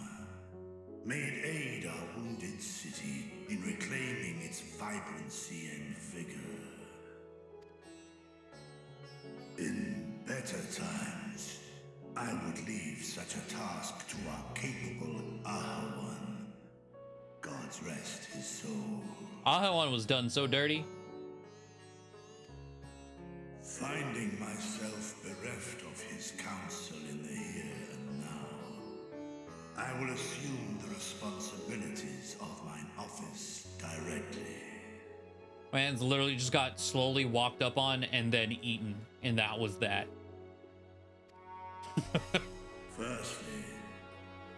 May it aid our wounded city in reclaiming its vibrancy and vigor. In better times, I would leave such a task to our capable Ahawan. God's rest his soul. Ahawan was done so dirty. Finding myself bereft of his counsel in the here and now, I will assume the responsibilities of mine office directly. Man's literally just got slowly walked up on and then eaten, and that was that. Firstly,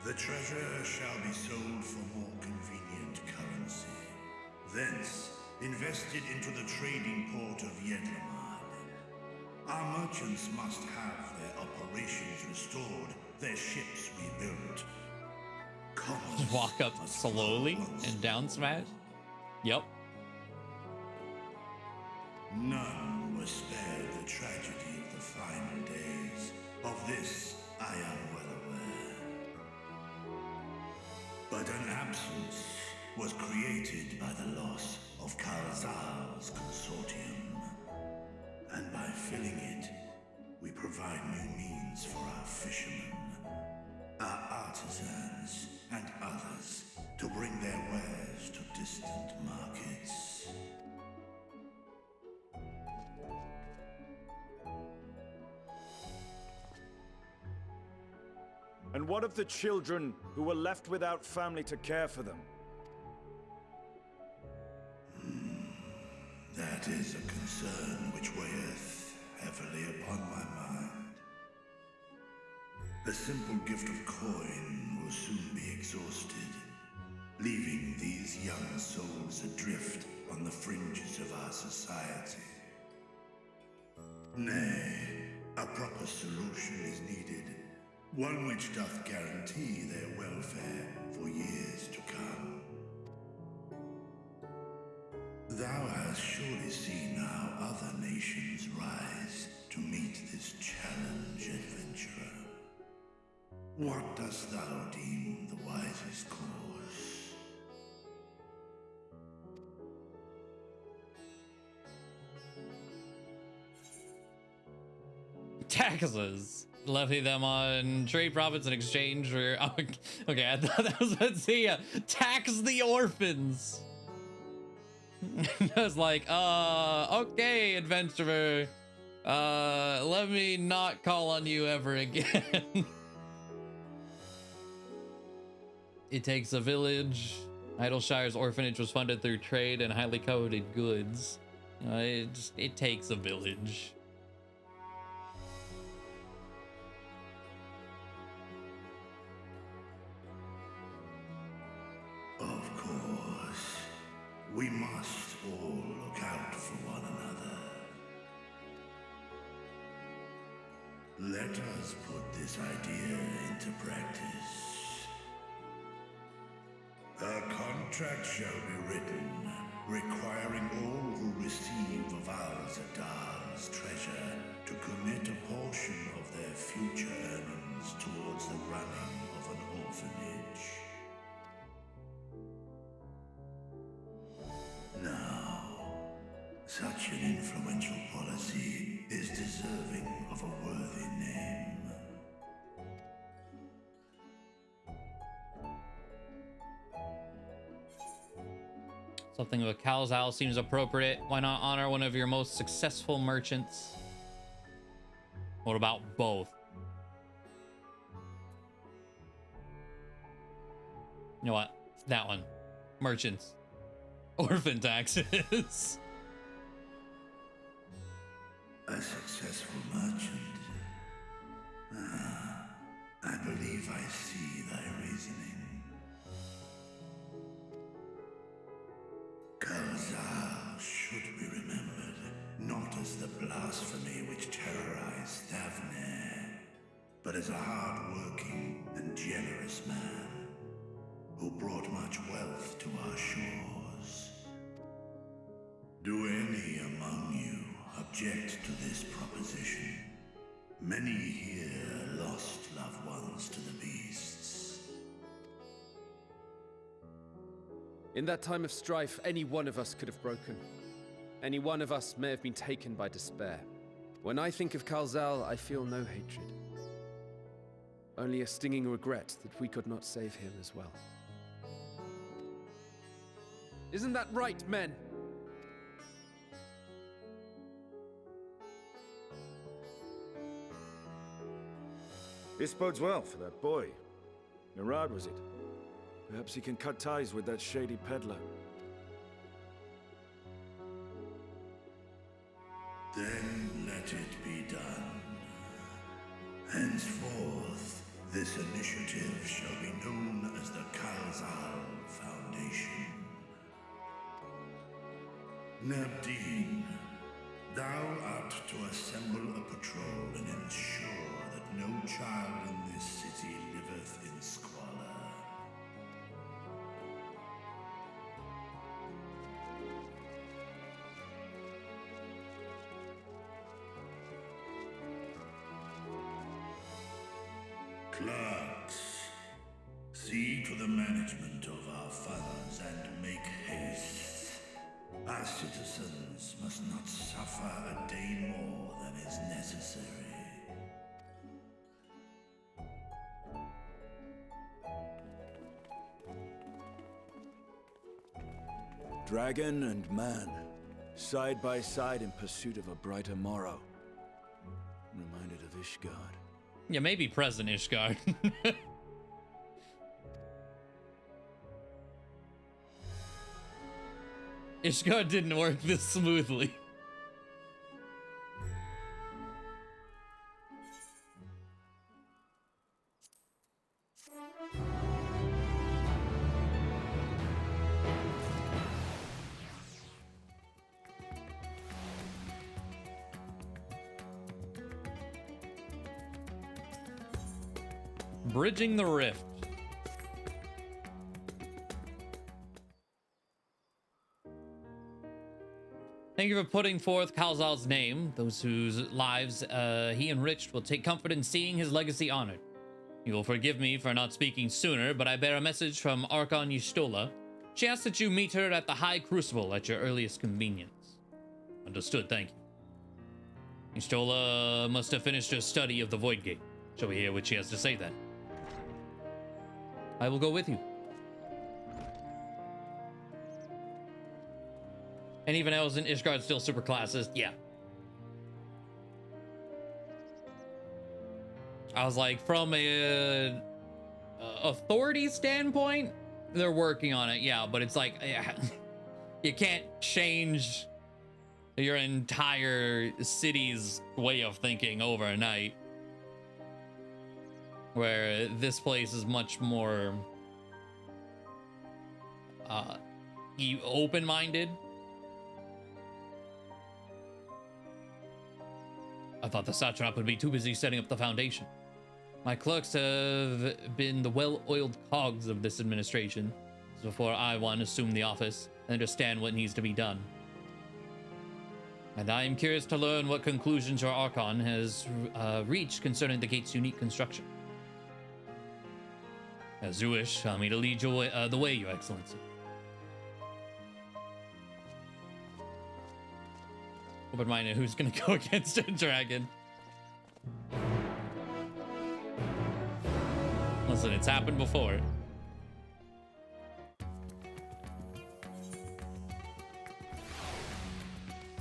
the treasure shall be sold for more convenient currency. Thence, invested into the trading port of Yedlaman. Our merchants must have their operations restored, their ships rebuilt. Just walk up slowly and down smash. Yep. None were spared the tragedy of the final days. Of this, I am well aware. But an absence was created by the loss of Kalzal's consortium. And by filling it, we provide new means for our fishermen, our artisans, and others to bring their wares to distant markets. And what of the children who were left without family to care for them? That is a concern which weigheth heavily upon my mind. The simple gift of coin will soon be exhausted, leaving these young souls adrift on the fringes of our society. Nay, a proper solution is needed, one which doth guarantee their welfare for years to come. Thou hast surely seen how other nations rise to meet this challenge, adventurer. What dost thou deem the wisest course? Taxes. Levy them on trade profits in exchange for... Okay, I thought that was about to say, tax the orphans. I was like, okay, adventurer. Let me not call on you ever again. It takes a village. Idleshire's orphanage was funded through trade and highly coveted goods. It takes a village. Of course, we must all look out for one another. Let us put this idea into practice. A contract shall be written, requiring all who receive of Al-Zadal's treasure to commit a portion of their future earnings towards the running of an orphanage. Now, such an influential policy is deserving of a worthy name. Something with Kalzal seems appropriate. Why not honor one of your most successful merchants? What about both? You know what? That one. Merchants. Orphan taxes. A successful merchant. I believe I see thy reasoning. Kalzal should be remembered, not as the blasphemy which terrorized Thavne, but as a hard-working and generous man. who brought much wealth to our shores. Do any among you object to this proposition? Many here lost loved ones to the beasts. In that time of strife, any one of us could have broken. Any one of us may have been taken by despair. When I think of Kalzal, I feel no hatred. Only a stinging regret that we could not save him as well. Isn't that right, men? This bodes well for that boy. Murad, was it? Perhaps he can cut ties with that shady peddler. Then let it be done. Henceforth, this initiative shall be known as the Kalzal Foundation. Nabdeen, thou art to assemble a patrol and ensure that no child in this city liveth in squalor. Clerks, see to the management of our funds and make haste. Our citizens must not suffer a day more than is necessary. Dragon and man, side by side in pursuit of a brighter morrow. Reminded of Ishgard. Yeah, maybe President Ishgard. Ishgard didn't work this smoothly. Bridging the rift. Thank you for putting forth Kalzal's name. Those whose lives he enriched will take comfort in seeing his legacy honored. You will forgive me for not speaking sooner, but I bear a message from Archon Y'shtola. She asks that you meet her at the High Crucible at your earliest convenience. Understood, thank you. Y'shtola must have finished her study of the Void Gate. Shall we hear what she has to say then? I will go with you. And even though isn't Ishgard still super classist? Yeah. I was like, from a authority standpoint, they're working on it. Yeah, but it's like, you can't change your entire city's way of thinking overnight. Where this place is much more open-minded. I thought the satrap would be too busy setting up the foundation. My clerks have been the well-oiled cogs of this administration before I, one, assume the office and understand what needs to be done. And I am curious to learn what conclusions your Archon has reached concerning the gate's unique construction. As you wish, allow me to lead you the way, Your Excellency. Open-minded, who's gonna go against a dragon? Listen, it's happened before.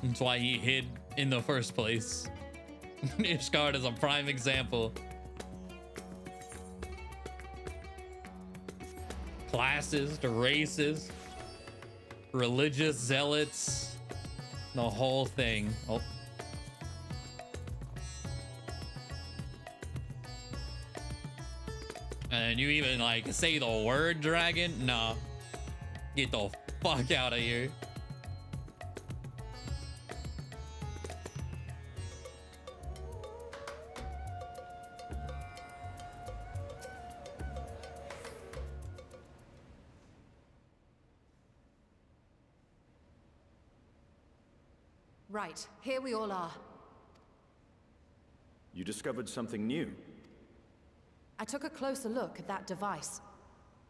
That's why he hid in the first place. Ishgard is a prime example. Classes to races, religious zealots, the whole thing. Oh. And you even like say the word dragon? Nah. Get the fuck out of here. Right, here we all are. You discovered something new. I took a closer look at that device.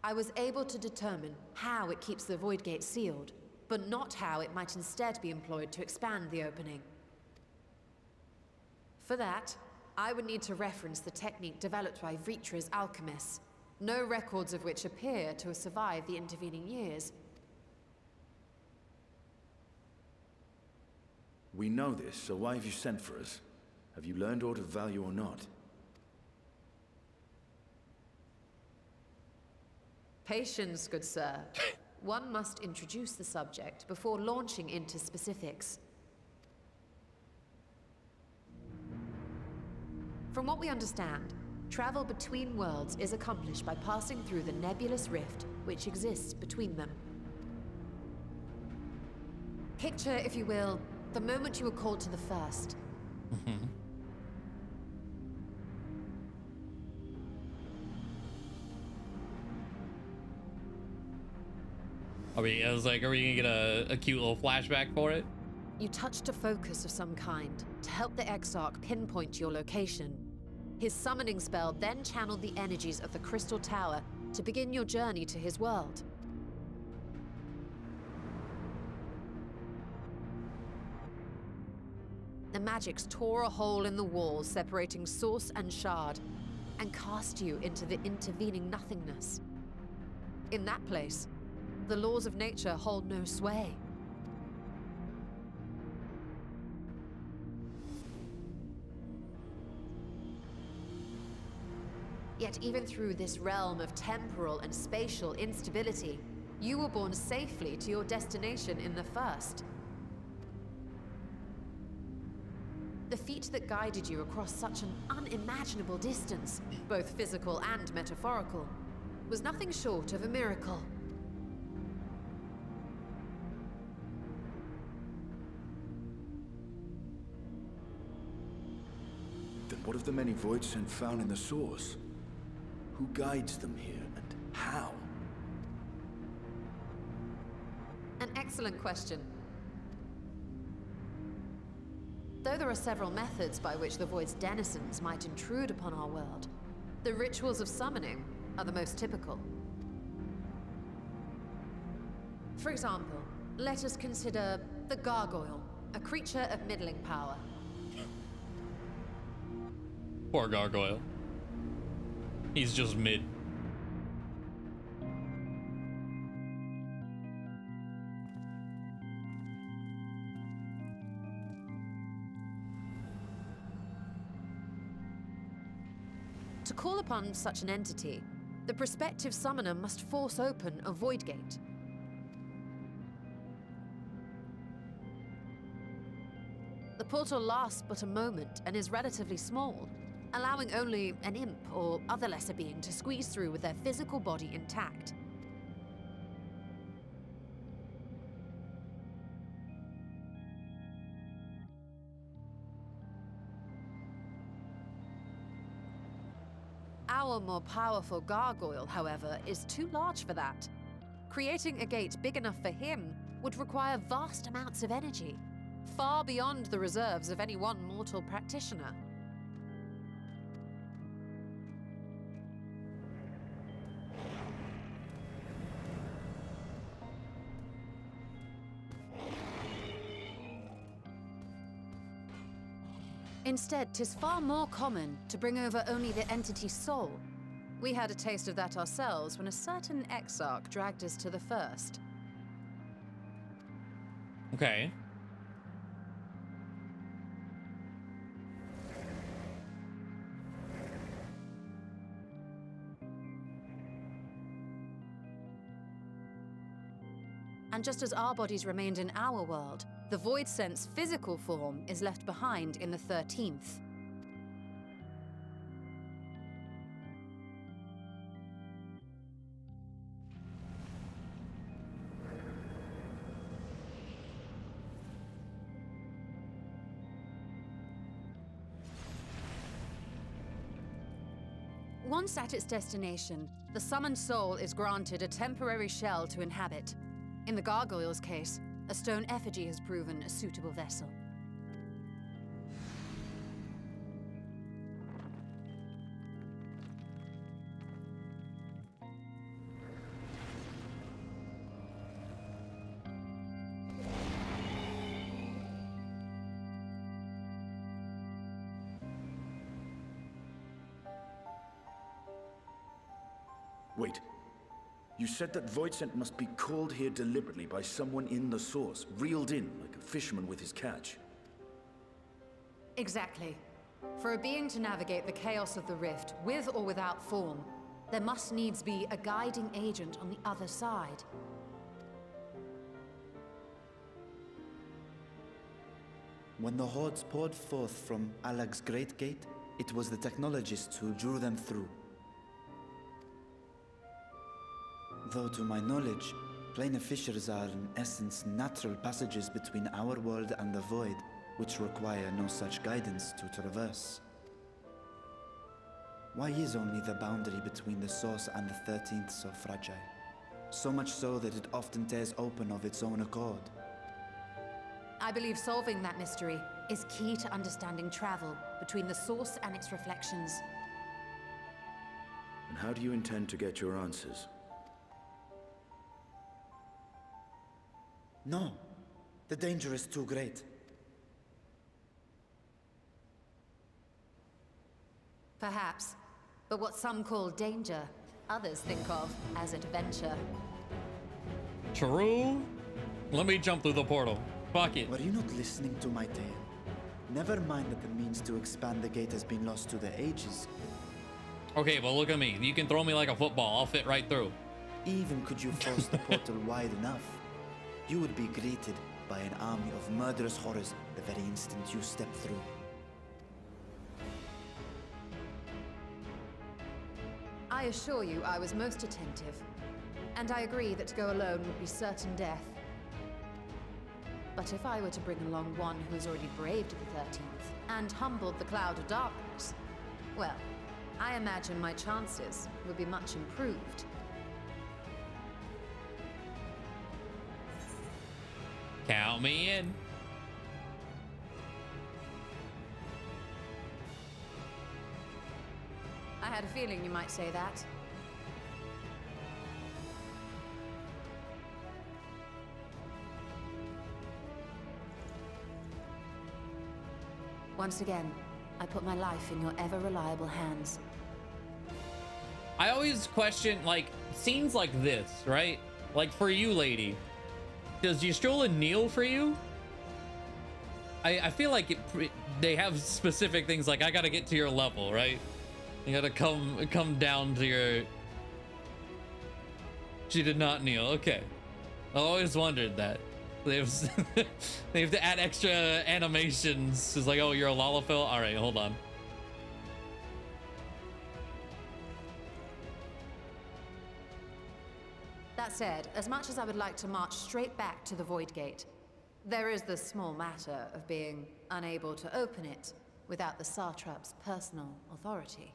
I was able to determine how it keeps the Void Gate sealed, but not how it might instead be employed to expand the opening. For that, I would need to reference the technique developed by Vritra's alchemists, no records of which appear to have survived the intervening years. We know this, so why have you sent for us? Have you learned aught of value or not? Patience, good sir. One must introduce the subject before launching into specifics. From what we understand, travel between worlds is accomplished by passing through the nebulous rift which exists between them. Picture, if you will, the moment you were called to the first. Are we gonna get a cute little flashback for it? You touched a focus of some kind to help the Exarch pinpoint your location. His summoning spell then channeled the energies of the Crystal Tower to begin your journey to his world. The magics tore a hole in the wall separating source and shard, and cast you into the intervening nothingness. In that place, the laws of nature hold no sway. Yet even through this realm of temporal and spatial instability, you were borne safely to your destination in the first. The feat that guided you across such an unimaginable distance, both physical and metaphorical, was nothing short of a miracle. Then what of the many Void Sent found in the source? Who guides them here, and how? An excellent question. Though there are several methods by which the Void's denizens might intrude upon our world, the rituals of summoning are the most typical. For example, let us consider the Gargoyle, a creature of middling power. Poor Gargoyle. He's just mid. To call upon such an entity, the prospective summoner must force open a void gate. The portal lasts but a moment and is relatively small, allowing only an imp or other lesser being to squeeze through with their physical body intact. Our more powerful gargoyle, however, is too large for that. Creating a gate big enough for him would require vast amounts of energy, far beyond the reserves of any one mortal practitioner. Instead, 'tis far more common to bring over only the entity's soul. We had a taste of that ourselves when a certain Exarch dragged us to the first. Okay. And just as our bodies remained in our world, the Void Sense physical form is left behind in the 13th. Once at its destination, the summoned soul is granted a temporary shell to inhabit. In the Gargoyle's case, a stone effigy has proven a suitable vessel. Wait. You said that Voidsent must be called here deliberately by someone in the source, reeled in like a fisherman with his catch. Exactly. For a being to navigate the chaos of the rift, with or without form, there must needs be a guiding agent on the other side. When the hordes poured forth from Alag's Great Gate, it was the technologists who drew them through. Though to my knowledge, planar fissures are in essence natural passages between our world and the void, which require no such guidance to traverse. Why is only the boundary between the source and the 13th so fragile? So much so that it often tears open of its own accord. I believe solving that mystery is key to understanding travel between the source and its reflections. And how do you intend to get your answers? No. The danger is too great. Perhaps. But what some call danger, others think of as adventure. True. Let me jump through the portal. Fuck it. Were you not listening to my tale? Never mind that the means to expand the gate has been lost to the ages. Okay, well look at me. You can throw me like a football. I'll fit right through. Even could you force the portal wide enough, you would be greeted by an army of murderous horrors the very instant you step through. I assure you I was most attentive. And I agree that to go alone would be certain death. But if I were to bring along one who has already braved the 13th and humbled the cloud of darkness, well, I imagine my chances would be much improved. Count me in. I had a feeling you might say that. Once again, I put my life in your ever-reliable hands. I always question, like, scenes like this, right? Like, for you, lady, does Yastrola kneel for you? I feel like they have specific things, like, I gotta get to your level, right? You gotta come down to your... She did not kneel, okay. I always wondered that. They have to add extra animations. It's like, oh, you're a Lalafell? All right, hold on. That said, as much as I would like to march straight back to the Void Gate, there is the small matter of being unable to open it without the Satrap's personal authority.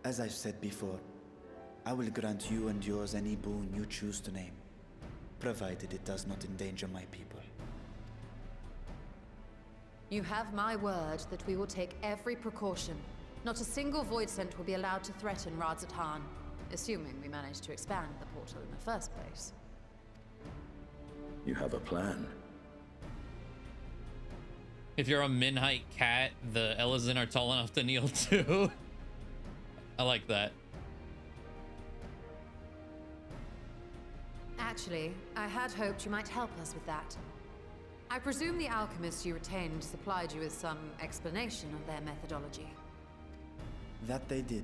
As I've said before, I will grant you and yours any boon you choose to name, provided it does not endanger my people. You have my word that we will take every precaution. Not a single Voidsent will be allowed to threaten Radzat Han, assuming we manage to expand the portal in the first place. You have a plan. If you're a min-height cat, the Elizin are tall enough to kneel too. I like that. Actually, I had hoped you might help us with that. I presume the alchemists you retained supplied you with some explanation of their methodology. That they did.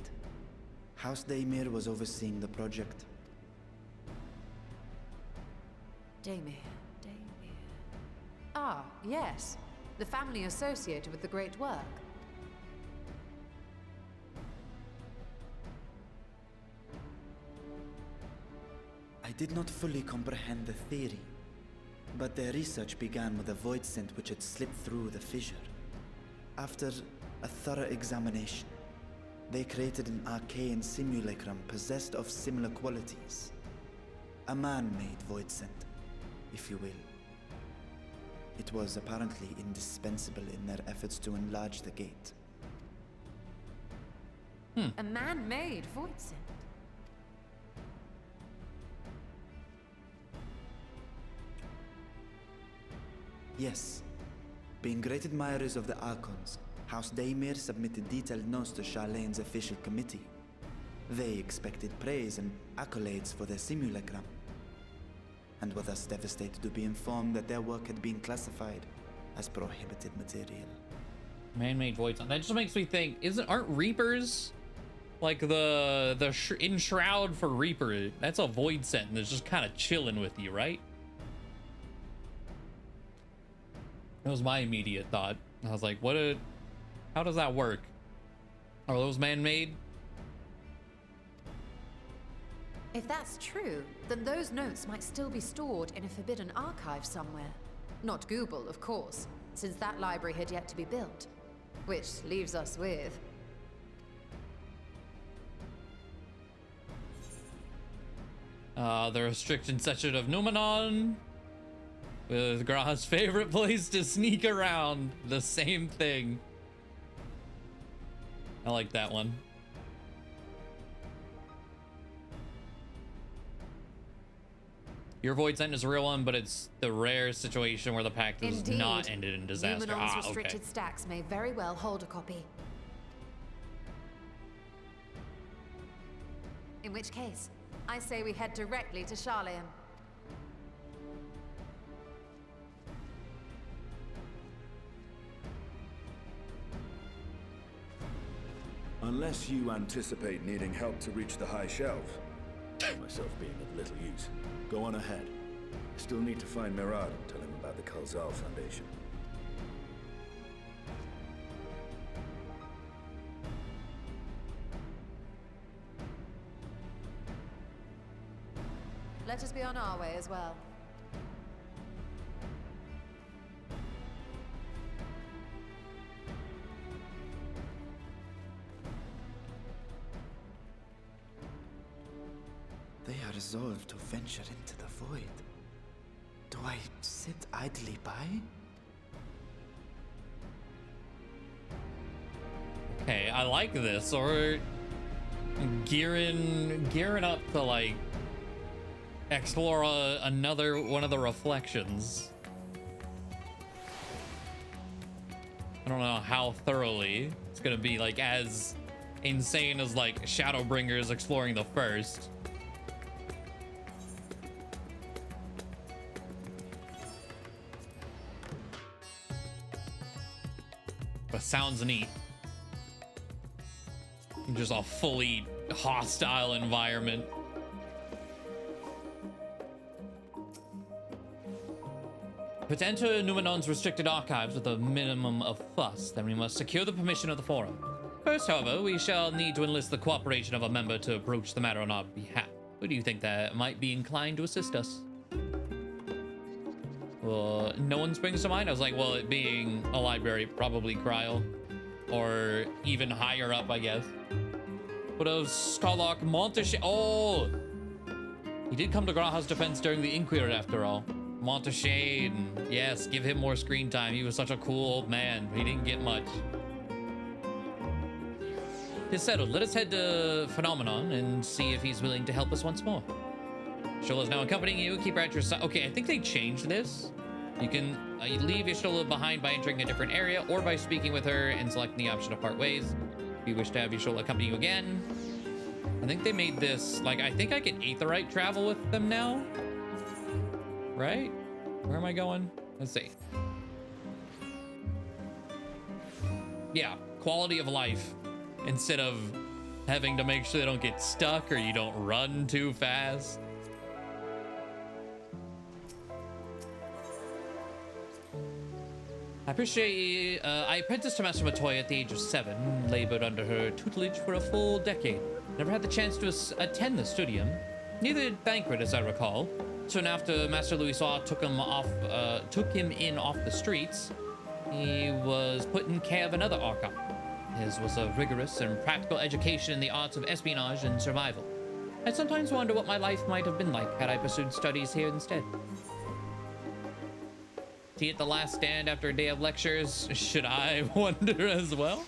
House Daemir was overseeing the project. Daemir. Ah, yes. The family associated with the great work. I did not fully comprehend the theory, but their research began with a Voidsent which had slipped through the fissure. After a thorough examination, they created an arcane simulacrum possessed of similar qualities. A man-made Voidsent, if you will. It was apparently indispensable in their efforts to enlarge the gate. A man-made Voidsent? Yes. Being great admirers of the Archons, House Daymir submitted detailed notes to Charlene's official committee. They expected praise and accolades for their simulacrum, and were thus devastated to be informed that their work had been classified as prohibited material. Man-made voids. That just makes me think, aren't Reapers like the enshroud for Reaper? That's a void sentinel that's just kind of chilling with you, right? That was my immediate thought. I was like, how does that work? Are those man-made? If that's true, then those notes might still be stored in a forbidden archive somewhere. Not Google, of course, since that library had yet to be built. Which leaves us with... the restricted section of Numenon, with Graha's favorite place to sneak around. The same thing. I like that one. Your Void Sentinel is a real one, but it's the rare situation where the pact does not ended in disaster. Numenon's Okay. restricted stacks may very well hold a copy. In which case, I say we head directly to Charleon. Unless you anticipate needing help to reach the high shelf, myself being of little use, go on ahead. Still need to find Mirad and tell him about the Kalzal Foundation. Let us be on our way as well. They are resolved to venture into the void. Do I sit idly by? Okay, I like this. Or gearing up to like explore another one of the reflections. I don't know how thoroughly it's gonna be like as insane as like Shadowbringers exploring the first. But sounds neat. Just a fully hostile environment. But to enter Numenon's restricted archives with a minimum of fuss, then we must secure the permission of the Forum. First, however, we shall need to enlist the cooperation of a member to approach the matter on our behalf. Who do you think that might be inclined to assist us? Well, no one springs to mind. I was like, well, it being a library, probably Kryl. Or even higher up, I guess. What of Skarlock Montache? Oh! He did come to Graha's defense during the Inquiry, after all. Montache, yes, give him more screen time. He was such a cool old man. He didn't get much. It's settled. Let us head to Phenomenon and see if he's willing to help us once more. Shola is now accompanying you. Keep her at your side. Okay, I think they changed this. You can leave Y'shtola behind by entering a different area or by speaking with her and selecting the option to part ways. If you wish to have Y'shtola accompany you again. I think they made this, like, I think I can Aetheryte travel with them now. Right? Where am I going? Let's see. Yeah, quality of life. Instead of having to make sure they don't get stuck or you don't run too fast. I apprenticed to Master Matoya at the age of 7, labored under her tutelage for a full decade. Never had the chance to attend the studium. Neither did Thancred, as I recall. Soon after Master Louisoix took him in off the streets, he was put in care of another Archon. His was a rigorous and practical education in the arts of espionage and survival. I sometimes wonder what my life might have been like had I pursued studies here instead. Tea at the last stand after a day of lectures? Should I wonder as well?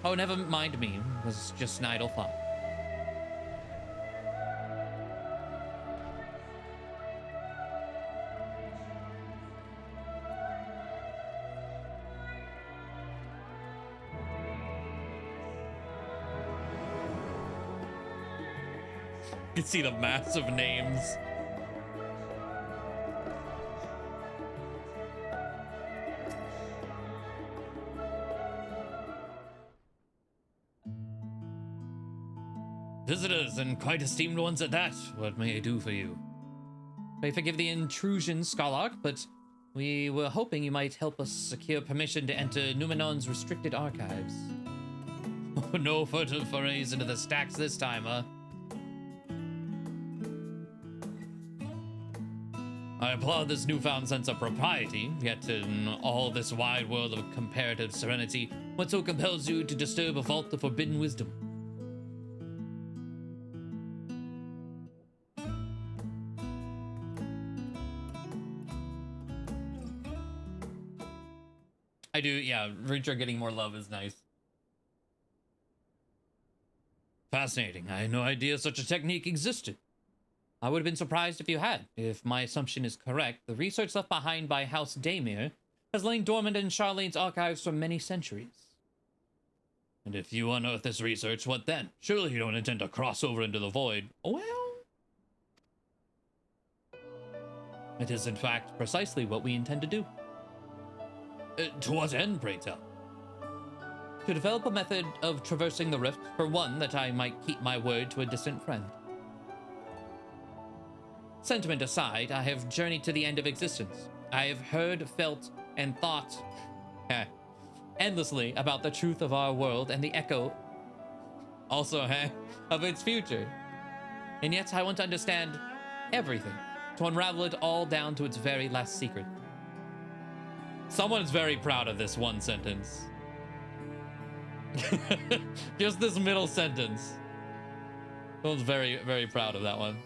Oh, never mind me. It was just an idle thought. can see the massive names. Visitors, and quite esteemed ones at that. What may I do for you? May forgive the intrusion, Skarlark, but we were hoping you might help us secure permission to enter Numenon's restricted archives. No further forays into the stacks this time, huh? I applaud this newfound sense of propriety, yet in all this wide world of comparative serenity, what so compels you to disturb a vault of forbidden wisdom? I do, yeah, Reacher getting more love is nice. Fascinating. I had no idea such a technique existed. I would have been surprised if you had. If my assumption is correct, the research left behind by House Daemir has lain dormant in Charlene's archives for many centuries. And if you unearth this research, what then? Surely you don't intend to cross over into the void. Well, it is in fact precisely what we intend to do. To what end, pray tell? To develop a method of traversing the rift, for one, that I might keep my word to a distant friend. Sentiment aside, I have journeyed to the end of existence. I have heard, felt, and thought endlessly about the truth of our world and the echo, also of its future. And yet I want to understand everything, to unravel it all down to its very last secret. Someone's very proud of this one sentence. Just this middle sentence. Someone's very, very proud of that one.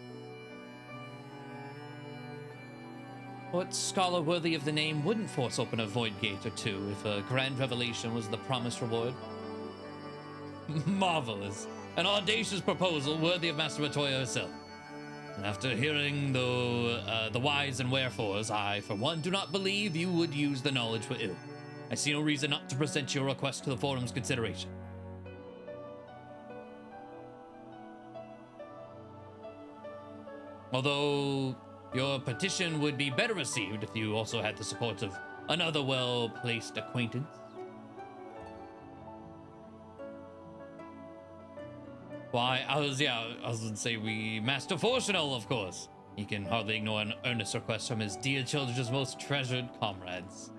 What scholar worthy of the name wouldn't force open a void gate or two if a grand revelation was the promised reward? Marvelous. An audacious proposal worthy of Master Matoya herself. And after hearing the whys and wherefores, I, for one, do not believe you would use the knowledge for ill. I see no reason not to present your request to the forum's consideration. Although your petition would be better received if you also had the support of another well-placed acquaintance. Why, I was gonna say Master Fortunal, of course. He can hardly ignore an earnest request from his dear children's most treasured comrades.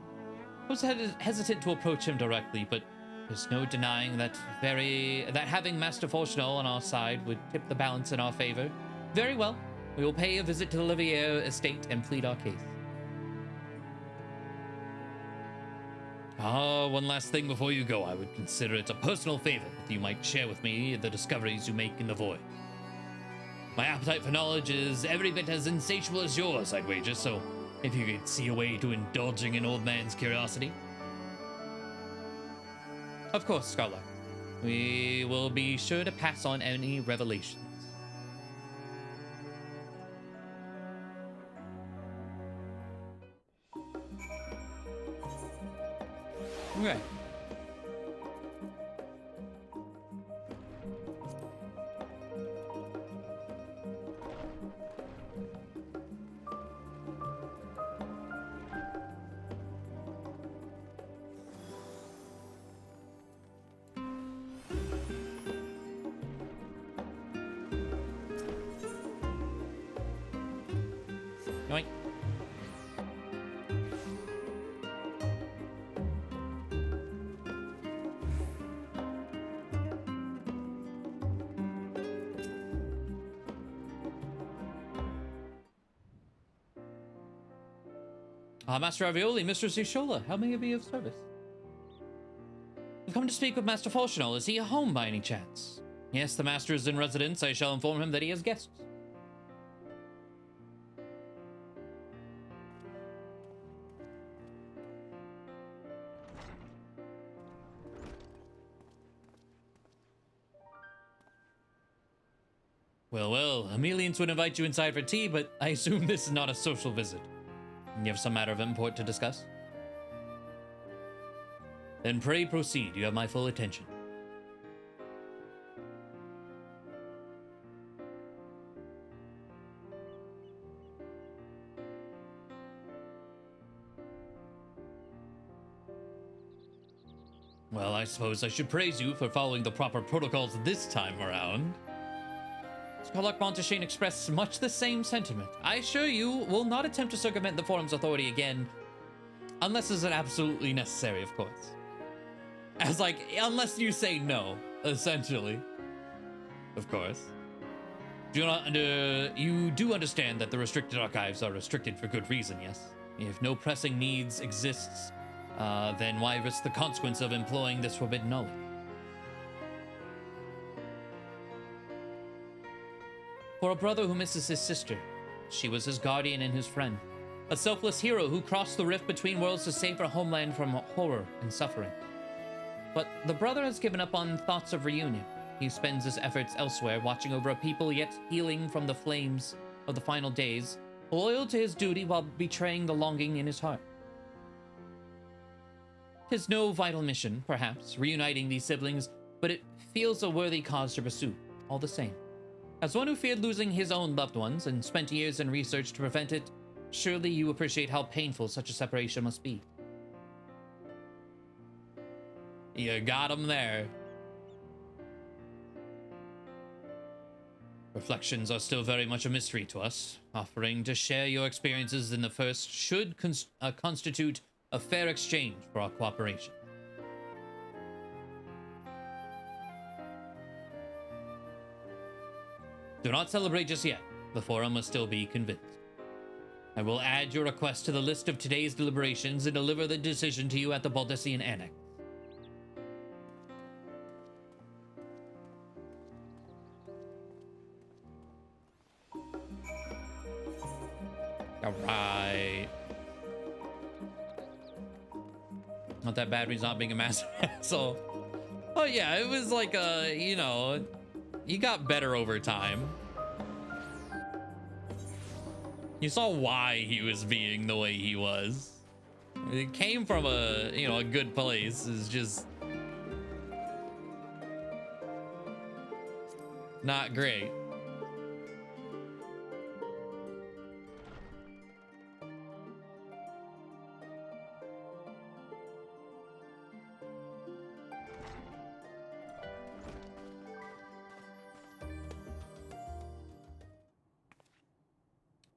I was hesitant to approach him directly, but there's no denying that having Master Fortunal on our side would tip the balance in our favor. Very well, we will pay a visit to the Liviere estate and plead our case. One last thing before you go. I would consider it a personal favor if you might share with me the discoveries you make in the void. My appetite for knowledge is every bit as insatiable as yours, I'd wager, so if you could see a way to indulging an old man's curiosity. Of course, Scarlet. We will be sure to pass on any revelations. Okay. Yoink. Master Ravioli, Mistress Ishola, how may I be of service? I've come to speak with Master Fortunal. Is he at home by any chance? Yes, the Master is in residence. I shall inform him that he has guests. Well, Amelians would invite you inside for tea, but I assume this is not a social visit. You have some matter of import to discuss? Then pray proceed. You have my full attention. Well, I suppose I should praise you for following the proper protocols this time around. Scholar Monteshane expressed much the same sentiment. I assure you will not attempt to circumvent the forum's authority again, unless it's absolutely necessary, of course. As like, unless you say no, essentially. Of course. You do understand that the restricted archives are restricted for good reason, yes? If no pressing needs exists, then why risk the consequence of employing this forbidden knowledge? For a brother who misses his sister, she was his guardian and his friend. A selfless hero who crossed the rift between worlds to save her homeland from horror and suffering. But the brother has given up on thoughts of reunion. He spends his efforts elsewhere, watching over a people yet healing from the flames of the final days, loyal to his duty while betraying the longing in his heart. 'Tis no vital mission, perhaps, reuniting these siblings, but it feels a worthy cause to pursue, all the same. As one who feared losing his own loved ones and spent years in research to prevent it, surely you appreciate how painful such a separation must be. You got him there. Reflections are still very much a mystery to us. Offering to share your experiences in the first should constitute a fair exchange for our cooperation. Do not celebrate just yet. The forum must still be convinced. I will add your request to the list of today's deliberations and deliver the decision to you at the Baldessian Annex. Alright. Not that bad when he's not being a massive asshole. Oh yeah, it was like you know, he got better over time. You saw why he was being the way he was. It came from a, you know, a good place. It's just not great.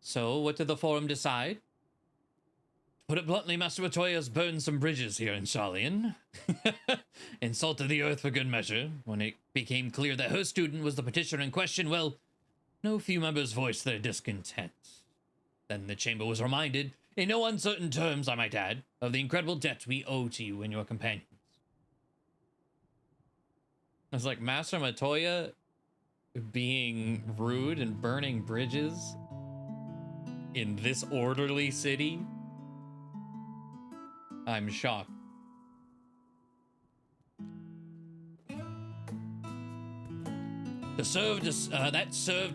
So, what did the forum decide? To put it bluntly, Master Matoya has burned some bridges here in Sharlayan. And salted the earth for good measure. When it became clear that her student was the petitioner in question, well, no few members voiced their discontent. Then the chamber was reminded, in no uncertain terms I might add, of the incredible debt we owe to you and your companions. It's like Master Matoya being rude and burning bridges in this orderly city. I'm shocked. That served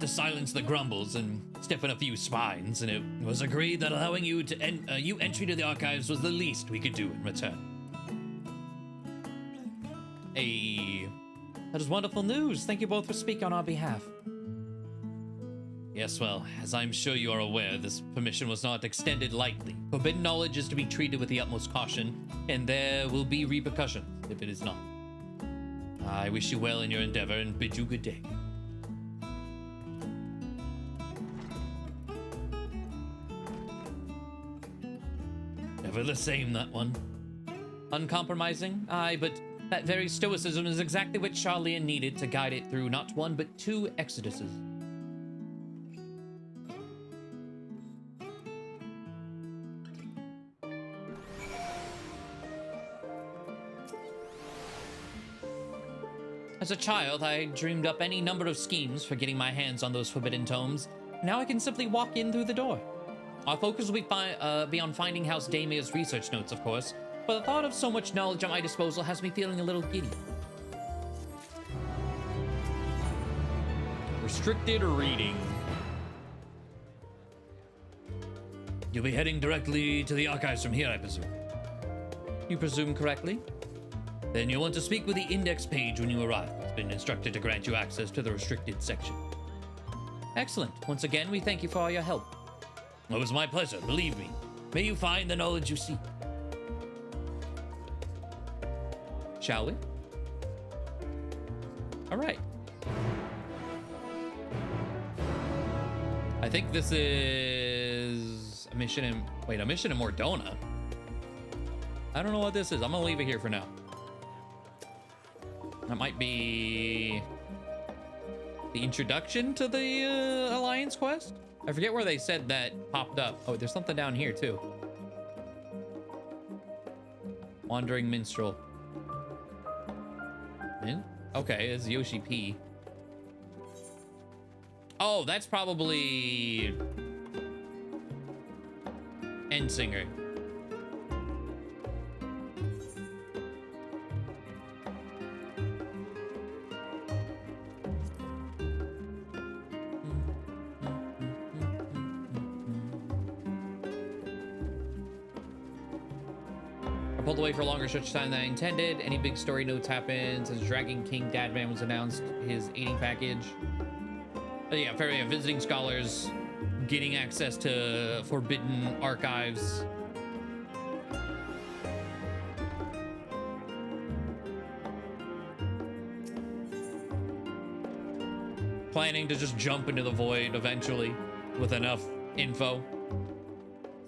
to silence the grumbles and stiffen a few spines, and it was agreed that allowing you to you entry to the archives was the least we could do in return. Hey, that is wonderful news. Thank you both for speaking on our behalf. Yes, well, as I'm sure you are aware, this permission was not extended lightly. Forbidden knowledge is to be treated with the utmost caution, and there will be repercussions if it is not. I wish you well in your endeavor and bid you good day. Never the same, that one. Uncompromising? Aye, but that very stoicism is exactly what Sharlayan needed to guide it through not one but two exoduses. As a child, I dreamed up any number of schemes for getting my hands on those forbidden tomes. Now I can simply walk in through the door. Our focus will be on finding House Damia's research notes, of course, but the thought of so much knowledge at my disposal has me feeling a little giddy. Restricted reading. You'll be heading directly to the archives from here, I presume. You presume correctly? Then you'll want to speak with the index page when you arrive. It's been instructed to grant you access to the restricted section. Excellent. Once again, we thank you for all your help. It was my pleasure, believe me. May you find the knowledge you seek. shall we? All right. I think this is a mission in, wait, a mission in Mordona. I don't know what this is. I'm gonna leave it here for now. That might be the introduction to the Alliance quest. I forget where they said that popped up. Oh, there's something down here too. Wandering Minstrel. Okay, it's Yoshi P. Oh, that's probably End Singer. I pulled away for a longer stretch of time than I intended. Any big story notes happened since Dragon King Dadman was announced his aiding package. But yeah, fair enough. Visiting scholars, getting access to forbidden archives. Planning to just jump into the void eventually with enough info.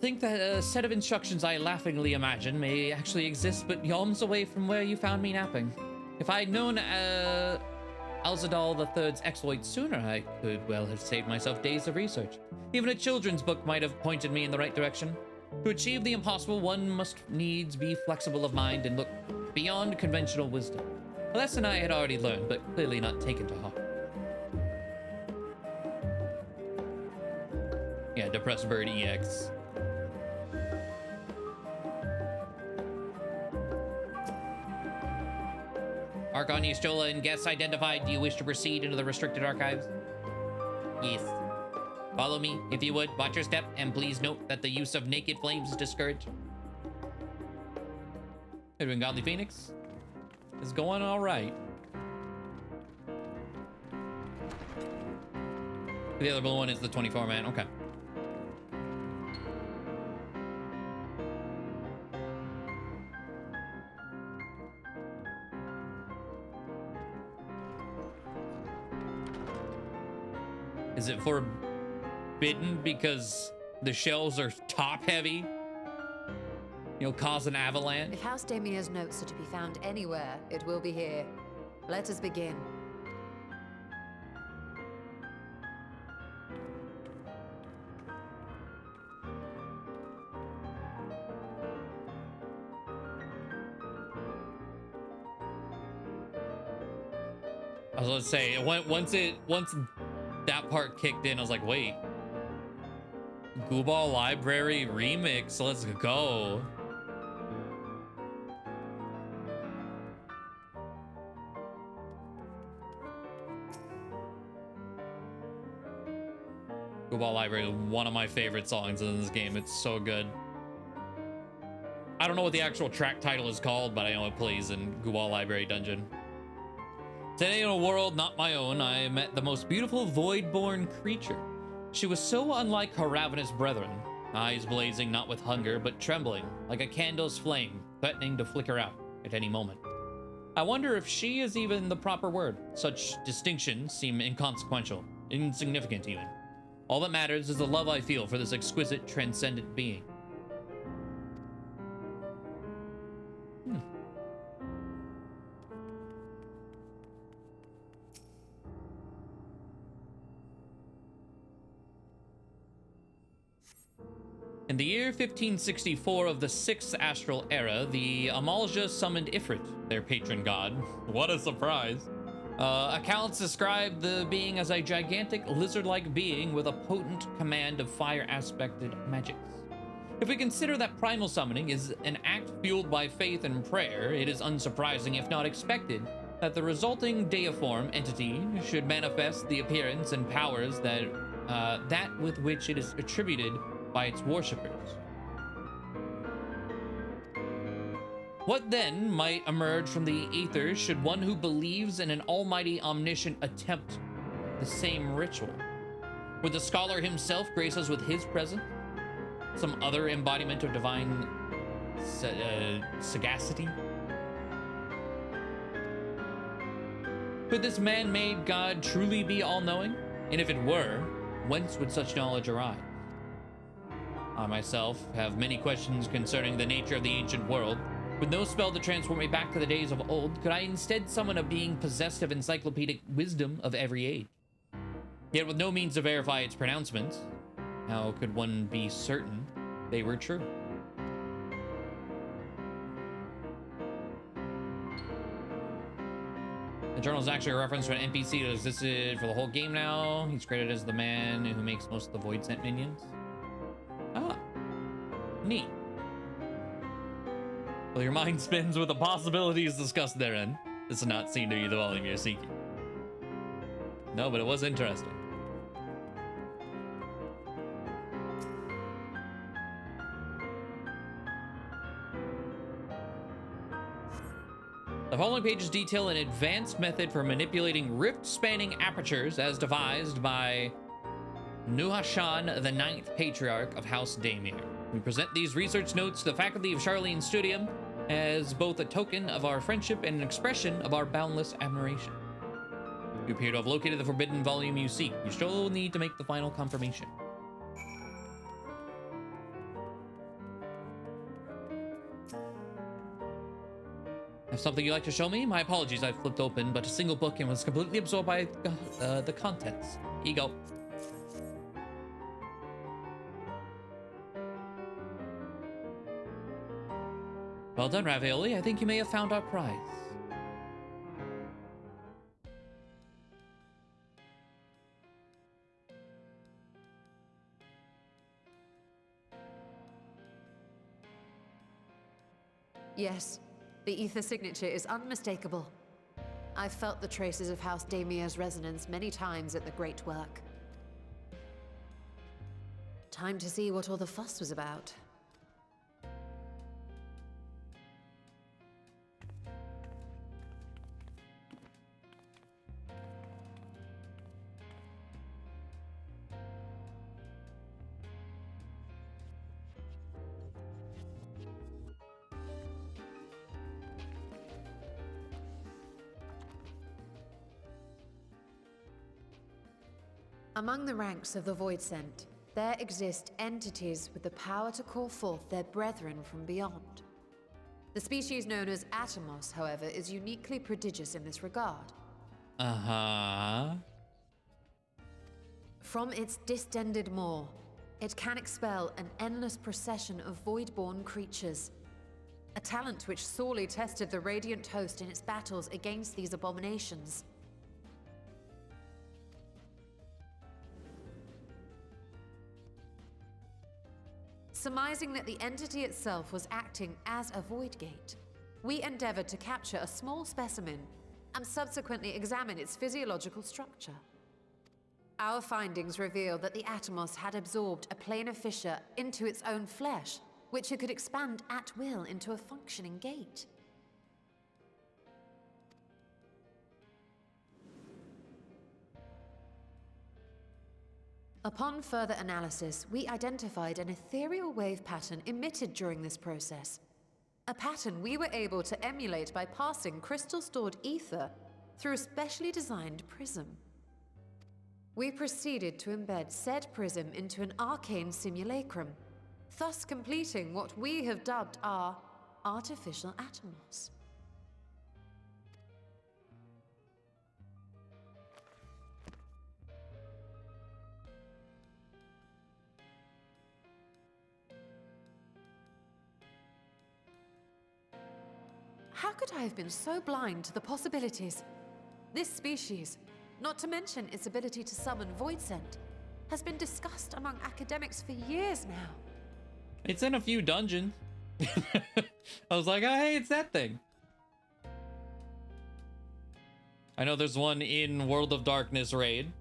Think that a set of instructions I laughingly imagine may actually exist but yalms away from where you found me napping. If I'd known Alzadal III's exploits sooner, I could well have saved myself days of research. Even a children's book might have pointed me in the right direction. To achieve the impossible, one must needs be flexible of mind and look beyond conventional wisdom. A lesson I had already learned, but clearly not taken to heart. Yeah, Depressed Bird EX. Archon Ystrola and guests identified. Do you wish to proceed into the restricted archives? Yes. Follow me, if you would. Watch your step, and please note that the use of naked flames is discouraged. Edwin Godly Phoenix is going all right. The other blue one is the 24 man. Okay. Is it forbidden because the shells are top heavy? You'll cause an avalanche? If House Damia's notes are to be found anywhere, it will be here. Let us begin. I was gonna say, once that part kicked in, I was like, wait. Gooball Library Remix, let's go. Gooball Library is one of my favorite songs in this game. It's so good. I don't know what the actual track title is called, but I know it plays in Gooball Library Dungeon. Today in a world not my own, I met the most beautiful void-born creature. She was so unlike her ravenous brethren, eyes blazing not with hunger, but trembling, like a candle's flame, threatening to flicker out at any moment. I wonder if she is even the proper word. Such distinctions seem inconsequential, insignificant even. All that matters is the love I feel for this exquisite, transcendent being. In the year 1564 of the 6th Astral Era, the Amalja summoned Ifrit, their patron god. What a surprise. Accounts describe the being as a gigantic lizard-like being with a potent command of fire-aspected magics. If we consider that primal summoning is an act fueled by faith and prayer, it is unsurprising, if not expected, that the resulting deiform entity should manifest the appearance and powers that with which it is attributed by its worshippers. What then might emerge from the ether should one who believes in an almighty omniscient attempt the same ritual? Would the scholar himself grace us with his presence? Some other embodiment of divine sagacity? Could this man-made god truly be all-knowing? And if it were, whence would such knowledge arise? I myself have many questions concerning the nature of the ancient world. With no spell to transport me back to the days of old, could I instead summon a being possessed of encyclopedic wisdom of every age? Yet with no means to verify its pronouncements, how could one be certain they were true? The journal is actually a reference to an NPC that existed for the whole game now. He's credited as the man who makes most of the Void Sent minions. Ah, neat. Well, your mind spins with the possibilities discussed therein. This does not seem to be the volume you're seeking. No, but it was interesting. The following pages detail an advanced method for manipulating rift-spanning apertures as devised by Nuhashan, the 9th Patriarch of House Daimir. We present these research notes to the faculty of Charlene Studium as both a token of our friendship and an expression of our boundless admiration. You appear to have located the forbidden volume you seek. You still need to make the final confirmation. Have something you'd like to show me? My apologies, I flipped open but a single book and was completely absorbed by the contents. Here you go. Well done, Ravioli. I think you may have found our prize. Yes, the ether signature is unmistakable. I've felt the traces of House Daimir's resonance many times at the Great Work. Time to see what all the fuss was about. Among the ranks of the Void Sent, there exist entities with the power to call forth their brethren from beyond. The species known as Atomos, however, is uniquely prodigious in this regard. Uh-huh. From its distended maw, it can expel an endless procession of void-born creatures. A talent which sorely tested the Radiant Host in its battles against these abominations. Surmising that the entity itself was acting as a void gate, we endeavored to capture a small specimen and subsequently examine its physiological structure. Our findings revealed that the Atomos had absorbed a planar fissure into its own flesh, which it could expand at will into a functioning gate. Upon further analysis, we identified an ethereal wave pattern emitted during this process. A pattern we were able to emulate by passing crystal-stored ether through a specially designed prism. We proceeded to embed said prism into an arcane simulacrum, thus completing what we have dubbed our artificial Atomos. How could I have been so blind to the possibilities? This species, not to mention its ability to summon Void Sent, has been discussed among academics for years now. It's in a few dungeons. I was like, oh, hey, it's that thing. I know there's one in World of Darkness raid.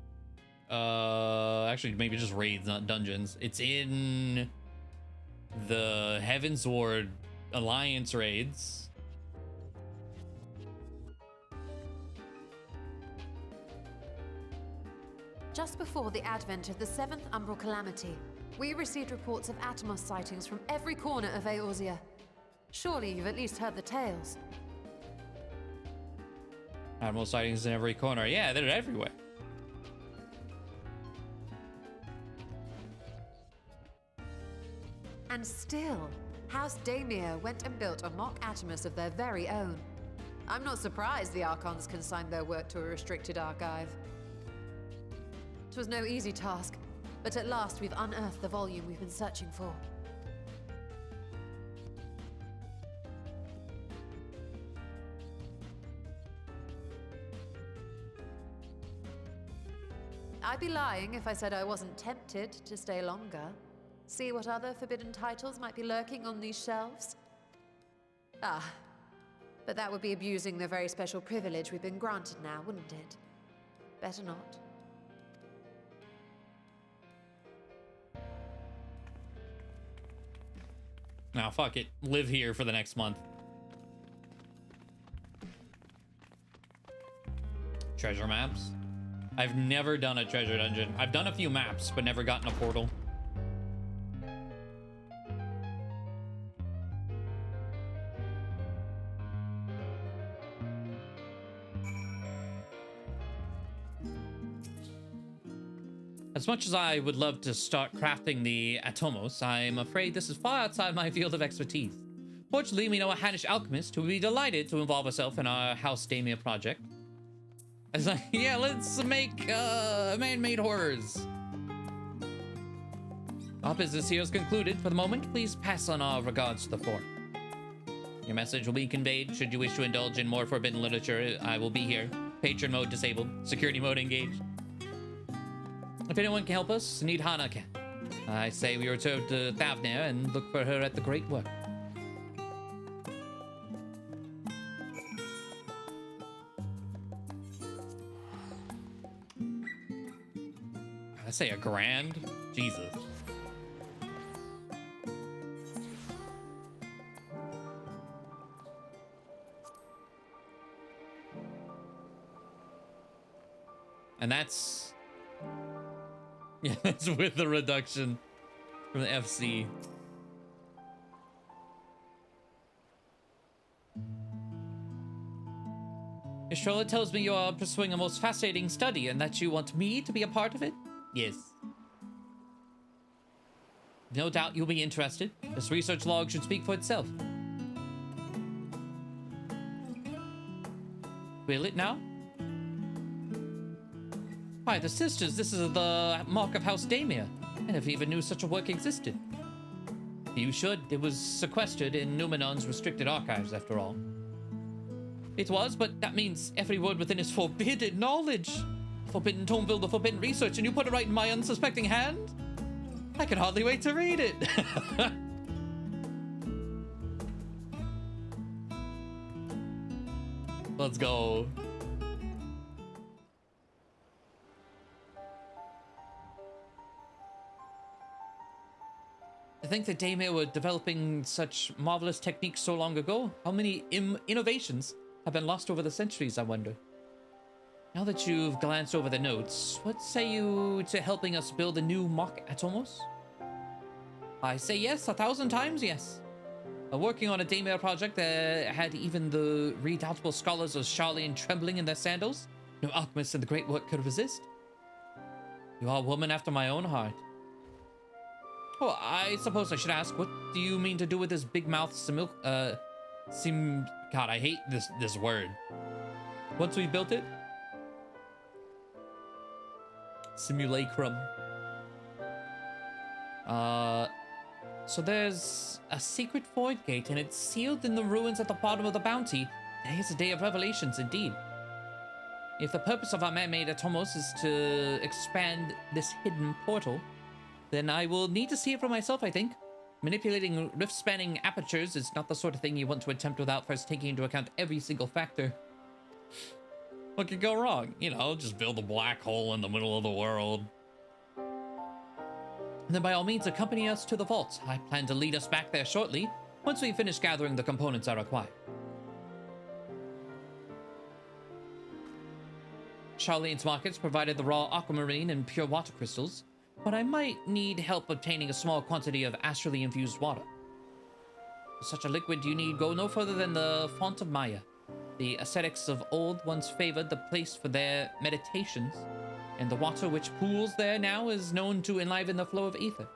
Actually, maybe just raids, not dungeons. It's in the Heavensward Alliance raids. Just before the advent of the 7th Umbral Calamity, we received reports of Atomos sightings from every corner of Eorzea. Surely you've at least heard the tales. Animal sightings in every corner. Yeah, they're everywhere. And still, House Daimir went and built a mock Atomus of their very own. I'm not surprised the Archons consigned their work to a restricted archive. It was no easy task, but at last we've unearthed the volume we've been searching for. I'd be lying if I said I wasn't tempted to stay longer. See what other forbidden titles might be lurking on these shelves? Ah, but that would be abusing the very special privilege we've been granted now, wouldn't it? Better not. Now, fuck it. Live here for the next month. Treasure maps. I've never done a treasure dungeon. I've done a few maps, but never gotten a portal. As much as I would love to start crafting the Atomos, I'm afraid this is far outside my field of expertise. Fortunately, we know a Hannish alchemist who would be delighted to involve herself in our House Daimir project. I was like, yeah, let's make man-made horrors. Our business here is concluded for the moment. Please pass on our regards to the fort. Your message will be conveyed. Should you wish to indulge in more forbidden literature, I will be here. Patron mode disabled. Security mode engaged. If anyone can help us, need Hana can. I say we return to Thavnir and look for her at the great work. I say a grand? Jesus. And that's... yeah, that's with the reduction from the FC. Ishtrola tells me you are pursuing a most fascinating study and that you want me to be a part of it? Yes. No doubt you'll be interested. This research log should speak for itself. Will it now? Why, the sisters, this is the mark of House Daimir. I never even knew such a work existed. You should. It was sequestered in Numenon's restricted archives, after all. It was, but that means every word within is forbidden knowledge. Forbidden tome filled with forbidden research, and you put it right in my unsuspecting hand? I can hardly wait to read it. Let's go. To think that Daimir were developing such marvelous techniques so long ago. How many innovations have been lost over the centuries, I wonder. Now that you've glanced over the notes, what say you to helping us build a new mock Atomos? I say yes, 1,000 times yes. Working on a Daimir project that had even the redoubtable scholars of Charlene trembling in their sandals, no alchemist in the great work could resist. You are a woman after my own heart. Oh, I suppose I should ask, what do you mean to do with this big mouth God, I hate this word. Once we built it? Simulacrum. So there's a secret void gate and it's sealed in the ruins at the bottom of the bounty. Today is a day of revelations indeed. If the purpose of our man-made Atomos is to expand this hidden portal, then I will need to see it for myself, I think. Manipulating rift-spanning apertures is not the sort of thing you want to attempt without first taking into account every single factor. What could go wrong? You know, just build a black hole in the middle of the world. And then by all means, accompany us to the vault. I plan to lead us back there shortly, once we finish gathering the components I require. Charlene's markets provided the raw aquamarine and pure water crystals, but I might need help obtaining a small quantity of astrally infused water. For such a liquid, you need go no further than the Font of Maya. The ascetics of old once favored the place for their meditations, and the water which pools there now is known to enliven the flow of ether.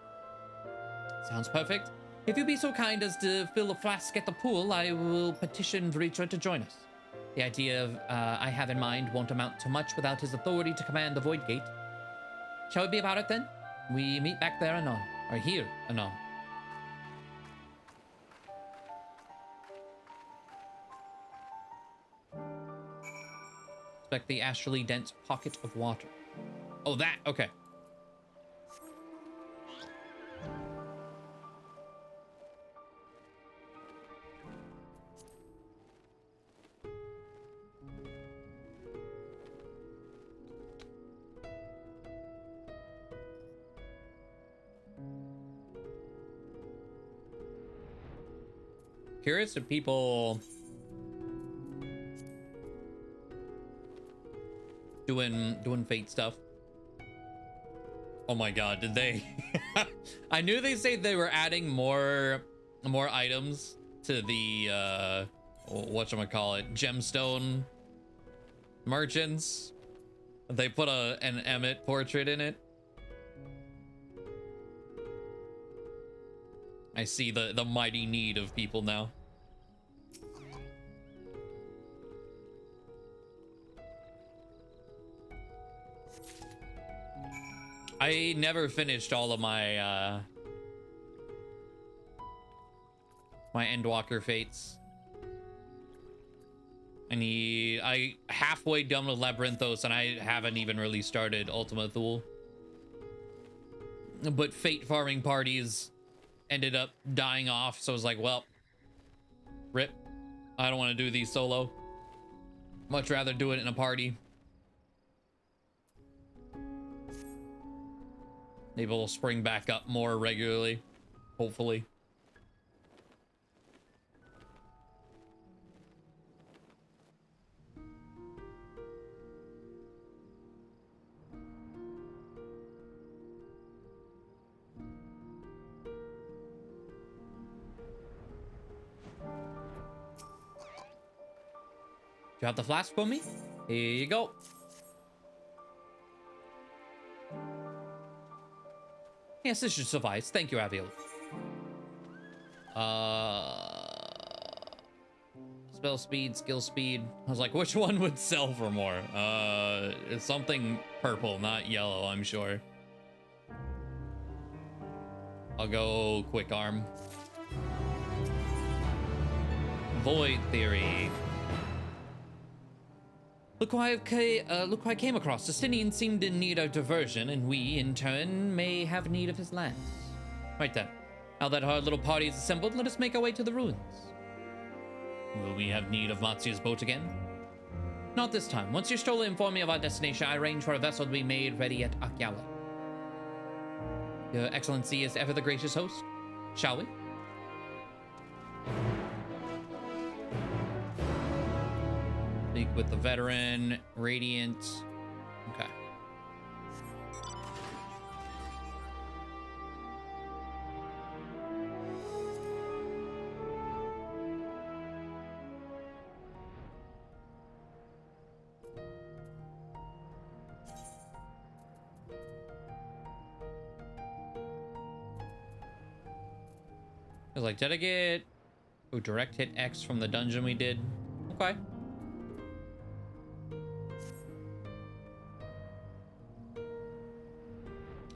Sounds perfect. If you'd be so kind as to fill a flask at the pool, I will petition Vritra to join us. The idea I have in mind won't amount to much without his authority to command the Void Gate. Shall we be about it then? We meet back there anon, or here anon. Expect the astrally dense pocket of water. Oh, that, okay. Curious if people doing fate stuff. Oh my god, did they? I knew they said they were adding more items to the whatchamacallit, gemstone merchants. They put an Emmett portrait in it. I see the mighty need of people now. I never finished all of my my Endwalker fates. I halfway done with Labyrinthos, and I haven't even really started Ultima Thule. But fate farming parties ended up dying off, so I was like, well, rip. I don't want to do these solo. Much rather do it in a party. Maybe we'll spring back up more regularly, hopefully. Do you have the flask for me? Here you go. Yes, this should suffice. Thank you, Aviel. Spell speed, skill speed. I was like, which one would sell for more? It's something purple, not yellow, I'm sure. I'll go quick arm. Void theory. Look who I came across. Justinian seemed in need of diversion, and we, in turn, may have need of his lands. Right then. Now that our little party is assembled, let us make our way to the ruins. Will we have need of Matsu's boat again? Not this time. Once your Stola informed me of our destination, I arranged for a vessel to be made ready at Akyala. Your Excellency is ever the gracious host. Shall we? Speak with the veteran, Radiant. Okay. I was like, did I get direct hit X from the dungeon we did? Okay.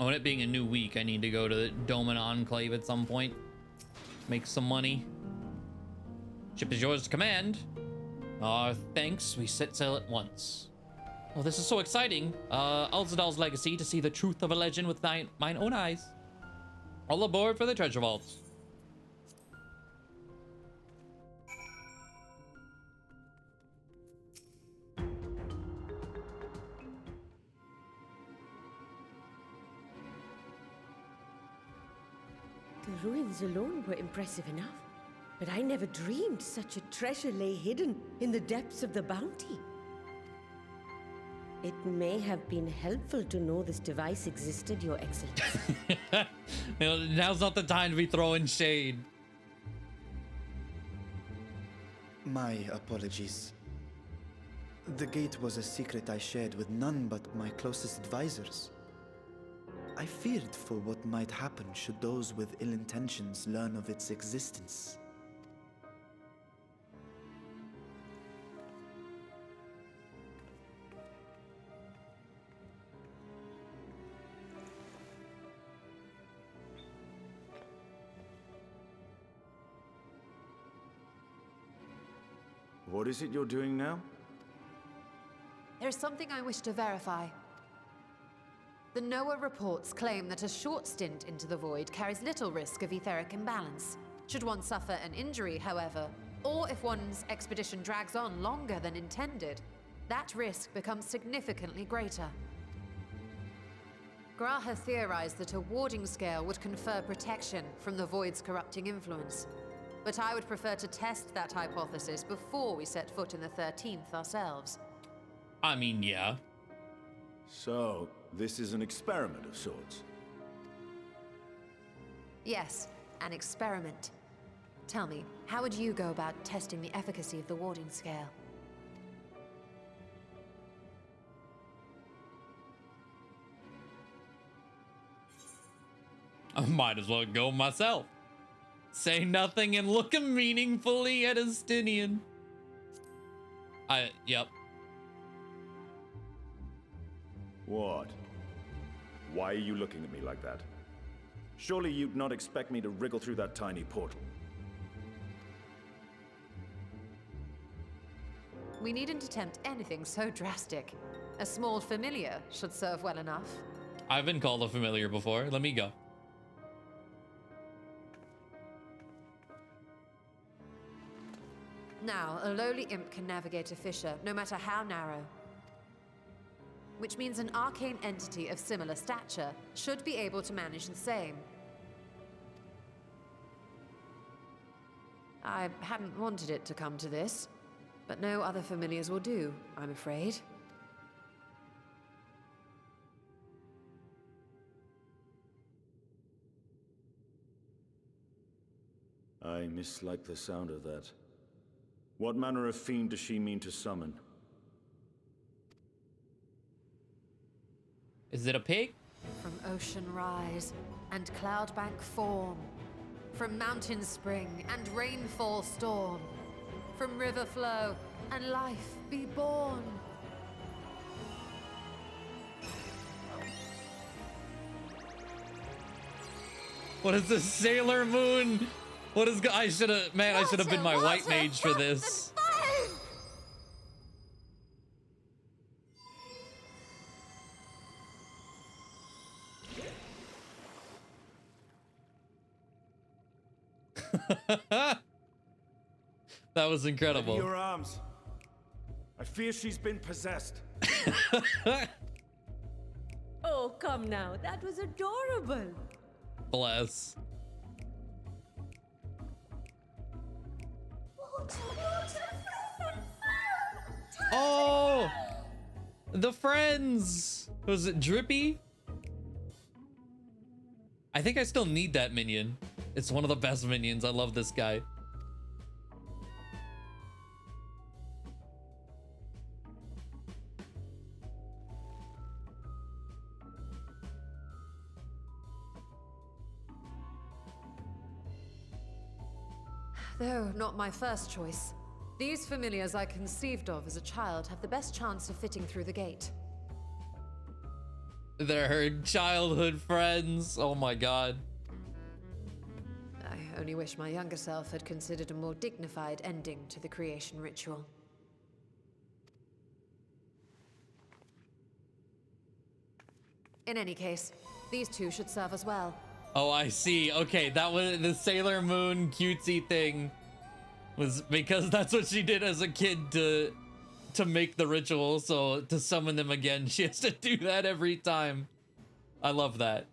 Oh, and it being a new week, I need to go to the Doman Enclave at some point. Make some money. Ship is yours to command. Thanks. We set sail at once. Oh, this is so exciting. Ulzadal's legacy, to see the truth of a legend with mine own eyes. All aboard for the treasure vaults. The ruins alone were impressive enough, but I never dreamed such a treasure lay hidden in the depths of the bounty. It may have been helpful to know this device existed, Your Excellency. Now's not the time to be throwing shade. My apologies. The gate was a secret I shared with none but my closest advisors. I feared for what might happen should those with ill intentions learn of its existence. What is it you're doing now? There's something I wish to verify. The NOAA reports claim that a short stint into the void carries little risk of etheric imbalance. Should one suffer an injury, however, or if one's expedition drags on longer than intended, that risk becomes significantly greater. Graha theorized that a warding scale would confer protection from the void's corrupting influence. But I would prefer to test that hypothesis before we set foot in the 13th ourselves. I mean, yeah. So, this is an experiment of sorts? Yes, an experiment. Tell me, how would you go about testing the efficacy of the warding scale? I might as well go myself. Say nothing and look meaningfully at Estinian. Yep. What? Why are you looking at me like that? Surely you'd not expect me to wriggle through that tiny portal. We needn't attempt anything so drastic. A small familiar should serve well enough. I've been called a familiar before. Let me go. Now, a lowly imp can navigate a fissure, no matter how narrow. Which means an arcane entity of similar stature should be able to manage the same. I hadn't wanted it to come to this, but no other familiars will do, I'm afraid. I mislike the sound of that. What manner of fiend does she mean to summon? Is it a pig? From ocean rise and cloudbank form, from mountain spring and rainfall storm, from river flow and life be born. What is this, Sailor Moon? What is? I should have, man. I should have been my white mage for this. That was incredible. Your arms. I fear she's been possessed. Oh, come now. That was adorable. Bless. Oh, the friends. Was it Drippy? I think I still need that minion. It's one of the best minions. I love this guy. Though not my first choice. These familiars I conceived of as a child have the best chance of fitting through the gate. They're her childhood friends. Oh my god. I only wish my younger self had considered a more dignified ending to the creation ritual. In any case, these two should serve as well. Oh, I see. Okay, that was the Sailor Moon cutesy thing. Was because that's what she did as a kid to make the ritual. So to summon them again, she has to do that every time. I love that.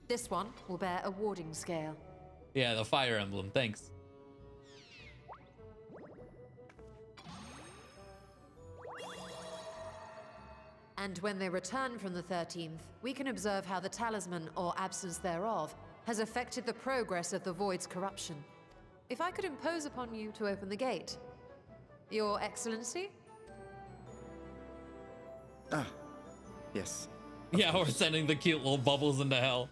This one will bear a warding scale. Yeah, the fire emblem. Thanks. And when they return from the 13th, we can observe how the talisman, or absence thereof, has affected the progress of the Void's corruption. If I could impose upon you to open the gate, Your Excellency? Ah, yes. Yeah, we're sending the cute little bubbles into hell.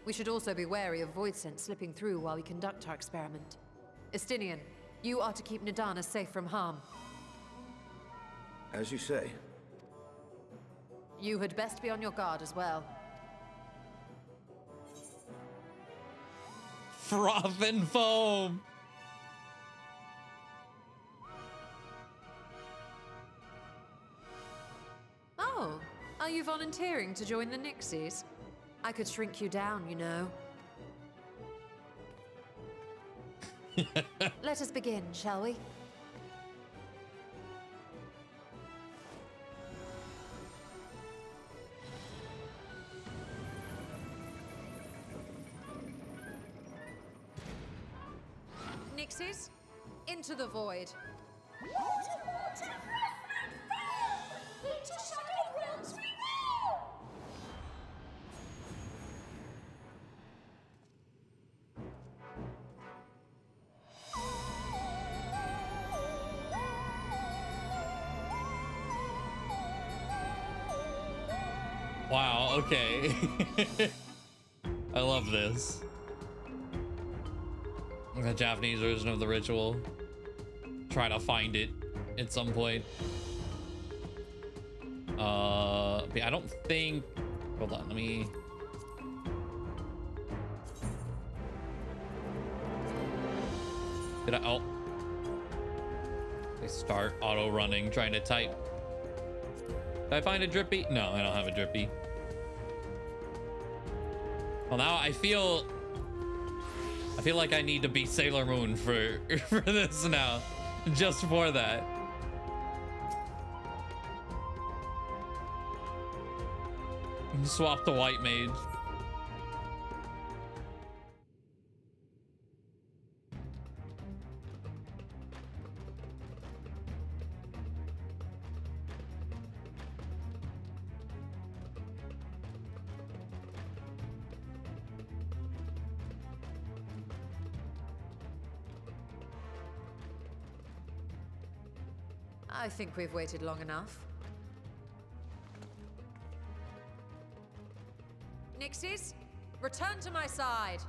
We should also be wary of void scent slipping through while we conduct our experiment. Estinian, you are to keep Nidana safe from harm. As you say. You had best be on your guard as well. Froth and foam. Oh, are you volunteering to join the Nixies? I could shrink you down, you know. Let us begin, shall we? Nixies, into the void. Wow, okay. I love this. The Japanese version of the ritual. Try to find it at some point. But I don't think... Hold on, let me... Did I... Oh. They start auto-running, trying to type. Did I find a drippy? No, I don't have a drippy. Well, now I feel like I need to be Sailor Moon for this now, just for that. Swap the white mage. I think we've waited long enough. Nixies, return to my side.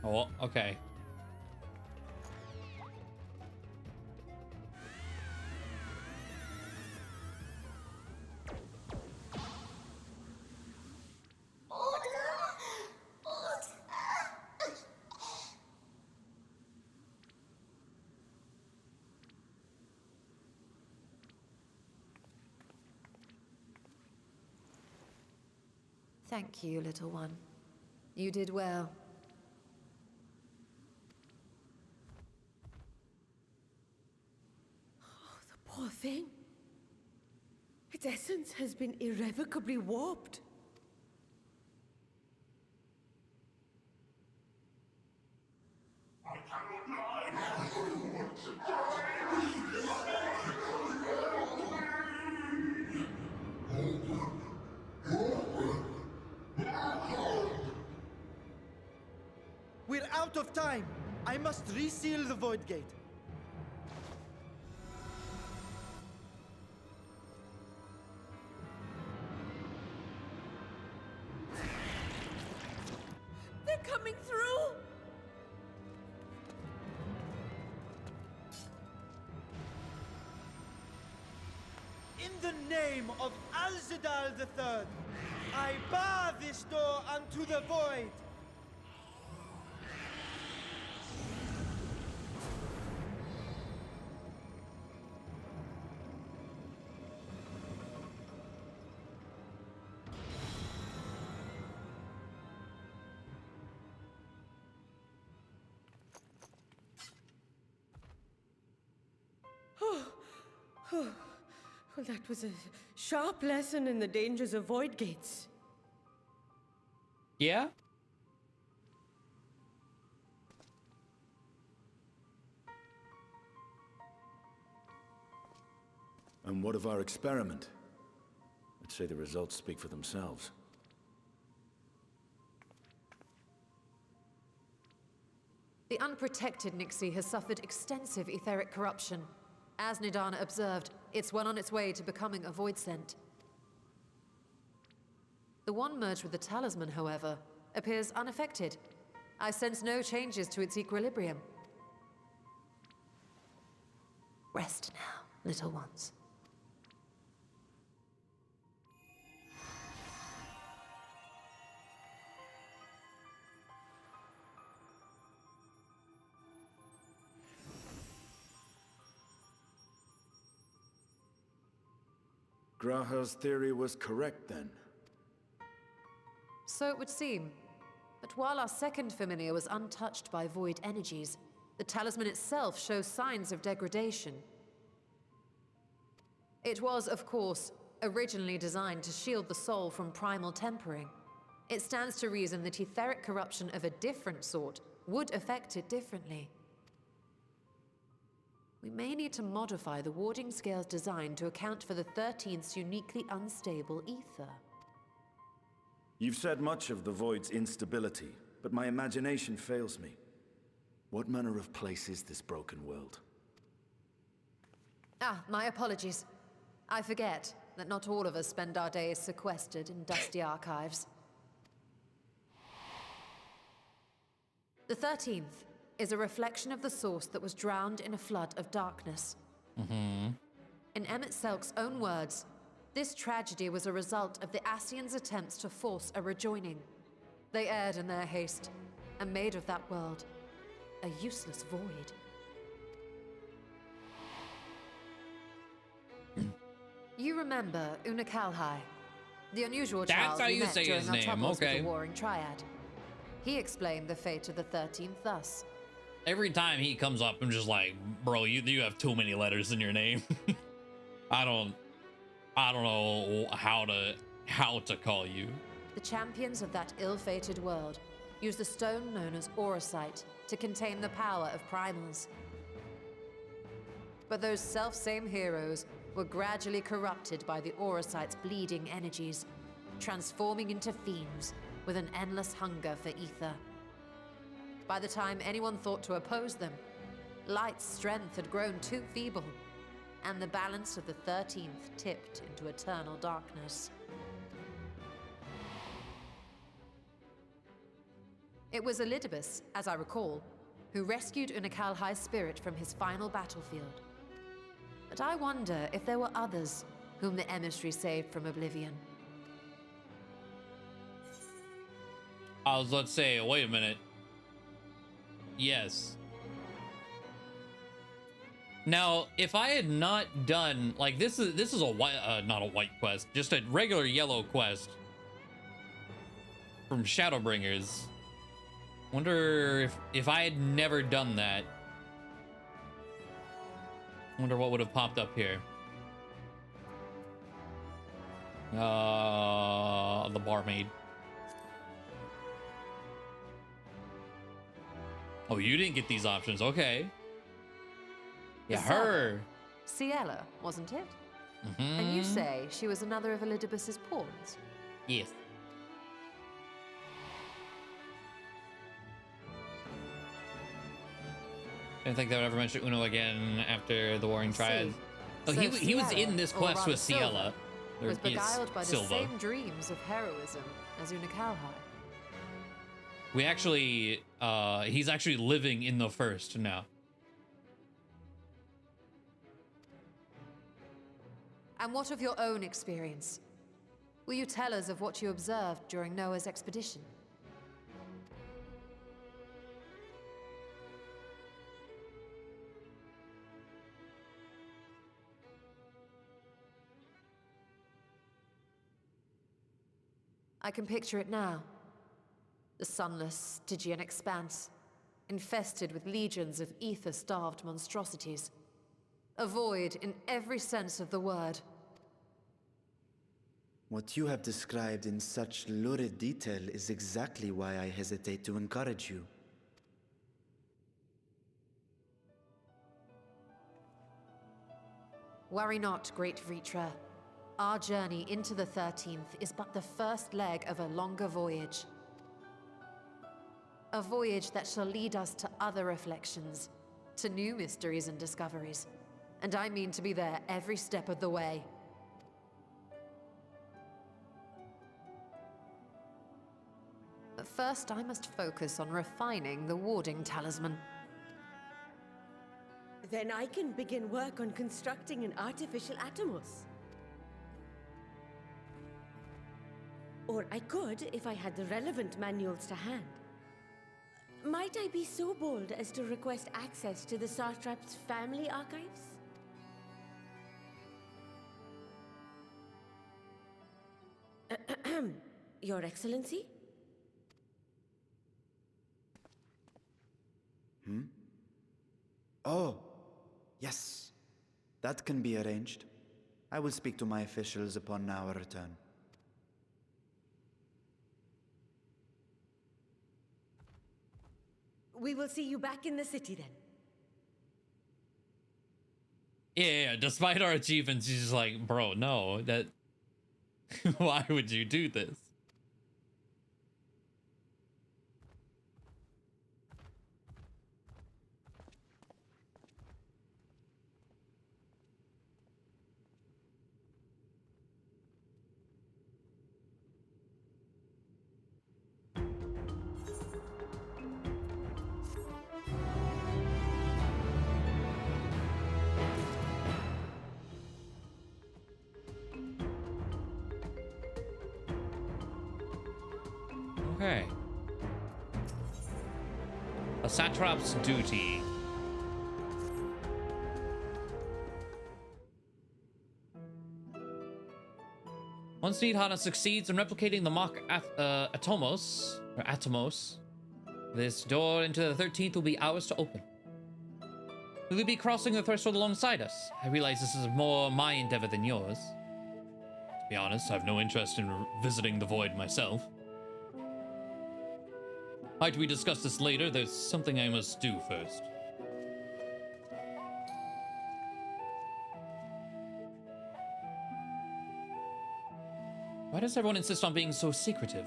Oh, okay. Thank you, little one. You did well. Oh, the poor thing. Its essence has been irrevocably warped. We're out of time. I must reseal the void gate. They're coming through! In the name of Alzadal III, I bar this door unto the void. Well, that was a sharp lesson in the dangers of void gates. Yeah? And what of our experiment? I'd say the results speak for themselves. unprotected Nixie has suffered extensive etheric corruption. As Nidana observed, it's well on its way to becoming a void scent. The one merged with the talisman, however, appears unaffected. I sense no changes to its equilibrium. Rest now, little ones. Graha's theory was correct then. So it would seem. But while our second familiar was untouched by void energies, the talisman itself shows signs of degradation. It was, of course, originally designed to shield the soul from primal tempering. It stands to reason that etheric corruption of a different sort would affect it differently. We may need to modify the warding scale's design to account for the 13th's uniquely unstable ether. You've said much of the Void's instability, but my imagination fails me. What manner of place is this broken world? Ah, my apologies. I forget that not all of us spend our days sequestered in dusty archives. The 13th is a reflection of the source that was drowned in a flood of darkness. In Emmett Selk's own words, this tragedy was a result of the Ascians' attempts to force a rejoining. They erred in their haste, and made of that world a useless void. You remember Una Kalhai, the unusual child That's how we you met say during his our name, troubles with okay. the Warring Triad. He explained the fate of the 13th thus. Every time he comes up, I'm just like, bro, you have too many letters in your name. I don't know how to call you. The champions of that ill-fated world used the stone known as Auracite to contain the power of primals. But those self-same heroes were gradually corrupted by the Auracite's bleeding energies, transforming into fiends with an endless hunger for ether. By the time anyone thought to oppose them, Light's strength had grown too feeble, and the balance of the 13th tipped into eternal darkness. It was Elidibus, as I recall, who rescued Unakalhai's spirit from his final battlefield. But I wonder if there were others whom the emissary saved from oblivion. Let's say, wait a minute. Yes. Now, if I had not done like this is a white not a white quest, just a regular yellow quest from Shadowbringers. Wonder if I had never done that. Wonder what would have popped up here. The barmaid. Oh, you didn't get these options. Okay. Yeah, her. Ciela, wasn't it? And you say she was another of Elidibus's pawns? Yes. I don't think they would ever mention Uno again after the Warring Triad. Oh, So he was Ciela, in this or quest rather with Ciela. Silva, Or, was beguiled by the Silva. same dreams of heroism as Unakalhai. We actually, he's actually living in the first now. And what of your own experience? Will you tell us of what you observed during Noah's expedition? I can picture it now. The sunless Stygian expanse, infested with legions of ether-starved monstrosities. A void in every sense of the word. What you have described in such lurid detail is exactly why I hesitate to encourage you. Worry not, great Vritra. Our journey into the 13th is but the first leg of a longer voyage. A voyage that shall lead us to other reflections, to new mysteries and discoveries. And I mean to be there every step of the way. But first, I must focus on refining the warding talisman. Then I can begin work on constructing an artificial Atomos. Or I could if I had the relevant manuals to hand. Might I be so bold as to request access to the Satrap's family archives? Your Excellency? Oh, yes. That can be arranged. I will speak to my officials upon our return. We will see you back in the city then. Yeah, despite our achievements, she's just like, bro, no, that... Why would you do this? Okay. A satrap's duty. Once Needhana succeeds in replicating the mock Atomos, this door into the 13th will be ours to open. Will you be crossing the threshold alongside us? I realize this is more my endeavor than yours. To be honest, I have no interest in visiting the void myself. Might we discuss this later? There's something I must do first. Why does everyone insist on being so secretive?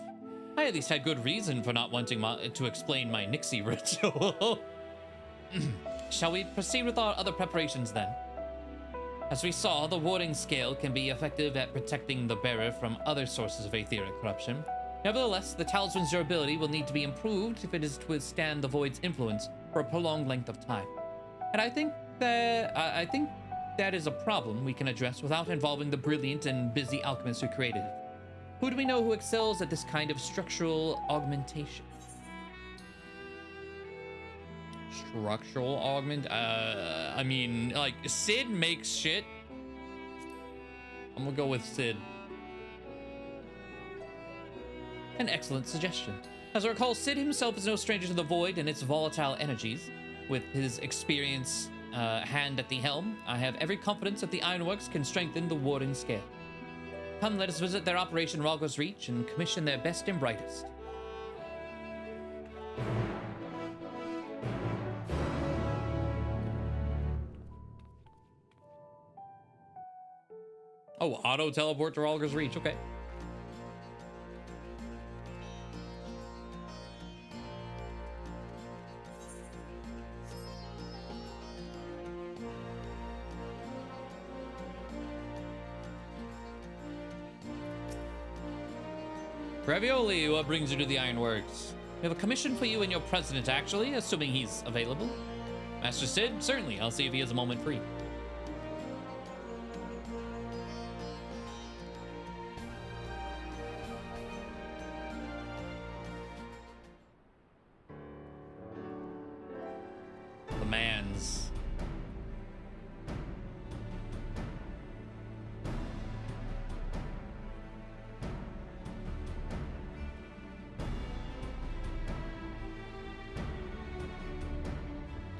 I at least had good reason for not wanting to explain my Nixie ritual. Shall we proceed with our other preparations then? As we saw, the warding scale can be effective at protecting the bearer from other sources of aetheric corruption. Nevertheless, the talisman's durability will need to be improved if it is to withstand the void's influence for a prolonged length of time. And I think that is a problem we can address without involving the brilliant and busy alchemist who created it. Who do we know who excels at this kind of structural augmentation? Structural I mean, like, Sid makes shit. I'm gonna go with Sid. An excellent suggestion. As I recall, Sid himself is no stranger to the void and its volatile energies. With his experience hand at the helm, I have every confidence that the Ironworks can strengthen the warding scale. Come, let us visit their operation Ralgo's Reach and commission their best and brightest. Oh, auto teleport to Ralgo's Reach, okay. Ravioli, what brings you to the Ironworks? We have a commission for you and your president, actually, assuming he's available. Master Sid, certainly. I'll see if he has a moment free. The man's.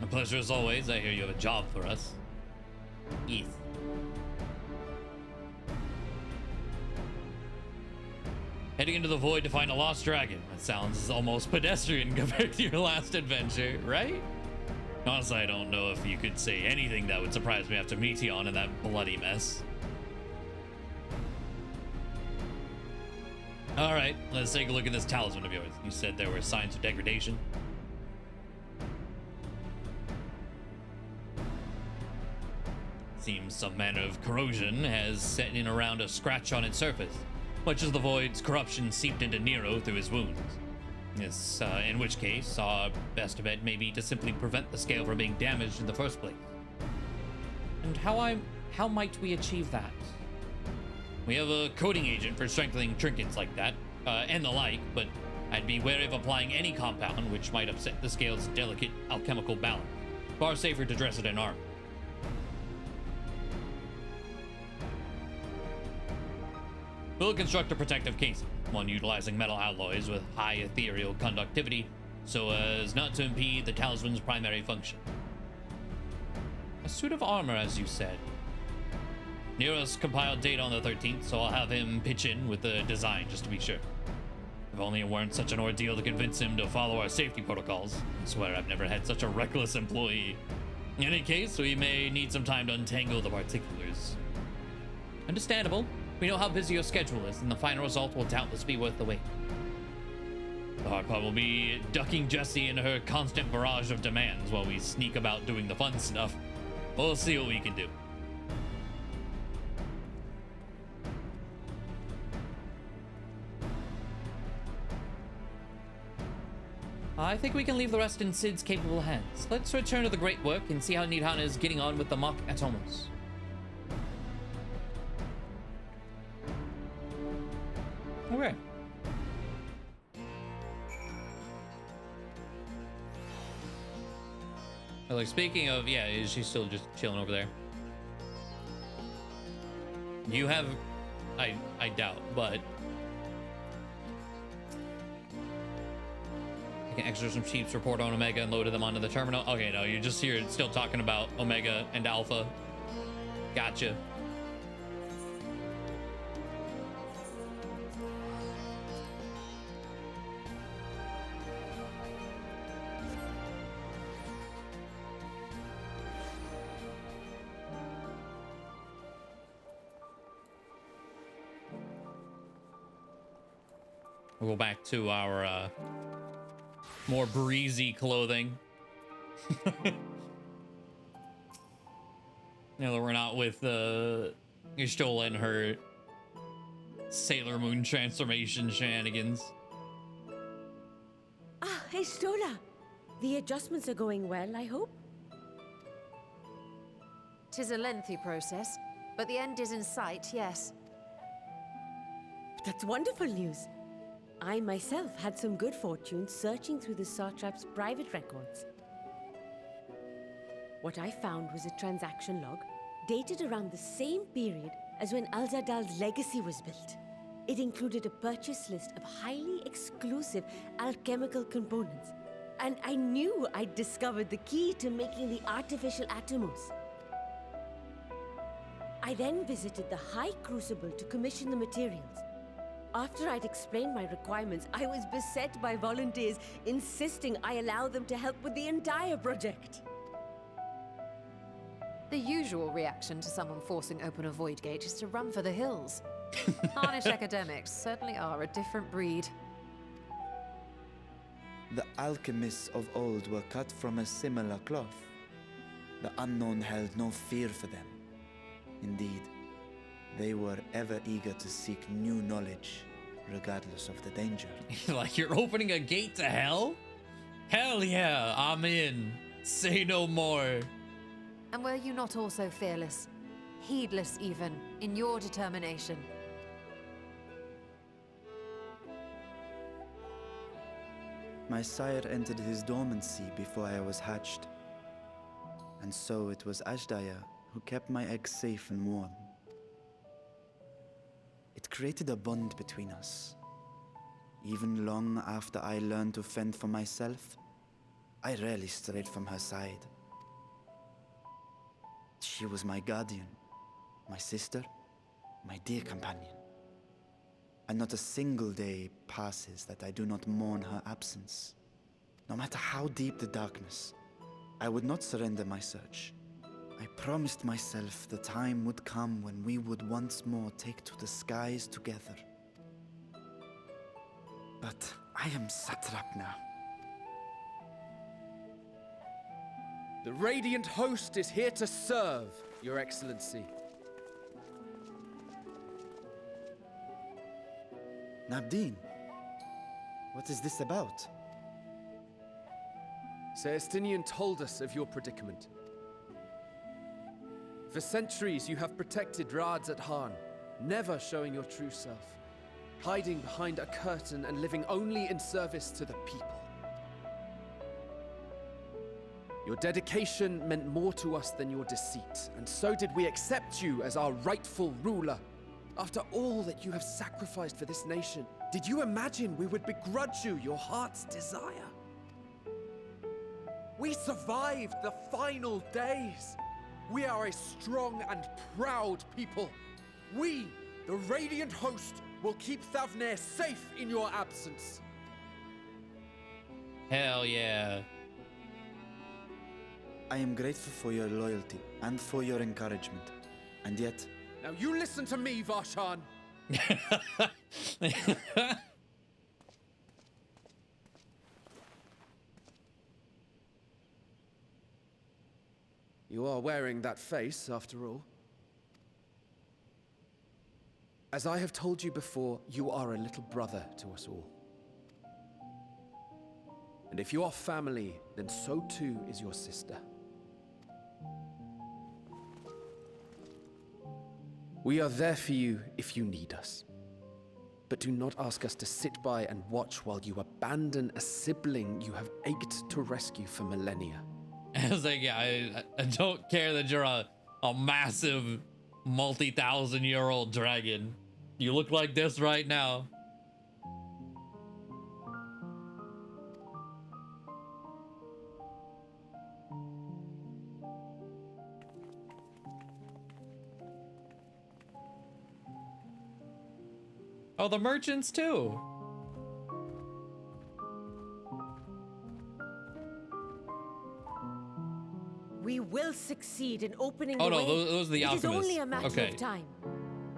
Pleasure as always. I hear you have a job for us. Yes. Heading into the void to find a lost dragon. That sounds almost pedestrian compared to your last adventure, right? Honestly, I don't know if you could say anything that would surprise me after Meteon in that bloody mess. All right, let's take a look at this talisman of yours. You said there were signs of degradation. Seems some manner of corrosion has set in around a scratch on its surface, much as the void's corruption seeped into Nero through his wounds. This, in which case, our best bet may be to simply prevent the scale from being damaged in the first place. And how might we achieve that? We have a coating agent for strengthening trinkets like that, and the like, but I'd be wary of applying any compound which might upset the scale's delicate alchemical balance. Far safer to dress it in armor. We'll construct a protective casing, one utilizing metal alloys with high ethereal conductivity, so as not to impede the talisman's primary function. A suit of armor, as you said. Nero's compiled data on the 13th, so I'll have him pitch in with the design just to be sure. If only it weren't such an ordeal to convince him to follow our safety protocols. I swear I've never had such a reckless employee. In any case, we may need some time to untangle the particulars. Understandable. We know how busy your schedule is, and the final result will doubtless be worth the wait. The hard part will be ducking Jessie and her constant barrage of demands while we sneak about doing the fun stuff. We'll see what we can do. I think we can leave the rest in Sid's capable hands. Let's return to the great work and see how Nidhana is getting on with the mock atomos. Okay. Well, like, speaking of, yeah, is she still just chilling over there? You have, I doubt, but I can extra some sheeps, report on Omega, and loaded them onto the terminal. Okay, no, you're just here still talking about Omega and Alpha. Gotcha. We'll go back to our more breezy clothing. Now that we're not with Ishtola and her Sailor Moon transformation shenanigans. Ah, Ishtola! The adjustments are going well, I hope? 'Tis a lengthy process, but the end is in sight, yes. That's wonderful news. I myself had some good fortune searching through the Satrap's private records. What I found was a transaction log dated around the same period as when Alzadal's legacy was built. It included a purchase list of highly exclusive alchemical components, and I knew I'd discovered the key to making the artificial atomos. I then visited the High Crucible to commission the materials. After I'd explained my requirements, I was beset by volunteers insisting I allow them to help with the entire project. The usual reaction to someone forcing open a void gate is to run for the hills. Harnish academics certainly are a different breed. The alchemists of old were cut from a similar cloth. The unknown held no fear for them. Indeed, they were ever eager to seek new knowledge, regardless of the danger. Like you're opening a gate to hell? Hell yeah, I'm in. Say no more. And were you not also fearless, heedless even, in your determination? My sire entered his dormancy before I was hatched. And so it was Ashdaya who kept my eggs safe and warm. It created a bond between us. Even long after I learned to fend for myself, I rarely strayed from her side. She was my guardian, my sister, my dear companion. And not a single day passes that I do not mourn her absence. No matter how deep the darkness, I would not surrender my search. I promised myself the time would come when we would once more take to the skies together. But I am satrap now. The Radiant Host is here to serve, Your Excellency. Nabdeen, what is this about? Celestinian told us of your predicament. For centuries you have protected Radzat Han, never showing your true self, hiding behind a curtain and living only in service to the people. Your dedication meant more to us than your deceit, and so did we accept you as our rightful ruler. After all that you have sacrificed for this nation, did you imagine we would begrudge you your heart's desire? We survived the final days. We are a strong and proud people. We, the Radiant Host, will keep Thavnair safe in your absence. Hell yeah. I am grateful for your loyalty and for your encouragement. And yet... Now you listen to me, Varshan. You are wearing that face, after all. As I have told you before, you are a little brother to us all. And if you are family, then so too is your sister. We are there for you if you need us. But do not ask us to sit by and watch while you abandon a sibling you have ached to rescue for millennia. I was like, yeah, I don't care that you're a massive multi-thousand-year-old dragon. You look like this right now. Oh, the merchants too. We will succeed in opening Oh the no, way. those are the It is alchemists. only a matter Okay. of time.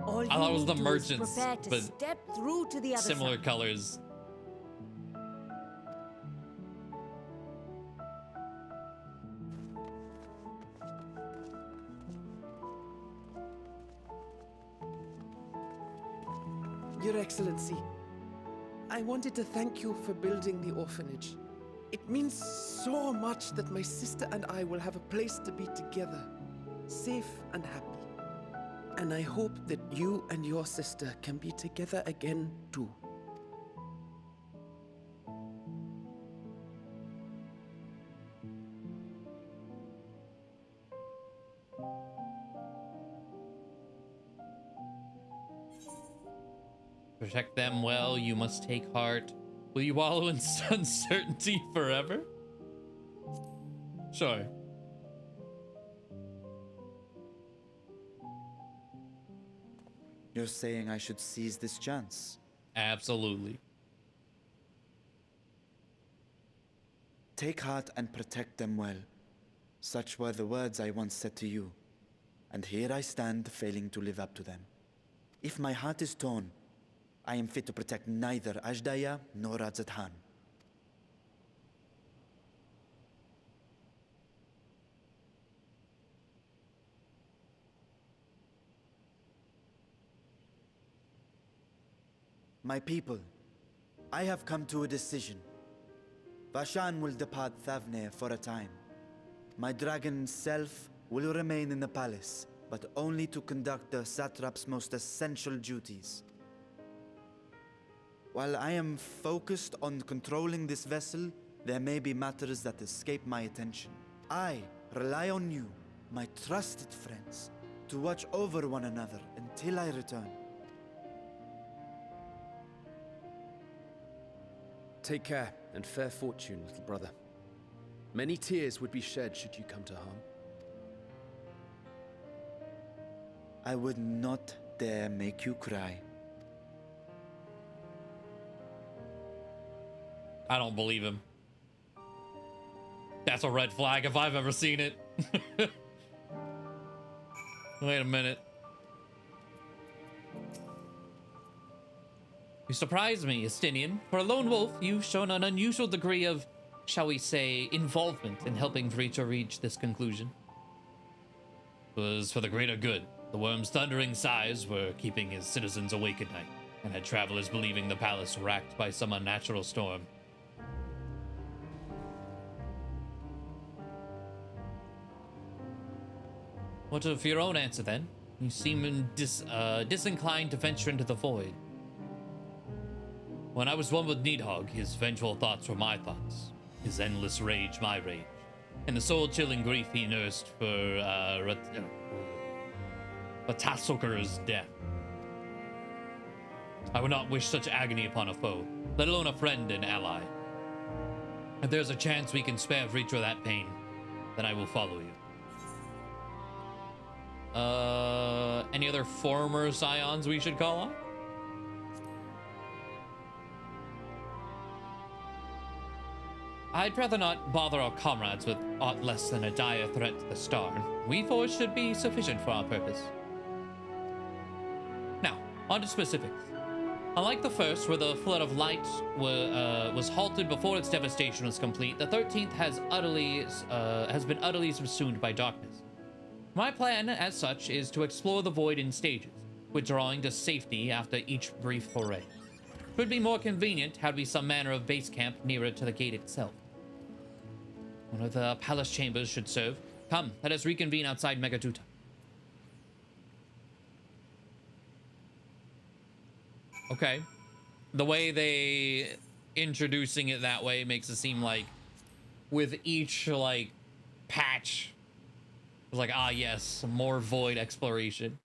All I you thought it was need the to do is merchants, prepare to but step through to the other similar side. colors. Your Excellency, I wanted to thank you for building the orphanage. It means so much that my sister and I will have a place to be together, safe and happy. And I hope that you and your sister can be together again too. Protect them well, you must take heart. Will you wallow in uncertainty forever? Sure. You're saying I should seize this chance? Absolutely. Take heart and protect them well. Such were the words I once said to you. And here I stand, failing to live up to them. If my heart is torn, I am fit to protect neither Ajdaya nor Radzat Han. My people, I have come to a decision. Vashan will depart Thavnair for a time. My dragon self will remain in the palace, but only to conduct the satrap's most essential duties. While I am focused on controlling this vessel, there may be matters that escape my attention. I rely on you, my trusted friends, to watch over one another until I return. Take care and fair fortune, little brother. Many tears would be shed should you come to harm. I would not dare make you cry. I don't believe him. That's a red flag if I've ever seen it. Wait a minute. You surprise me, Estinian. For a lone wolf, you've shown an unusual degree of, shall we say, involvement in helping Vreetor reach this conclusion. It was for the greater good. The worm's thundering sighs were keeping his citizens awake at night, and had travelers believing the palace racked by some unnatural storm. What of your own answer, then? You seem disinclined to venture into the void. When I was one with Needhog, his vengeful thoughts were my thoughts, his endless rage my rage, and the soul-chilling grief he nursed for Ratasoker's death. I would not wish such agony upon a foe, let alone a friend and ally. If there's a chance we can spare Vreetor that pain, then I will follow you. Any other former scions we should call on? I'd rather not bother our comrades with aught less than a dire threat to the star. We four should be sufficient for our purpose. Now, on to specifics. Unlike the first, where the flood of light was halted before its devastation was complete, the 13th has been utterly subsumed by darkness. My plan, as such, is to explore the void in stages, withdrawing to safety after each brief foray. It would be more convenient had we some manner of base camp nearer to the gate itself. One of the palace chambers should serve. Come, let us reconvene outside Megaduta. Okay. The way they introducing it that way makes it seem like with each like patch, it's like, ah yes, more void exploration.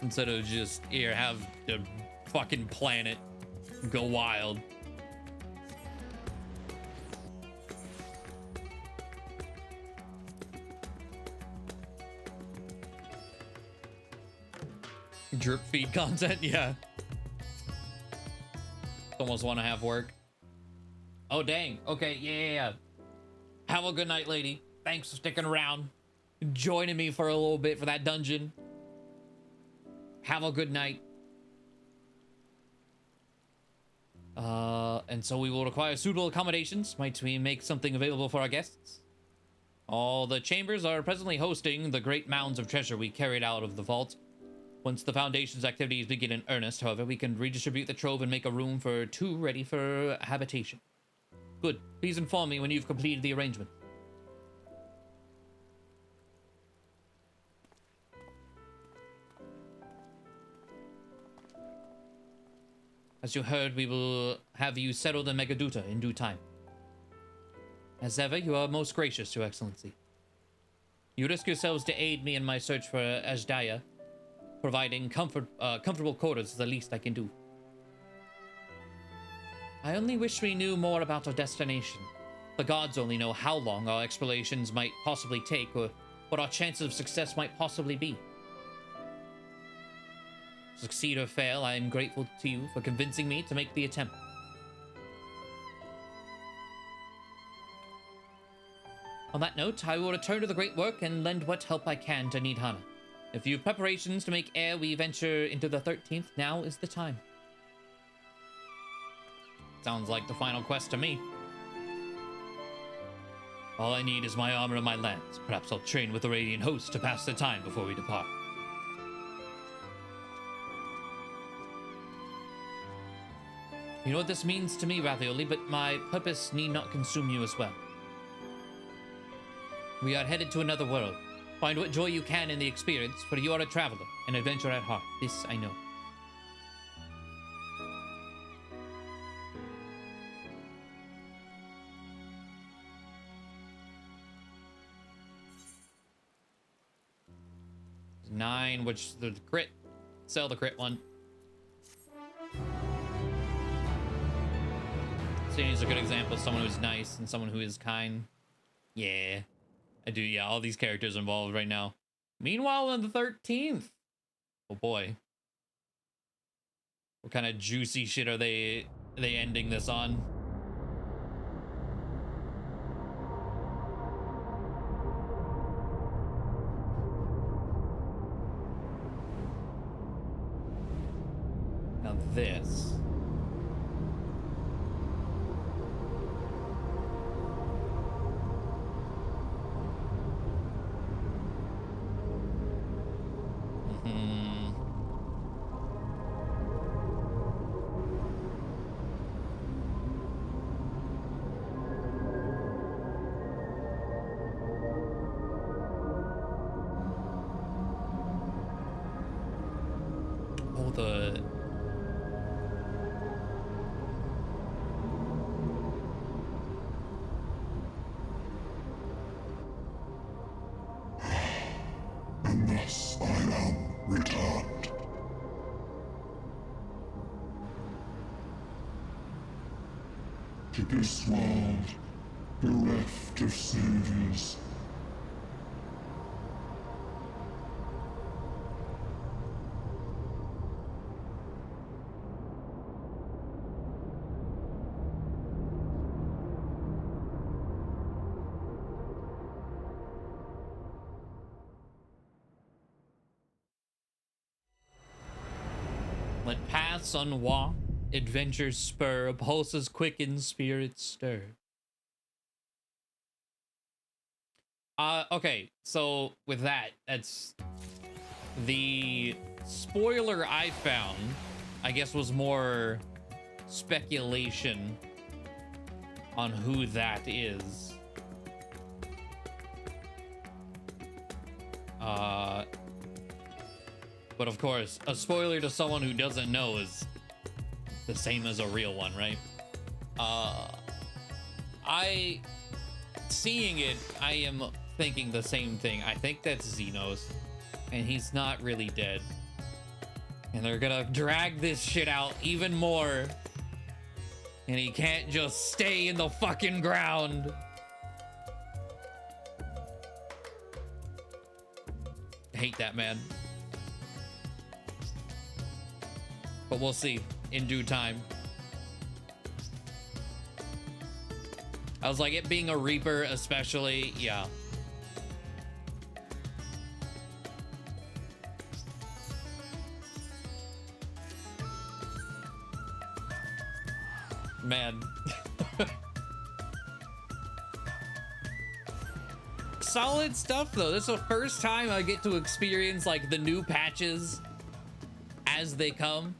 Instead of just here, have the fucking planet go wild. Drip feed content, yeah. Almost want to have work. Oh, dang. Okay, yeah. Have a good night, lady. Thanks for sticking around. Joining me for a little bit for that dungeon. Have a good night. And so we will require suitable accommodations. Might we make something available for our guests? All the chambers are presently hosting the great mounds of treasure we carried out of the vault. Once the Foundation's activities begin in earnest, however, we can redistribute the trove and make a room for 2 ready for habitation. Good. Please inform me when you've completed the arrangement. As you heard, we will have you settled in Megaduta in due time. As ever, you are most gracious, Your Excellency. You risk yourselves to aid me in my search for Ajdaya. Providing comfortable quarters is the least I can do. I only wish we knew more about our destination. The gods only know how long our explorations might possibly take, or what our chances of success might possibly be. Succeed or fail, I am grateful to you for convincing me to make the attempt. On that note, I will return to the great work and lend what help I can to Needhana. If you have preparations to make ere we venture into the 13th, now is the time. Sounds like the final quest to me. All I need is my armor and my lance. Perhaps I'll train with the Radiant Host to pass the time before we depart. You know what this means to me, Ravioli, but my purpose need not consume you as well. We are headed to another world. Find what joy you can in the experience, for you are a traveler, an adventurer at heart. This I know. Nine, which the crit. Sell the crit one. Is a good example of someone who's nice and someone who is kind. Yeah. I do, yeah, all these characters involved right now. Meanwhile, on the 13th. Oh boy. What kind of juicy shit are they ending this on? want this. Oh, the... And thus I am returned. To this world, bereft of saviors. Let paths unwalked, adventures spur, pulses quicken, spirits stir. Okay, so with that, that's the spoiler I found, I guess, was more speculation on who that is. But of course, a spoiler to someone who doesn't know is the same as a real one, right? Seeing it, I am thinking the same thing. I think that's Xenos, and he's not really dead. And they're gonna drag this shit out even more. And he can't just stay in the fucking ground. I hate that, man. But we'll see in due time. I was like, it being a Reaper especially, yeah. Man. Solid stuff though. This is the first time I get to experience like the new patches as they come.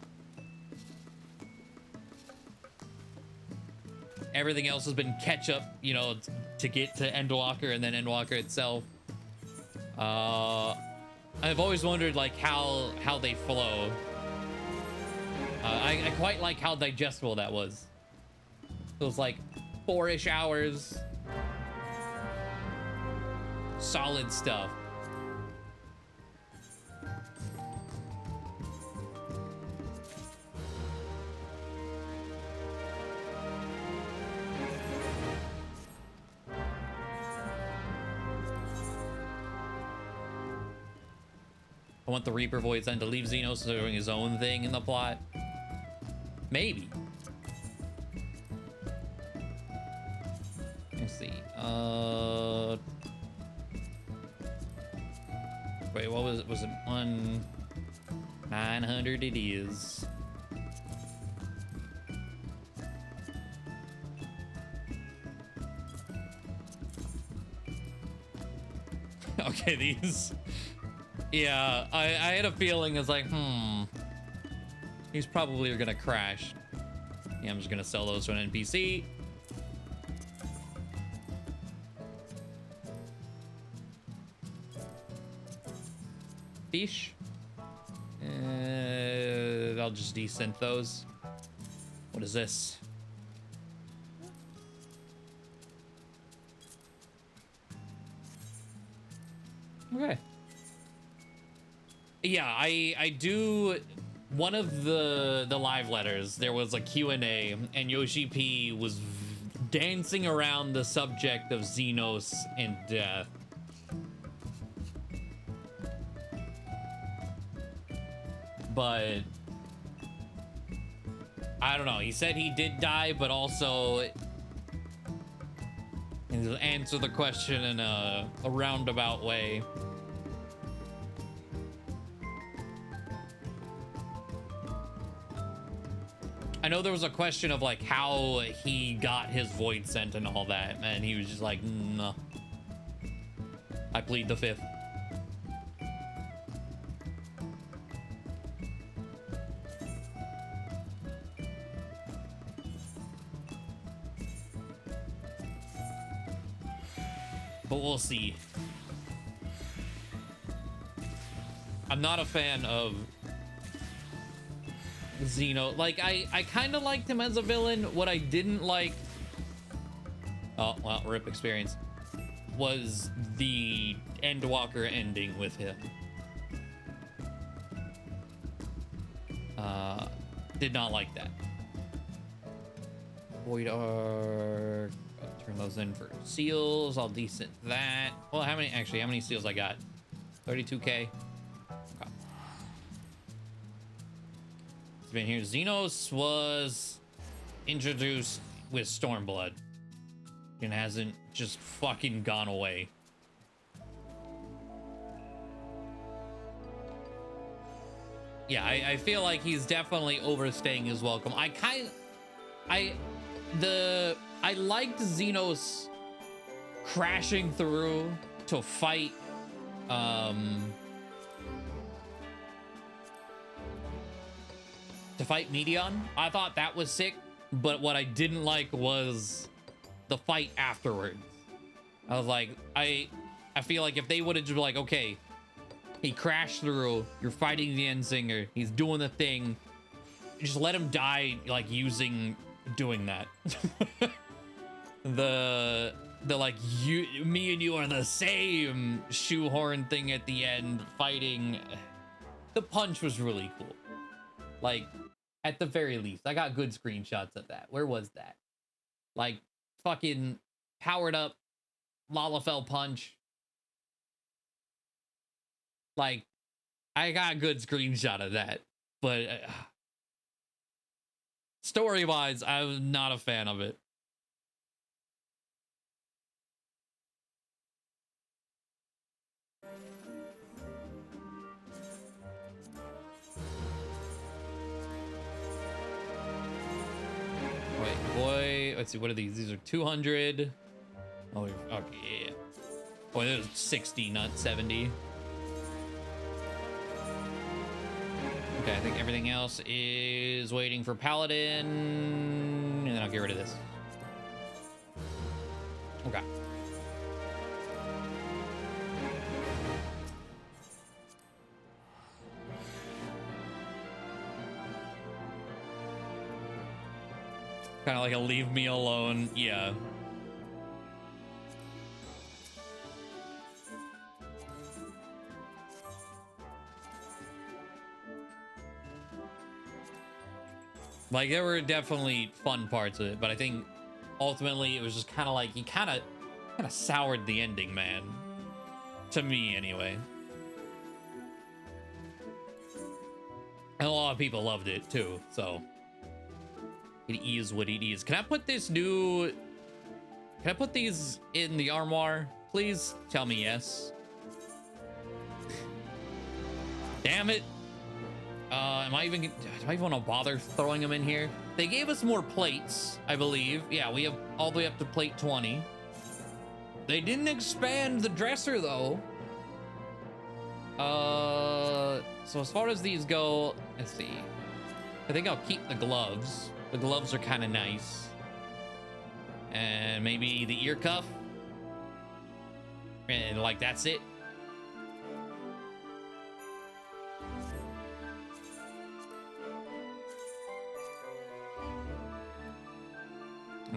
Everything else has been catch up, you know, to get to Endwalker and then Endwalker itself. I've always wondered like how they flow. I quite like how digestible that was. It was like 4-ish hours. Solid stuff. I want the Reaper Voids then to leave Xenos doing his own thing in the plot. Maybe. Let's see. Wait, what was it? Was it 900? It is. Okay, these. Yeah, I had a feeling it's like, he's probably gonna crash. Yeah, I'm just gonna sell those to an NPC. Fish. I'll just descent those. What is this? Okay. Yeah, I do. One of the live letters, there was a Q&A, and Yoshi P was dancing around the subject of Xenos and death. But I don't know. He said he did die, but also answer the question in a roundabout way. I know there was a question of like how he got his Void Scent and all that, and he was just like, no. I plead the fifth. But we'll see. I'm not a fan of Xeno. Like, I kind of liked him as a villain. What I didn't like, oh, well, rip experience, was the Endwalker ending with him. Did not like that. Void Arc. I'll turn those in for seals. I'll decent that. Well, how many seals I got? 32k. Okay. It's been here. Xenos was introduced with Stormblood and hasn't just fucking gone away. Yeah, I feel like he's definitely overstaying his welcome. I liked Xenos crashing through to fight Medion. I thought that was sick, but what I didn't like was the fight afterwards. I was like, I feel like if they would have just been like, okay, he crashed through, you're fighting the Endsinger, he's doing the thing, just let him die, like doing that. the like, me and you are the same shoehorn thing at the end, fighting. The punch was really cool. Like, at the very least, I got good screenshots of that. Where was that? Like, fucking powered up Lalafell punch. Like, I got a good screenshot of that. But story-wise, I was not a fan of it. Wait, boy, let's see, what are these? These are 200. Oh, okay, yeah. Boy, there's 60, not 70. Okay, I think everything else is waiting for Paladin, and then I'll get rid of this. Okay. Kind of like a leave me alone, yeah. Like, there were definitely fun parts of it, but I think ultimately it was just kind of like, he kind of soured the ending, man. To me, anyway. And a lot of people loved it, too, so. It is what it is. Can I put these in the armoire? Please tell me yes. Damn it. Do I even want to bother throwing them in here? They gave us more plates, I believe. Yeah, we have all the way up to plate 20. They didn't expand the dresser, though. So as far as these go, let's see. I think I'll keep the gloves. The gloves are kind of nice. And maybe the ear cuff. And like, that's it.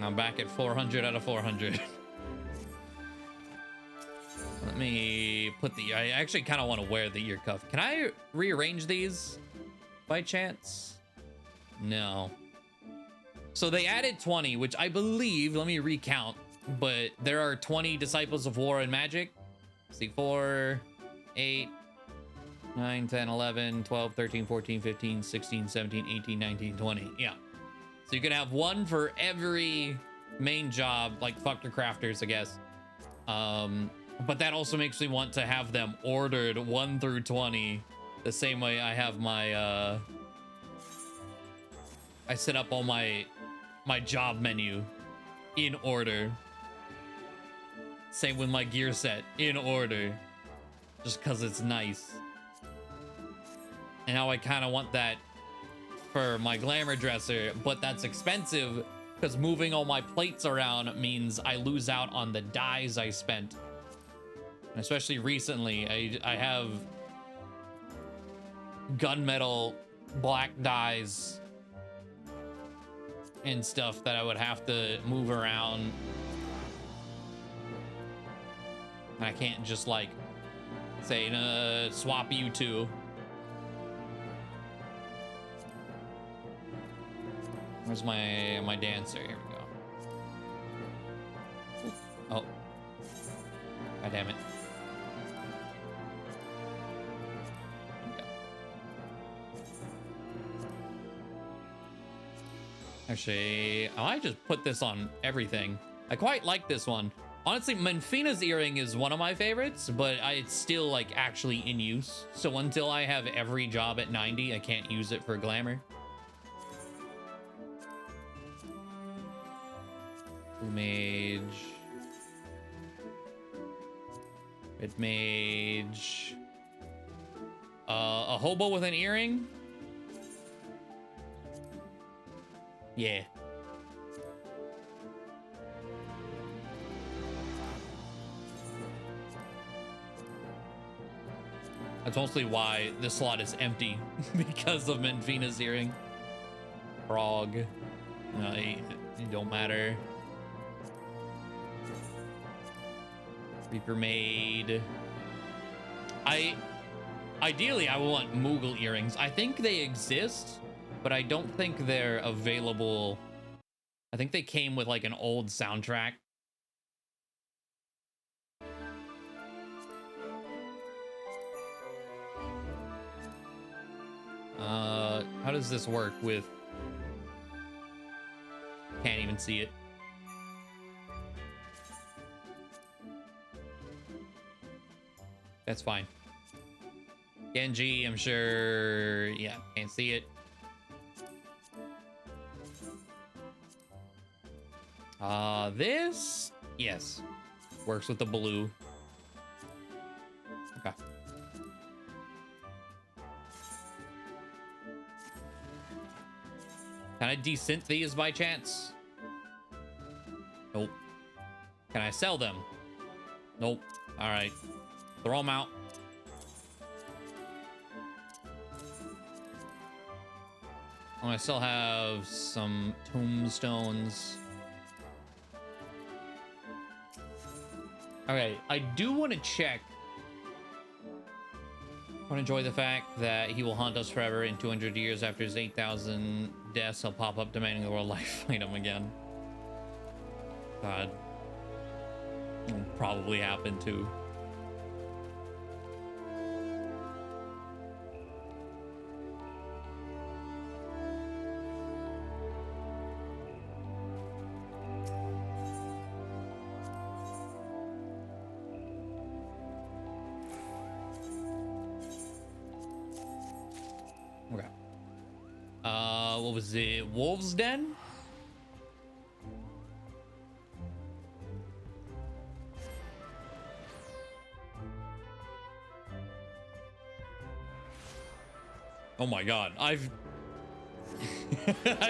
I'm back at 400 out of 400. Let me put I actually kind of want to wear the ear cuff. Can I rearrange these by chance? No. So they added 20, which I believe, let me recount, but there are 20 Disciples of War and Magic. Let's see, 4, 8, 9, 10, 11, 12, 13, 14, 15, 16, 17, 18, 19, 20. Yeah. So you can have one for every main job, like fuck your crafters, I guess. But that also makes me want to have them ordered 1 through 20, the same way I have my I set up all my job menu in order. Same with my gear set, in order. Just because it's nice. And now I kind of want that for my glamour dresser, but that's expensive because moving all my plates around means I lose out on the dyes I spent. And especially recently, I have gunmetal black dyes and stuff that I would have to move around. And I can't just like say, swap you two. Where's my dancer? Here we go. Oh. God damn it. Okay. Actually, I might just put this on everything. I quite like this one. Honestly, Menfina's earring is one of my favorites, but it's still like actually in use. So until I have every job at 90, I can't use it for glamour. Mage. Red mage. A hobo with an earring? Yeah. That's mostly why this slot is empty, because of Menfina's earring. Frog. No, it don't matter. Reaper maid. Ideally I want Moogle earrings. I think they exist, but I don't think they're available. I think they came with like an old soundtrack. How does this work with... Can't even see it. That's fine. Genji, I'm sure... Yeah, can't see it. This... Yes. Works with the blue. Okay. Can I desynth these by chance? Nope. Can I sell them? Nope. All right. Throw them out. Oh, I still have some tombstones. Okay, I do want to check. I want to enjoy the fact that he will haunt us forever. In 200 years after his 8,000 deaths, he'll pop up demanding the world life item again. God. It'll probably happen too. Okay. What was it? Wolf's Den? Oh my god, I've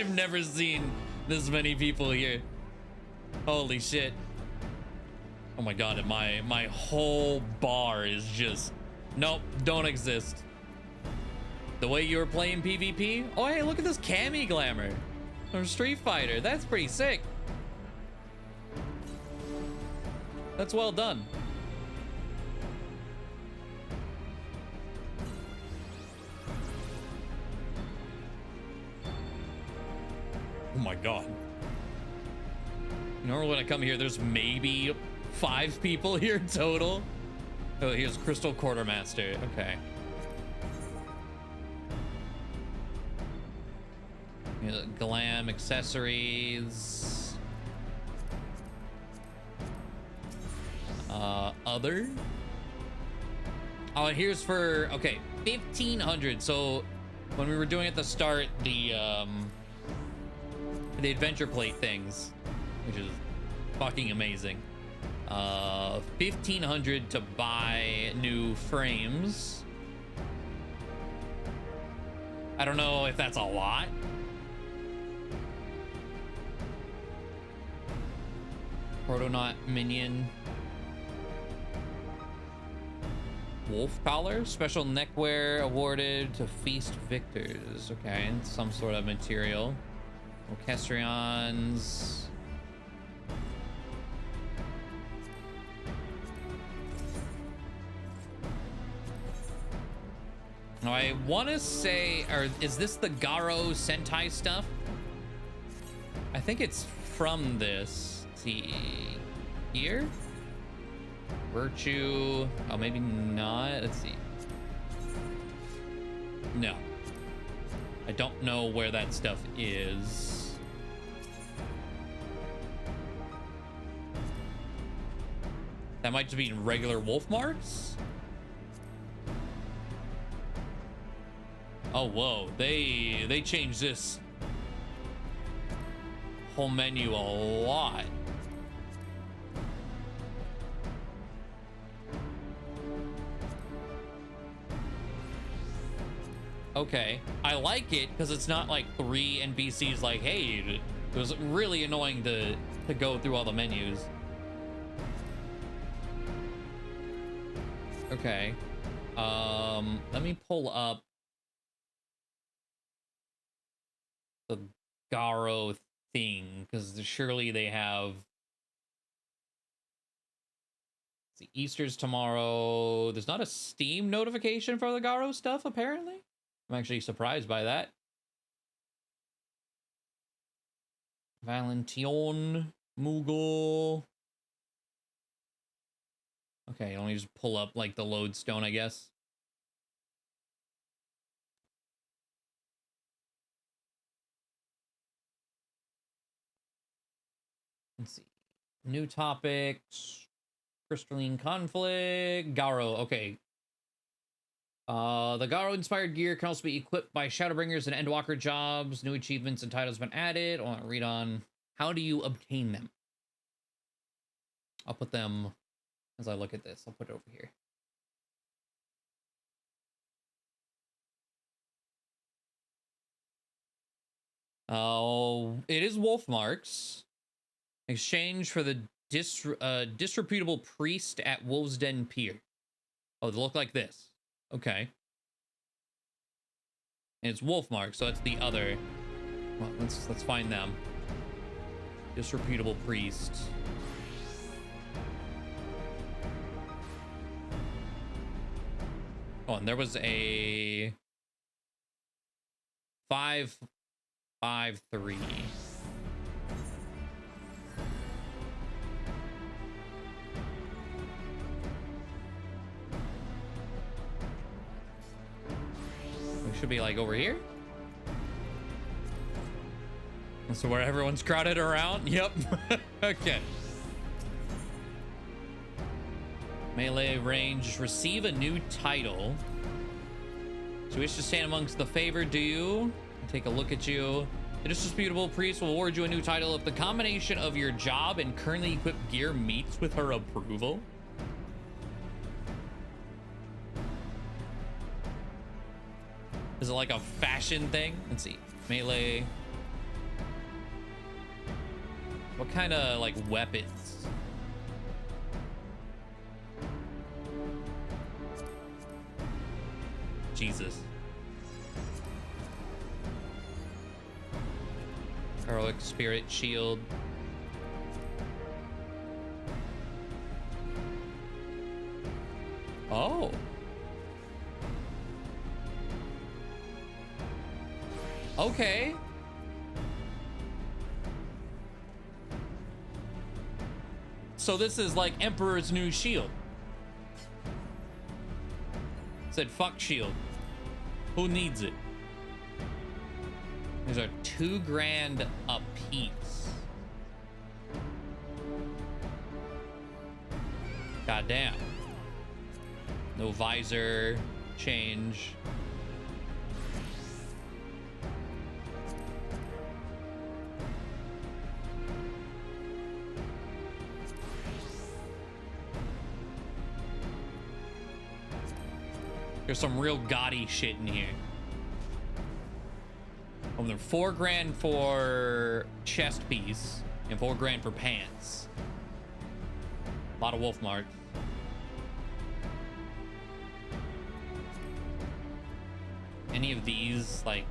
never seen this many people here. Holy shit. Oh my god, and my whole bar is just... Nope, don't exist. The way you were playing PvP? Oh, hey, look at this cami glamour from Street Fighter. That's pretty sick. That's well done. Oh my god. Normally when I come here, there's maybe 5 people here total. Oh, here's Crystal Quartermaster. Okay. Glam accessories. Other. Oh, and here's for, okay, 1,500. So when we were doing at the start, the the adventure plate things, which is fucking amazing. 1,500 to buy new frames. I don't know if that's a lot. Protonaut minion. Wolf collar, special neckwear awarded to feast victors. Okay, and some sort of material. Orchestrions. Now I want to say, or is this the Garo Sentai stuff? I think it's from this. Let's see here. Virtue. Oh, maybe not. Let's see. No. I don't know where that stuff is. That might just be in regular wolf marks. Oh, whoa. They changed this whole menu a lot. Okay, I like it because it's not like 3 NPCs like, hey, it was really annoying to go through all the menus. Okay, let me pull up the Garo thing because surely they have. See, Easter's tomorrow. There's not a Steam notification for the Garo stuff apparently. I'm actually surprised by that. Valention, Moogle. Okay, let me just pull up like the lodestone, I guess. Let's see. New topics. Crystalline conflict. Garo. Okay. The Garo-inspired gear can also be equipped by Shadowbringers and Endwalker jobs. New achievements and titles have been added. I want to read on how do you obtain them. I'll put them as I look at this. I'll put it over here. Oh, it is wolf marks. Exchange for the disreputable priest at Wolves Den Pier. Oh, they look like this. Okay. And it's wolf mark, so that's the other. Well, let's find them. Disreputable priest. Oh, and there was a 553. Should be like over here. So where everyone's crowded around. Yep. Okay. Melee range. Receive a new title. So you wish to stand amongst the favored, do you? Take a look at you. The disreputable priest will award you a new title if the combination of your job and currently equipped gear meets with her approval. Is it like a fashion thing? Let's see. Melee. What kind of like weapons? Jesus. Heroic spirit shield. Oh. Okay. So this is like Emperor's new shield. Said fuck shield. Who needs it? These are $2,000 a piece. Goddamn. No visor change. There's some real gaudy shit in here. Oh, they're $4 grand for chest piece and $4 grand for pants. A lot of wolf marks. Any of these, like,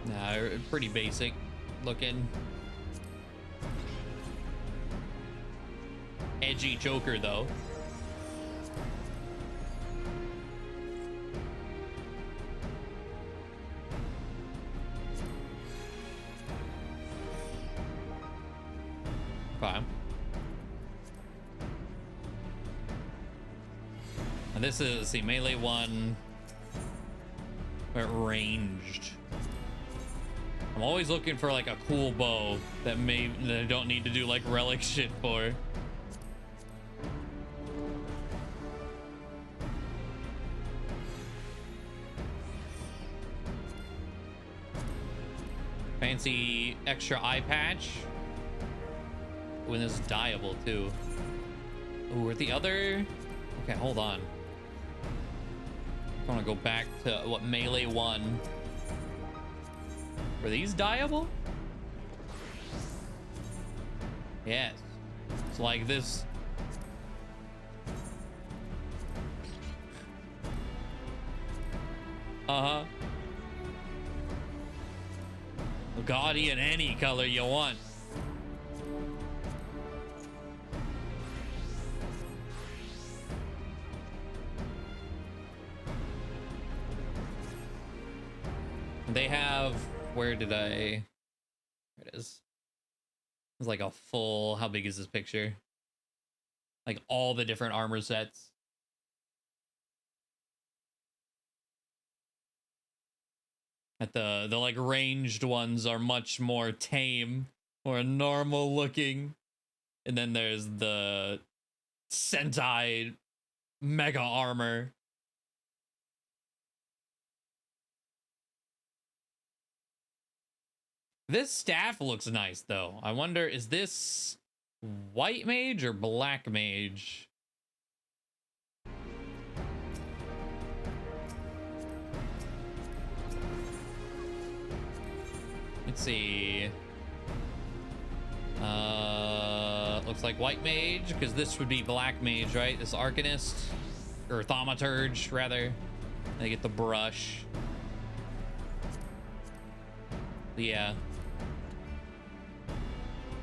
nah, they're pretty basic looking. Edgy Joker though. Okay. And this is the melee one where ranged. I'm always looking for like a cool bow that I don't need to do like relic shit for. Fancy extra eye patch. Ooh, and this is dyeable too. Ooh, are the other? Okay, hold on. I want to go back to what melee one. Were these dyeable? Yes. It's like this. Uh-huh. Gaudy in any color you want. They have, where it is. It's like a full, how big is this picture? Like all the different armor sets. At the like ranged ones are much more tame or normal looking. And then there's the Sentai mega armor. This staff looks nice though. I wonder, is this white mage or black mage? Let's see. Looks like white mage, because this would be black mage, right? This Arcanist, or Thaumaturge, rather. They get the brush. Yeah.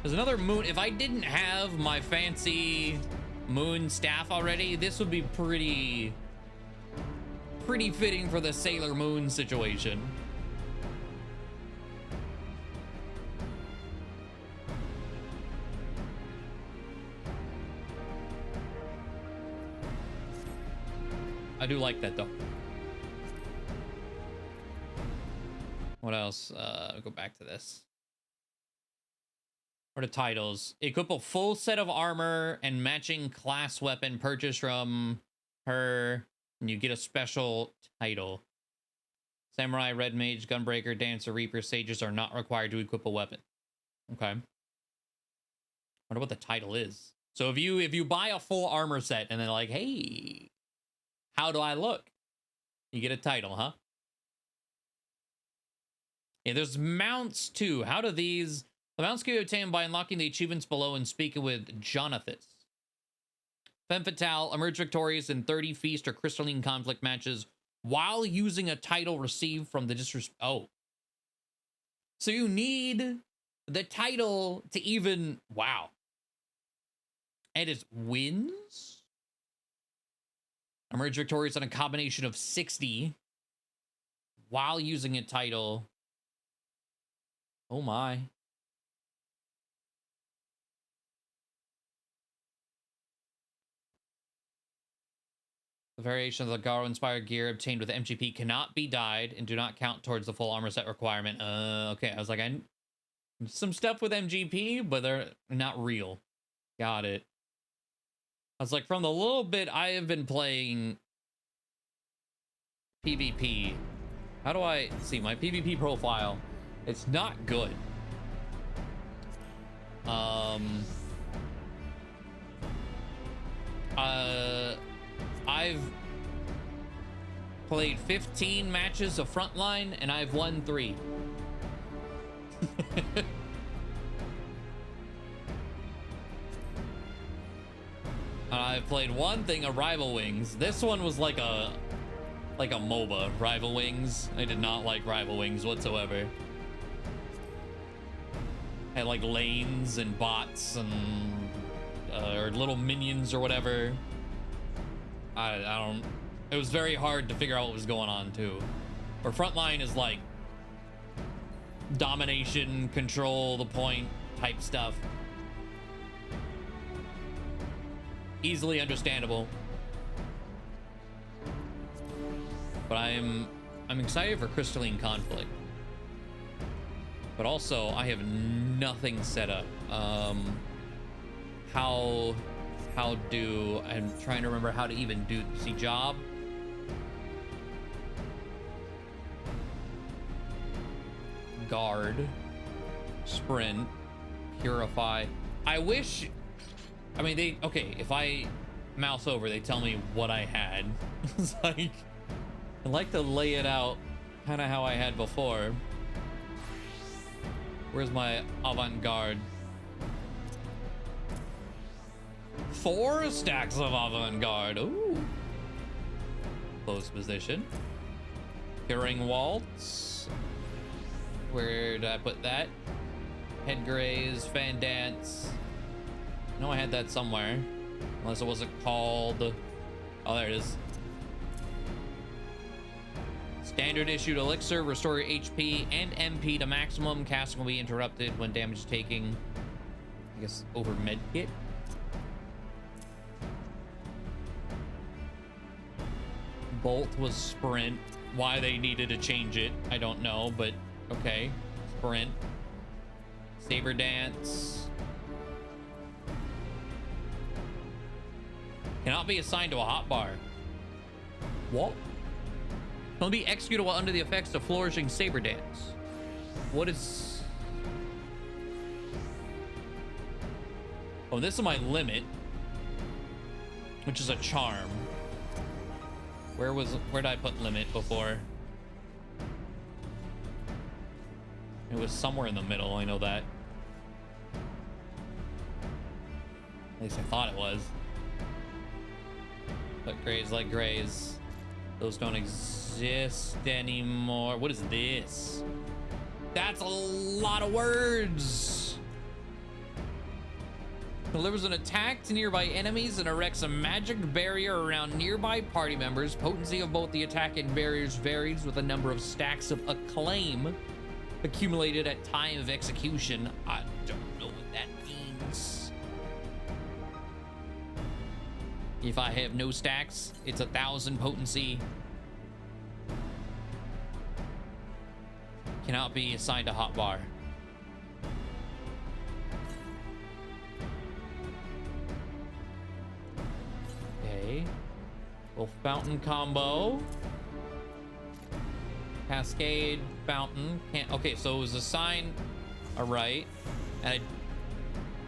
There's another moon. If I didn't have my fancy moon staff already, this would be pretty fitting for the Sailor Moon situation. I do like that though. What else? Go back to this. What are the titles? Equip a full set of armor and matching class weapon purchased from her, and you get a special title. Samurai, Red Mage, Gunbreaker, Dancer, Reaper, Sages are not required to equip a weapon. Okay. Wonder what the title is. So if you buy a full armor set and they're like, hey, how do I look? You get a title, huh? Yeah, there's mounts too. How do these... The mounts can be obtained by unlocking the achievements below and speaking with Jonathan. Femme Fatale, emerge victorious in 30 feast or crystalline conflict matches while using a title received from the Oh. So you need the title to even... Wow. And it's wins? Emerge victorious on a combination of 60 while using a title. Oh my. The variations of the Garo-inspired gear obtained with MGP cannot be dyed and do not count towards the full armor set requirement. Okay, I was like, some stuff with MGP, but they're not real. Got it. I was like, from the little bit I have been playing PvP, how do I see my PvP profile? It's not good. I've played 15 matches of Frontline, and I've won 3. I've played one thing of Rival Wings. This one was like a MOBA, Rival Wings. I did not like Rival Wings whatsoever. Had like lanes and bots and or little minions or whatever. I don't. It was very hard to figure out what was going on too. Where Frontline is like domination, control the point type stuff. Easily understandable. But I'm excited for Crystalline Conflict. But also I have nothing set up. I'm trying to remember how to even do job. Guard, sprint, purify. I wish, I mean, okay, if I mouse over, they tell me what I had. It's like, I like to lay it out kind of how I had before. Where's my avant-garde? 4 stacks of avant-garde. Ooh. Close position. Curing Waltz. Where did I put that? Head Graze, Fan Dance. I know I had that somewhere. Unless it wasn't called. Oh, there it is. Standard issued elixir. Restore your HP and MP to maximum. Casting will be interrupted when damage is taking, I guess, over medkit. Bolt was sprint. Why they needed to change it, I don't know, but okay. Sprint. Saber Dance. Cannot be assigned to a hotbar. What? Can only be executed while under the effects of flourishing Saber Dance. What is... Oh, this is my limit, which is a charm. Where did I put limit before? It was somewhere in the middle, I know that. At least I thought it was. But grays like grays. Those don't exist anymore. What is this? That's a lot of words. Delivers an attack to nearby enemies and erects a magic barrier around nearby party members. Potency of both the attack and barriers varies with the number of stacks of acclaim accumulated at time of execution. I don't know what that means. If I have no stacks, it's 1,000 potency. Cannot be assigned a hotbar. Okay. Well, fountain combo. Cascade, fountain. Can't. Okay, so it was assigned. All right. And I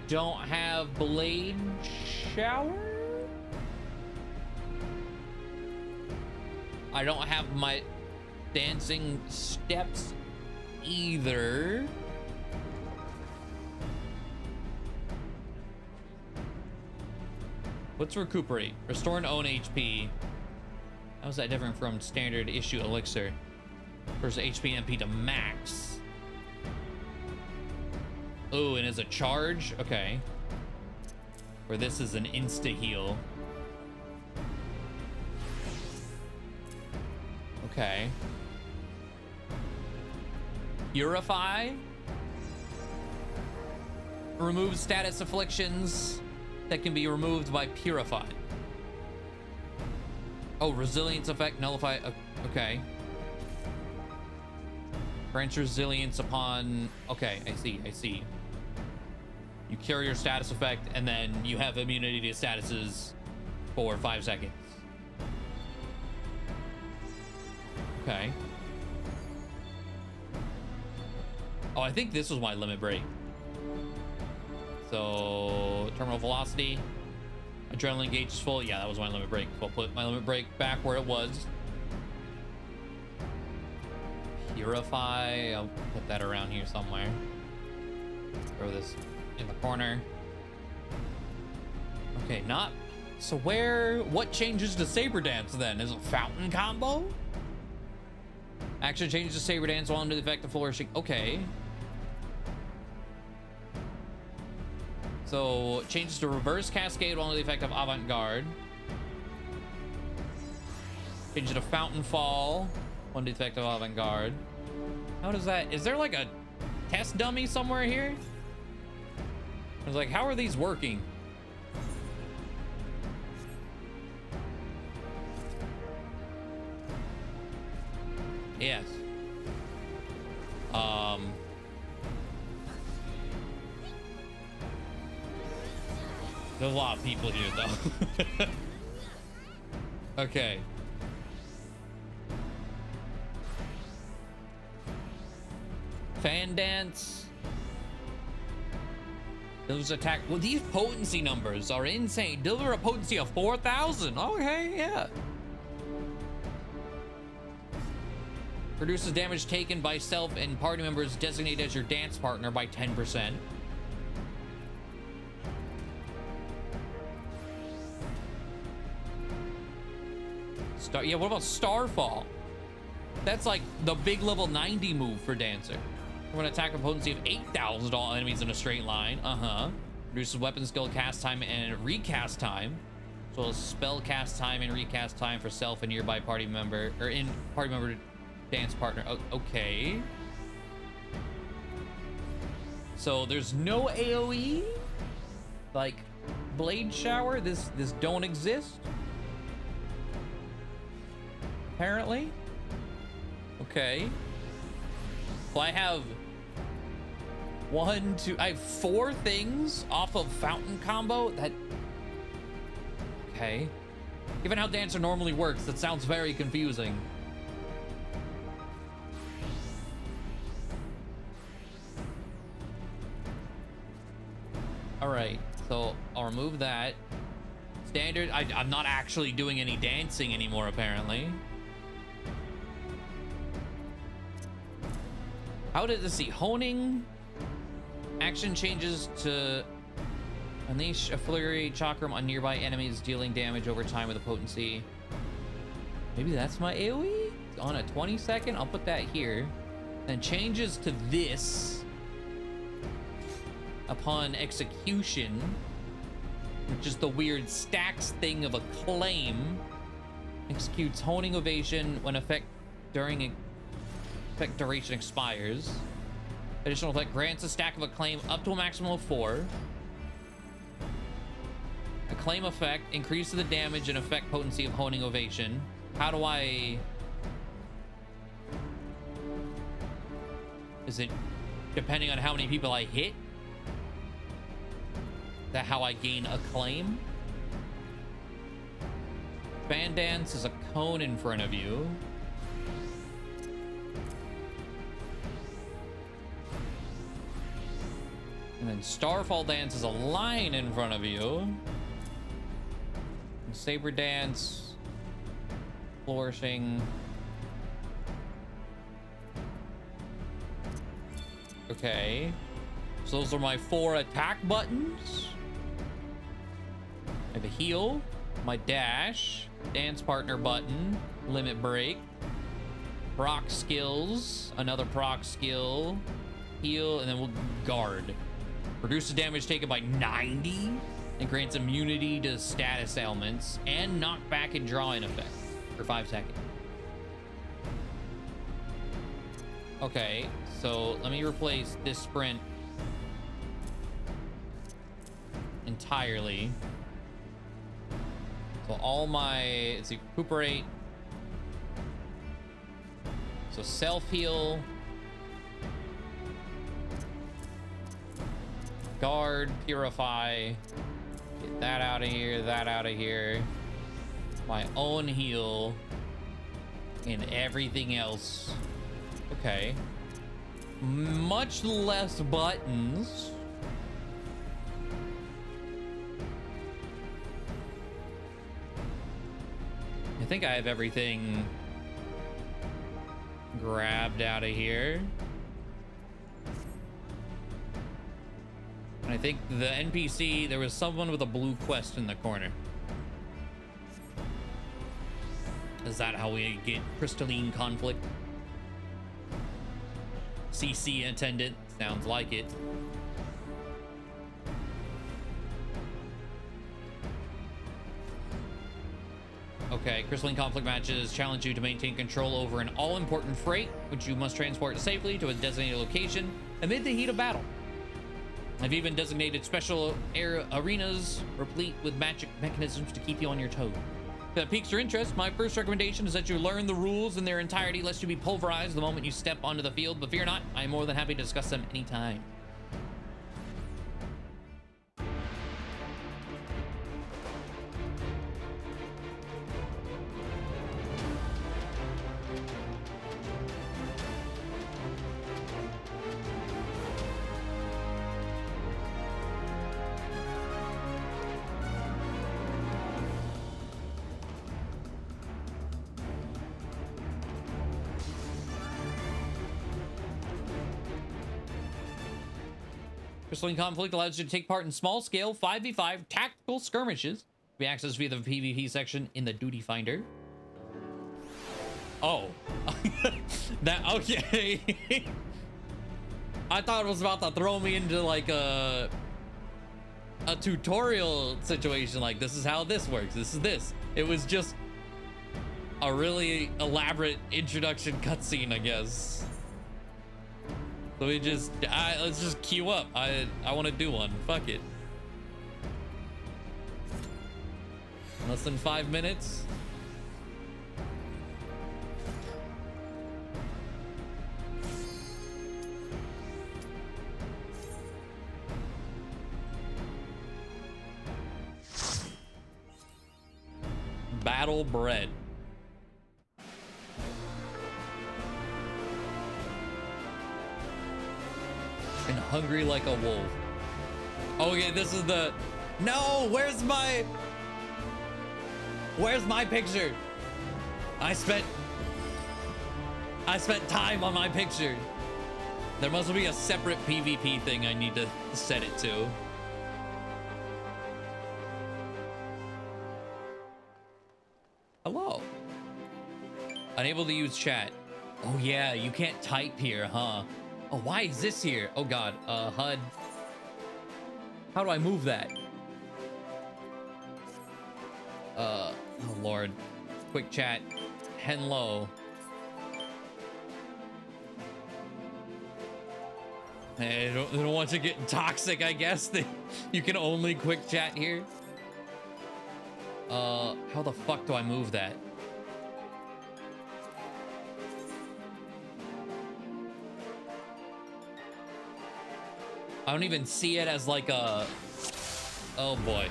don't have blade shower. I don't have my dancing steps either. What's recuperate? Restore an own HP. How is that different from standard issue elixir? Versus HP MP to max. Oh, and as a charge? Okay. Where this is an insta heal. Okay. Purify. Remove status afflictions that can be removed by Purify. Oh, resilience effect, nullify. Okay. Grants resilience upon. Okay, I see. You cure your status effect, and then you have immunity to statuses for 5 seconds. Okay. Oh, I think this was my limit break. So, terminal velocity. Adrenaline gauge is full. Yeah, that was my limit break. So I'll put my limit break back where it was. Purify. I'll put that around here somewhere. Throw this in the corner. Okay, not. So what changes to Saber Dance then? Is it Fountain combo? Action changes to Saber Dance while under the effect of flourishing. Okay. So changes to Reverse Cascade while under the effect of Avant Garde. Changes to Fountain Fall while under the effect of Avant Garde. How does that? Is there like a test dummy somewhere here? I was like, how are these working? Yes. There's a lot of people here, though. Okay. Fan Dance. Those attack. Well, these potency numbers are insane. Deliver a potency of 4,000. Okay, yeah. Reduces damage taken by self and party members designated as your dance partner by 10%. Yeah, what about Starfall? That's like the big level 90 move for Dancer. We're gonna attack a potency of 8,000 all enemies in a straight line. Reduces weapon skill cast time and recast time, as well as spell cast time and recast time for self and nearby party member, or in party member dance partner. Okay. So there's no AoE, like Blade Shower. This don't exist. Apparently. Okay. Well, I have I have 4 things off of Fountain combo. That. Okay. Given how Dancer normally works, that sounds very confusing. All right, so I'll remove that. Standard, I'm not actually doing any dancing anymore, apparently. How did this see? Honing. Action changes to unleash a flurry chakram on nearby enemies, dealing damage over time with a potency. Maybe that's my AoE? On a 20-second? I'll put that here. Then changes to this upon execution, which is the weird stacks thing of a claim. Executes Honing Ovation when effect duration expires. Additional effect grants a stack of a claim up to a maximum of 4. A claim effect increases the damage and effect potency of Honing Ovation. How do I... Is it depending on how many people I hit? Is that how I gain a claim? Fan Dance is a cone in front of you. And then Starfall Dance is a line in front of you. And Saber Dance, Flourishing. Okay. So those are my 4 attack buttons. I have a heal, my dash, dance partner button, limit break, proc skills, another proc skill, heal, and then we'll guard. Reduces damage taken by 90 and grants immunity to status ailments and knockback and draw-in effect for 5 seconds. Okay, so let me replace this sprint entirely. So all my, let's see, recuperate. So self-heal. Guard, purify. Get that out of here, that out of here. My own heal. And everything else. Okay. Much less buttons. I think I have everything grabbed out of here. And I think the NPC, there was someone with a blue quest in the corner. Is that how we get crystalline conflict? CC attendant, sounds like it. Okay, crystalline conflict matches challenge you to maintain control over an all-important freight, which you must transport safely to a designated location amid the heat of battle. I've even designated special air arenas replete with magic mechanisms to keep you on your toes. If that piques your interest, my first recommendation is that you learn the rules in their entirety, lest you be pulverized the moment you step onto the field, but fear not, I am more than happy to discuss them anytime. Crystalline Conflict allows you to take part in small-scale 5v5 tactical skirmishes. Be accessed via the PvP section in the Duty Finder. Oh. That, okay. I thought it was about to throw me into like a tutorial situation, like this is how this works, this is this. It was just a really elaborate introduction cutscene, I guess. So we just, let's just queue up. I want to do one. Fuck it. Less than 5 minutes. Battle bread. And hungry like a wolf. Okay, this is the... No, where's my picture? I spent time on my picture. There must be a separate PvP thing I need to set it to. Hello. Unable to use chat. Oh yeah, you can't type here, huh? Oh, why is this here? Oh god, HUD. How do I move that? Oh lord. Quick chat. Hello. Hey, they don't want you getting toxic, I guess. You can only quick chat here. How the fuck do I move that? I don't even see it as like a... Oh boy.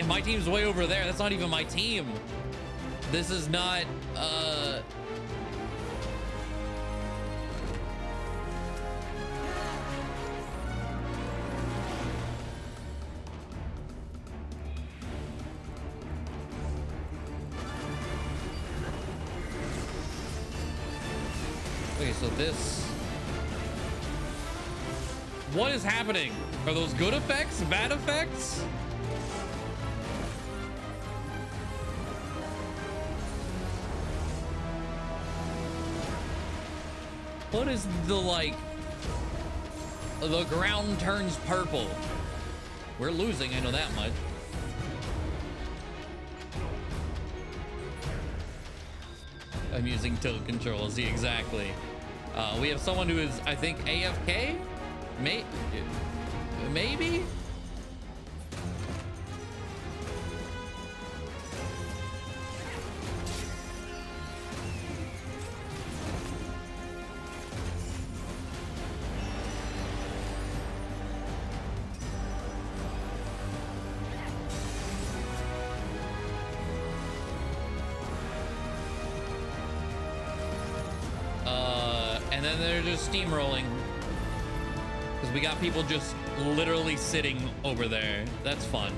My team's way over there. That's not even my team. This is not, Okay, so this... What is happening? Are those good effects? Bad effects? What is the, like... The ground turns purple. We're losing, I know that much. I'm using tilt controls, yeah, exactly. We have someone who is, I think, AFK? Maybe? And then they're just steamrolling. Because we got people just literally sitting over there. That's fun.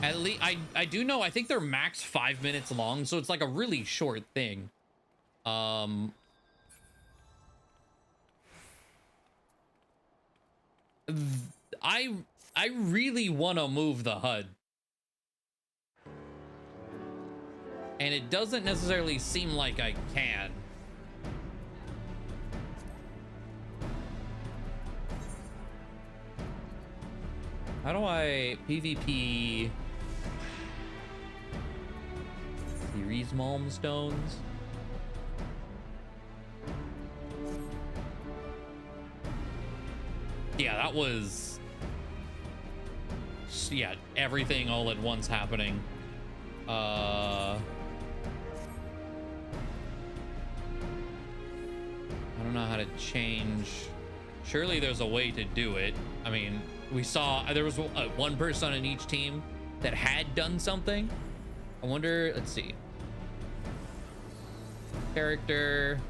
At least I do know, I think they're max 5 minutes long, so it's like a really short thing. I really want to move the HUD. And it doesn't necessarily seem like I can. How do I PvP Series Malmstones? Yeah, that was... yeah, everything all at once happening. I don't know how to change. Surely there's a way to do it. I mean, we saw there was one person on each team that had done something. I wonder, let's see. Character,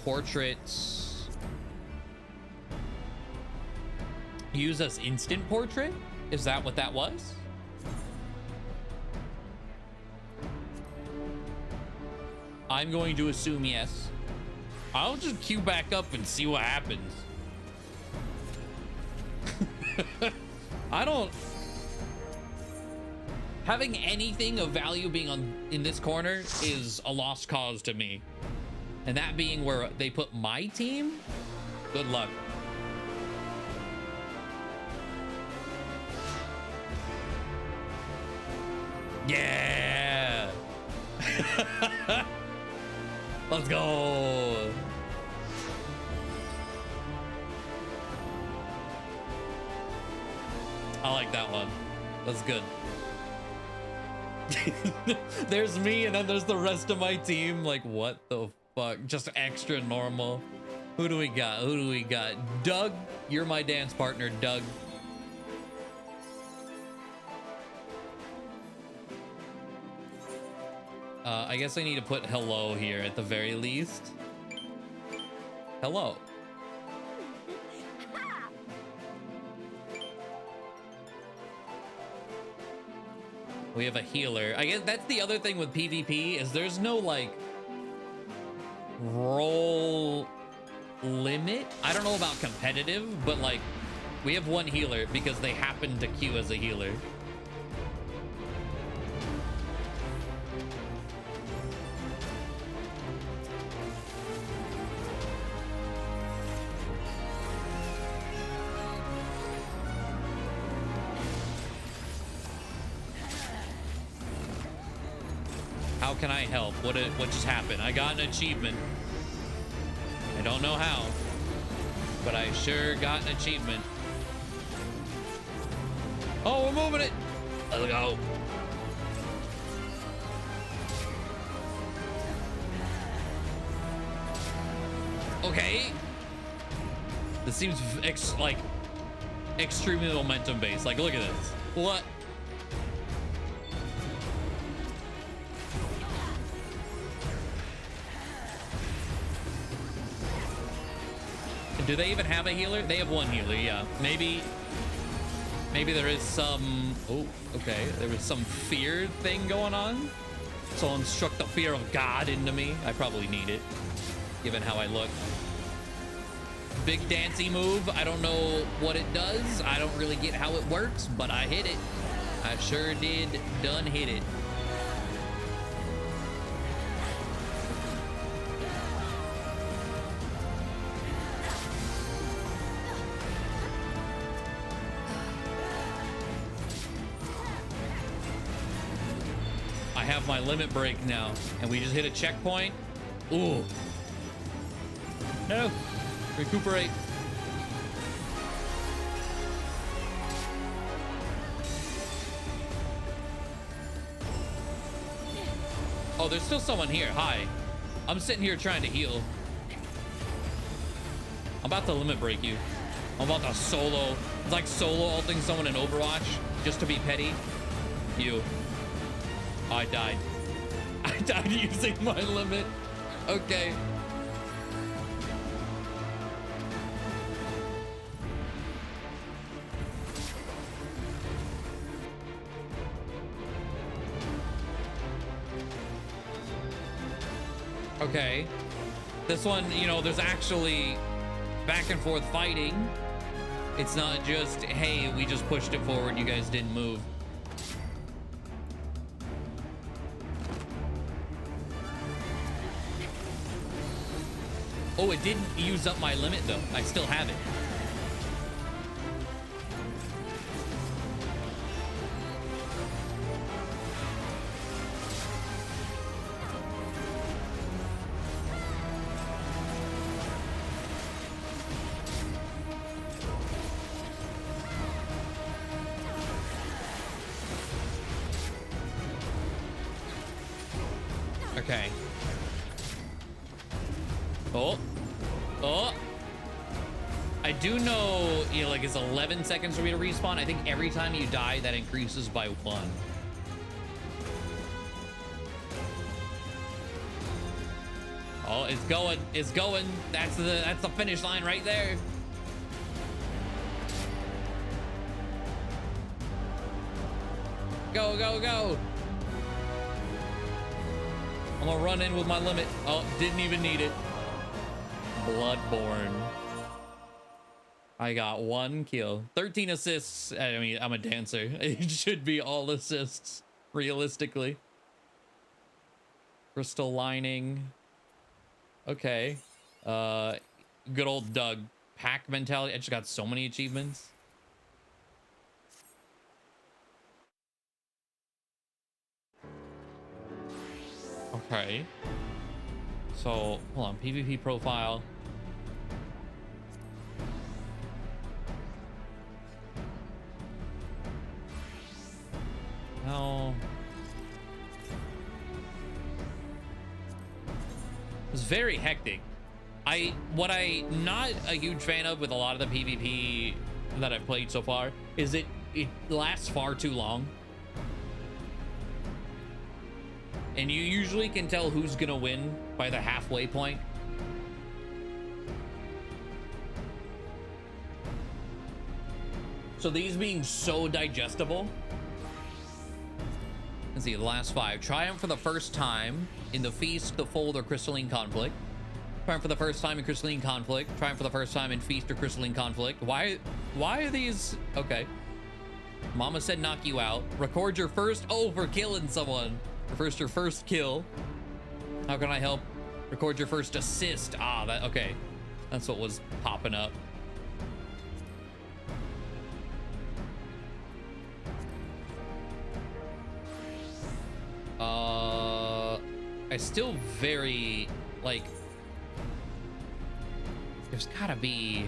portraits. Use as instant portrait? Is that what that was? I'm going to assume yes. I'll just queue back up and see what happens. I don't... having anything of value being in this corner is a lost cause to me. And that being where they put my team, good luck. Yeah! Let's go! I like that one. That's good. There's me and then there's the rest of my team. Like, what the fuck? Just extra normal. Who do we got? Who do we got? Doug, you're my dance partner, Doug. I guess I need to put hello here at the very least. Hello. We have a healer. I guess that's the other thing with PvP is there's no like role limit. I don't know about competitive, but like we have one healer because they happen to queue as a healer. How can I help? What just happened? I got an achievement. I don't know how, but I sure got an achievement. Oh, we're moving it. Let's go. Okay. This seems like extremely momentum based. Like, look at this. What? Do they even have a healer? They have one healer, yeah. Maybe there is some... oh, okay. There was some fear thing going on. Someone struck the fear of God into me. I probably need it, given how I look. Big dancey move. I don't know what it does. I don't really get how it works, but I hit it. I sure did done hit it. I have my limit break now, and we just hit a checkpoint. Ooh. No. Recuperate. Oh, there's still someone here. Hi. I'm sitting here trying to heal. I'm about to limit break you. I'm about to solo. It's like solo ulting someone in Overwatch just to be petty. You. I died. I died using my limit. Okay. Okay. This one, you know, there's actually back and forth fighting. It's not just, hey, we just pushed it forward, you guys didn't move. Oh, it didn't use up my limit though. I still have it. Okay. Oh. Oh. I do know, you know, like it's 11 seconds for me to respawn. I think every time you die, that increases by 1. Oh, it's going. It's going. That's the finish line right there. Go, go, go. I'm gonna run in with my limit. Oh, didn't even need it. Bloodborne. I got 1 kill. 13 assists. I mean, I'm a dancer. It should be all assists, realistically. Crystal lining. Okay. Good old Doug. Pack mentality. I just got so many achievements. Okay. So, hold on. PvP profile. No. It was very hectic. What I'm not a huge fan of with a lot of the PvP that I've played so far is it lasts far too long. And you usually can tell who's gonna win by the halfway point. So these being so digestible. Let's see, the last 5. Triumph for the first time in the Feast, the Fold, or Crystalline Conflict. Triumph for the first time in Crystalline Conflict. Triumph for the first time in Feast or Crystalline Conflict. Why are these? Okay. Mama said knock you out. Record your first, oh, for killing someone. Your first kill. How can I help? Record your first assist. Ah, that, okay. That's what was popping up. I still very, like, there's gotta be,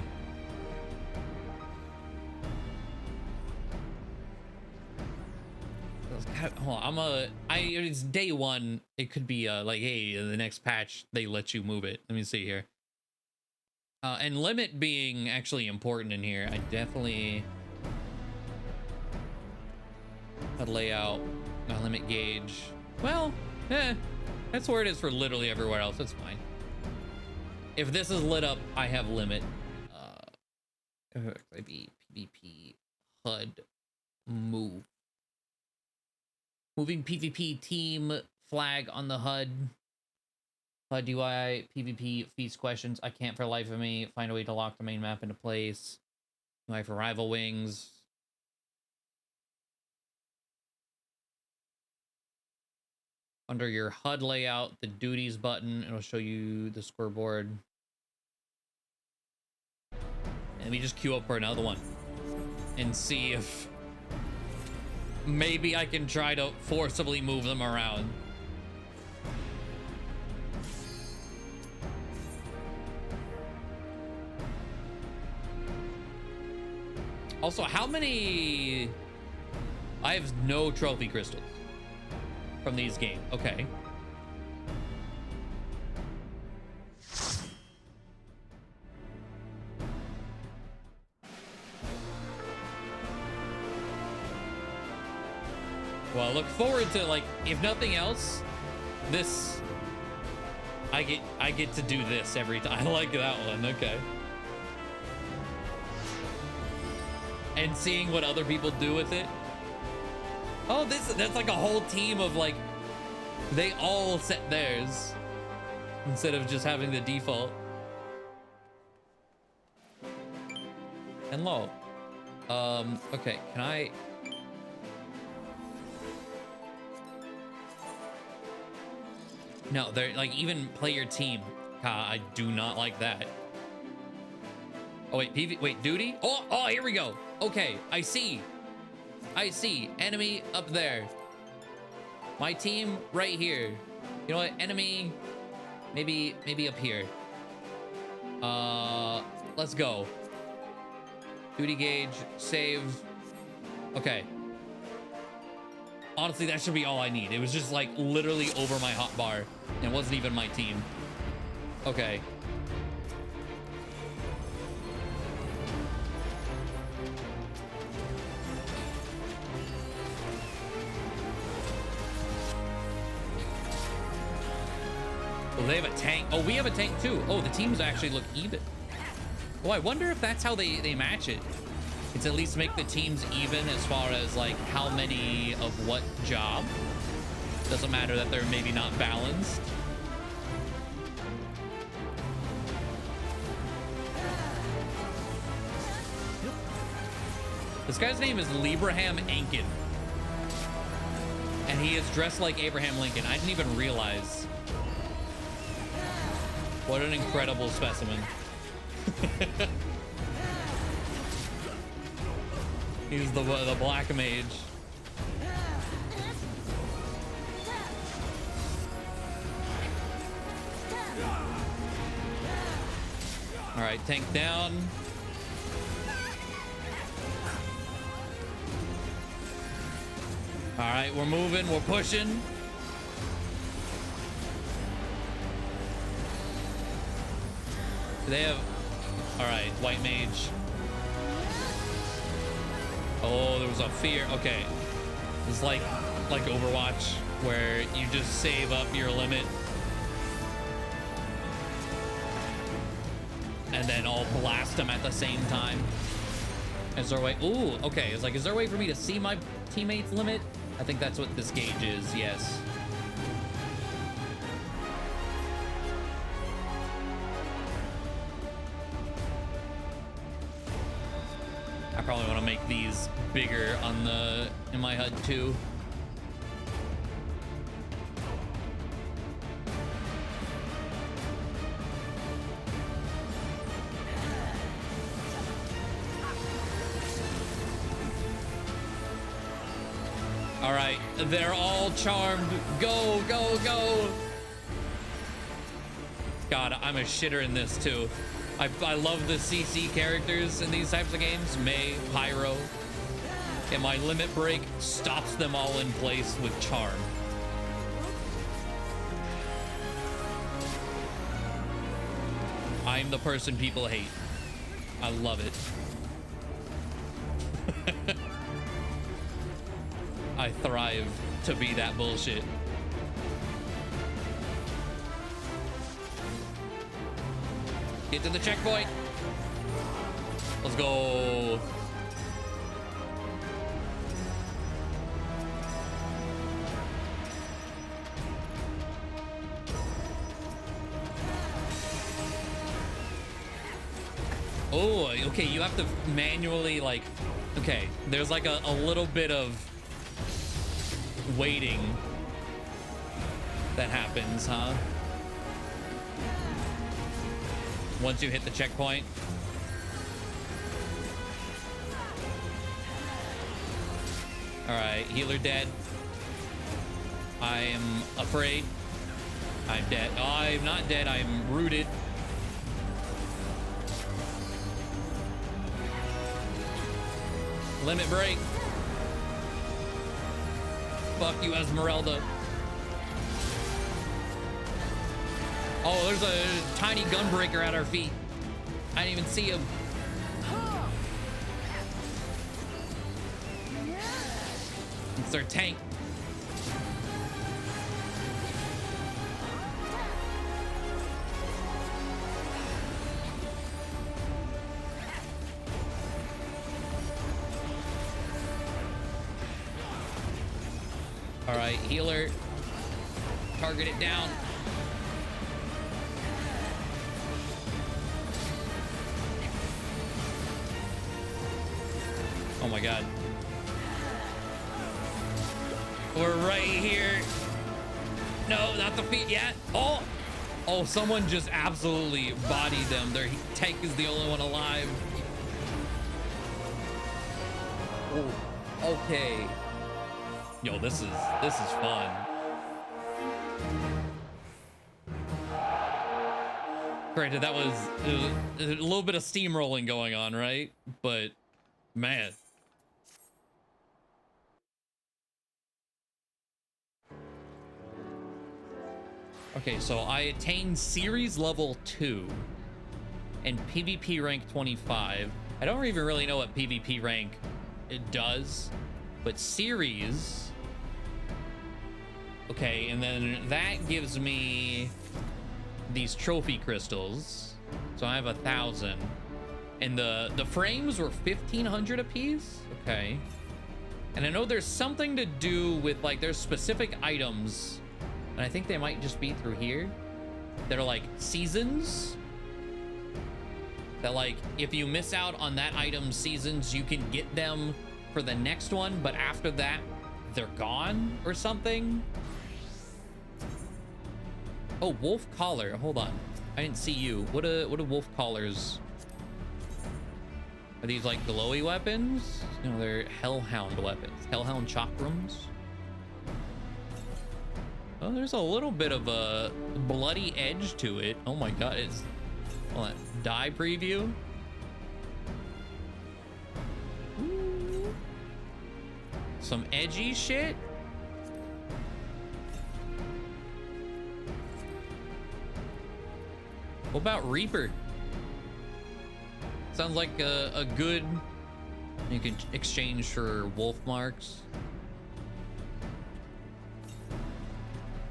hold on, it's day 1. It could be like, hey, in the next patch they let you move it. Let me see here. And limit being actually important in here. I definitely a layout, my limit gauge. Well, that's where it is for literally everywhere else. That's fine. If this is lit up, I have limit. FFXIV PvP HUD move. Moving PvP team flag on the HUD. HUD UI PvP feast questions. I can't for the life of me find a way to lock the main map into place. UI for rival wings. Under your HUD layout, the duties button, it'll show you the scoreboard. And we just queue up for another one and see if maybe I can try to forcibly move them around. Also, how many? I have no trophy crystals from these games. Okay. Well, look forward to, like, if nothing else, this, I get to do this every time. I like that one. Okay. And seeing what other people do with it. Oh, that's like a whole team of, like, they all set theirs instead of just having the default. And low. Okay, can I? No, they're like, even play your team. I do not like that. Oh wait, wait, duty? Oh, here we go. Okay, I see. Enemy up there. My team right here. You know what? Enemy, maybe up here. Let's go. Duty gauge, save. Okay. Honestly, that should be all I need. It was just like literally over my hotbar. It wasn't even my team. Okay. Oh, they have a tank. Oh, we have a tank too. Oh, the teams actually look even. Oh, I wonder if that's how they match it. It's at least make the teams even as far as like how many of what job. Doesn't matter that they're maybe not balanced. This guy's name is Libraham Ankin. And he is dressed like Abraham Lincoln. I didn't even realize. What an incredible specimen. He's the black mage. All right, tank down. All right, we're moving, we're pushing. They have, all right, white mage. Oh, there was a fear. Okay, it's like Overwatch, where you just save up your limit, and then I'll blast them at the same time. Is there a way? Ooh, okay. It's like, is there a way for me to see my teammates' limit? I think that's what this gauge is. Yes. I probably want to make these bigger on in my HUD too. All right, they're all charmed. Go, go, go. God, I'm a shitter in this too. I love the CC characters in these types of games. May, Pyro. And my limit break stops them all in place with charm. I'm the person people hate. I love it. I thrive to be that bullshit. Get to the checkpoint. Let's go. Oh, okay, you have to manually, like, okay, there's like a little bit of waiting that happens, huh? Once you hit the checkpoint. All right, healer dead. I am afraid. I'm dead. Oh, I'm not dead, I'm rooted. Limit break. Fuck you, Esmeralda. Oh, there's a tiny gunbreaker at our feet. I didn't even see him. It's our tank. right, healer. Target it down. Oh my god. We're right here. No, not the feet yet. Oh, oh, someone just absolutely bodied them. Their tank is the only one alive. Oh, okay. Yo, this is fun. Granted, that was a little bit of steamrolling going on, right? But man. Okay, so I attained series level 2 and PvP rank 25. I don't even really know what PvP rank it does, but series. Okay, and then that gives me these trophy crystals. So I have 1,000. And the frames were 1,500 apiece. Okay. And I know there's something to do with, like, there's specific items, and I think they might just be through here, that are like seasons, that like if you miss out on that item's seasons, you can get them for the next one, but after that they're gone or something. Oh, wolf collar. Hold on, I didn't see you. What do wolf collars? Are these like glowy weapons? No, they're hellhound weapons. Hellhound chakrams. Oh, there's a little bit of a bloody edge to it. Oh my god, it's well, die preview. Ooh. Some edgy shit. What about Reaper? Sounds like a good, you could exchange for wolf marks.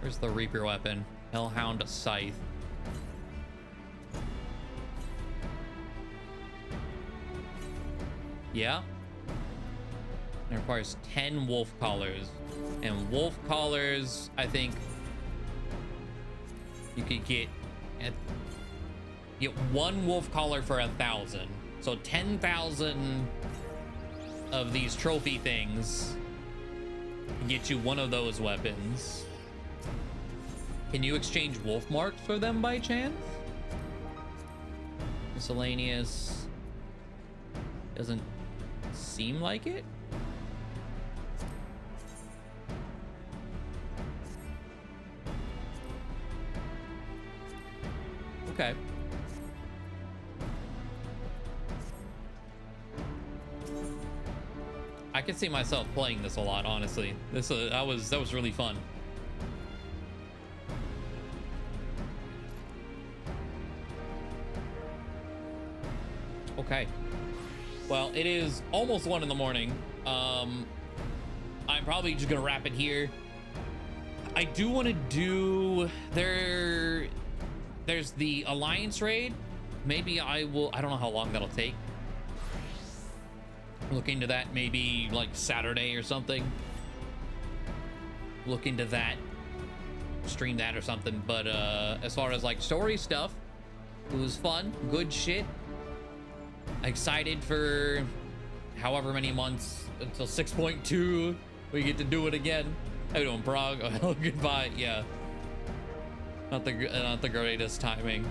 Where's the Reaper weapon? Hellhound Scythe. Yeah. It requires 10 wolf collars. And wolf collars, I think you could get one wolf collar for 1,000. So 10,000 of these trophy things can get you one of those weapons. Can you exchange wolf marks for them by chance? Miscellaneous. Doesn't seem like it. Okay. I could see myself playing this a lot, honestly. That was really fun. Okay. Well, it is almost 1 in the morning. I'm probably just gonna wrap it here. I do want to do there's the Alliance raid. Maybe I will. I don't know how long that'll take. Look into that maybe like Saturday or something. Look into that. Stream that or something. But as far as like story stuff, it was fun. Good shit. Excited for however many months until 6.2 we get to do it again. How you doing, Prague? Oh, goodbye. Yeah, not the greatest timing.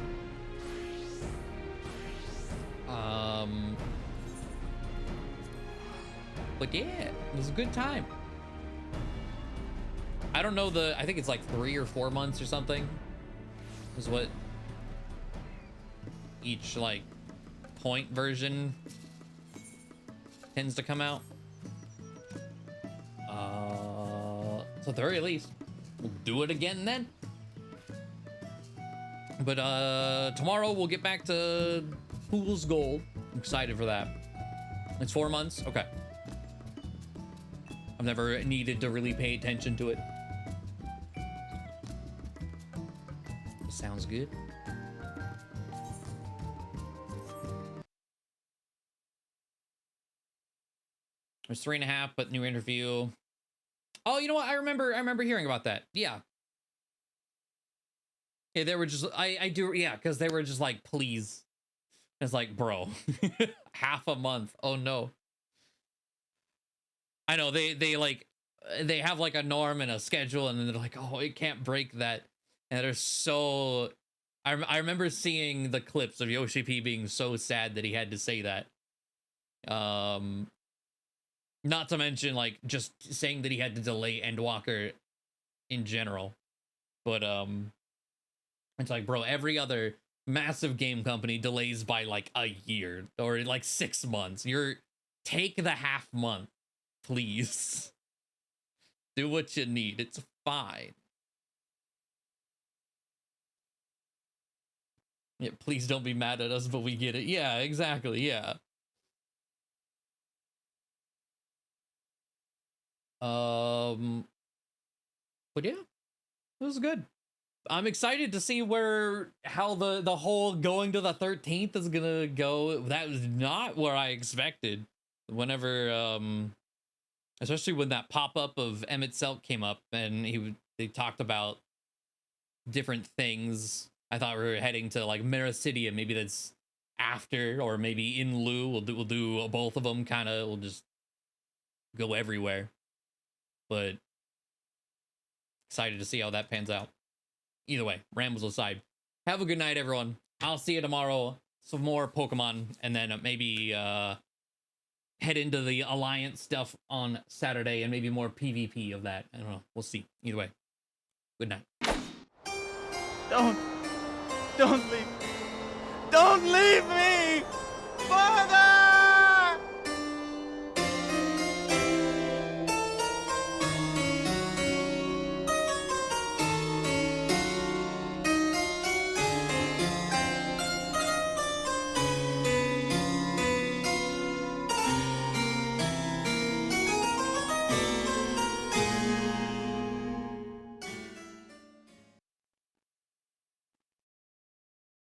But yeah, it was a good time. I don't know, I think it's like 3 or 4 months or something is what each like point version tends to come out. So at the very least, we'll do it again then. But tomorrow we'll get back to Fool's Gold. I'm excited for that. It's 4 months. Okay. I've never needed to really pay attention to it. Sounds good. There's 3.5, but new interview. Oh, you know what? I remember hearing about that. Yeah. Yeah, they were just, I do, yeah, because they were just like, please. It's like, bro, half a month. Oh no. I know they like, they have like a norm and a schedule, and then they're like, oh, it can't break that. And they're so, I remember seeing the clips of Yoshi P being so sad that he had to say that. Not to mention like just saying that he had to delay Endwalker in general. But it's like, bro, every other massive game company delays by like a year or like 6 months. Take the half month, please. Do what you need. It's fine. Yeah, please don't be mad at us, but we get it. Yeah, exactly. Yeah. But yeah, it was good. I'm excited to see how the whole going to the 13th is gonna go. That was not where I expected. Whenever especially when that pop-up of Emmett Selk came up and they talked about different things. I thought we were heading to like Mirror City, and maybe that's after, or maybe in lieu. We'll do both of them. Kind of, we'll just go everywhere. But excited to see how that pans out. Either way, rambles aside, have a good night, everyone. I'll see you tomorrow. Some more Pokemon, and then maybe head into the Alliance stuff on Saturday, and maybe more PvP of that. I don't know. We'll see. Either way, good night. Don't leave. Don't leave me! Father!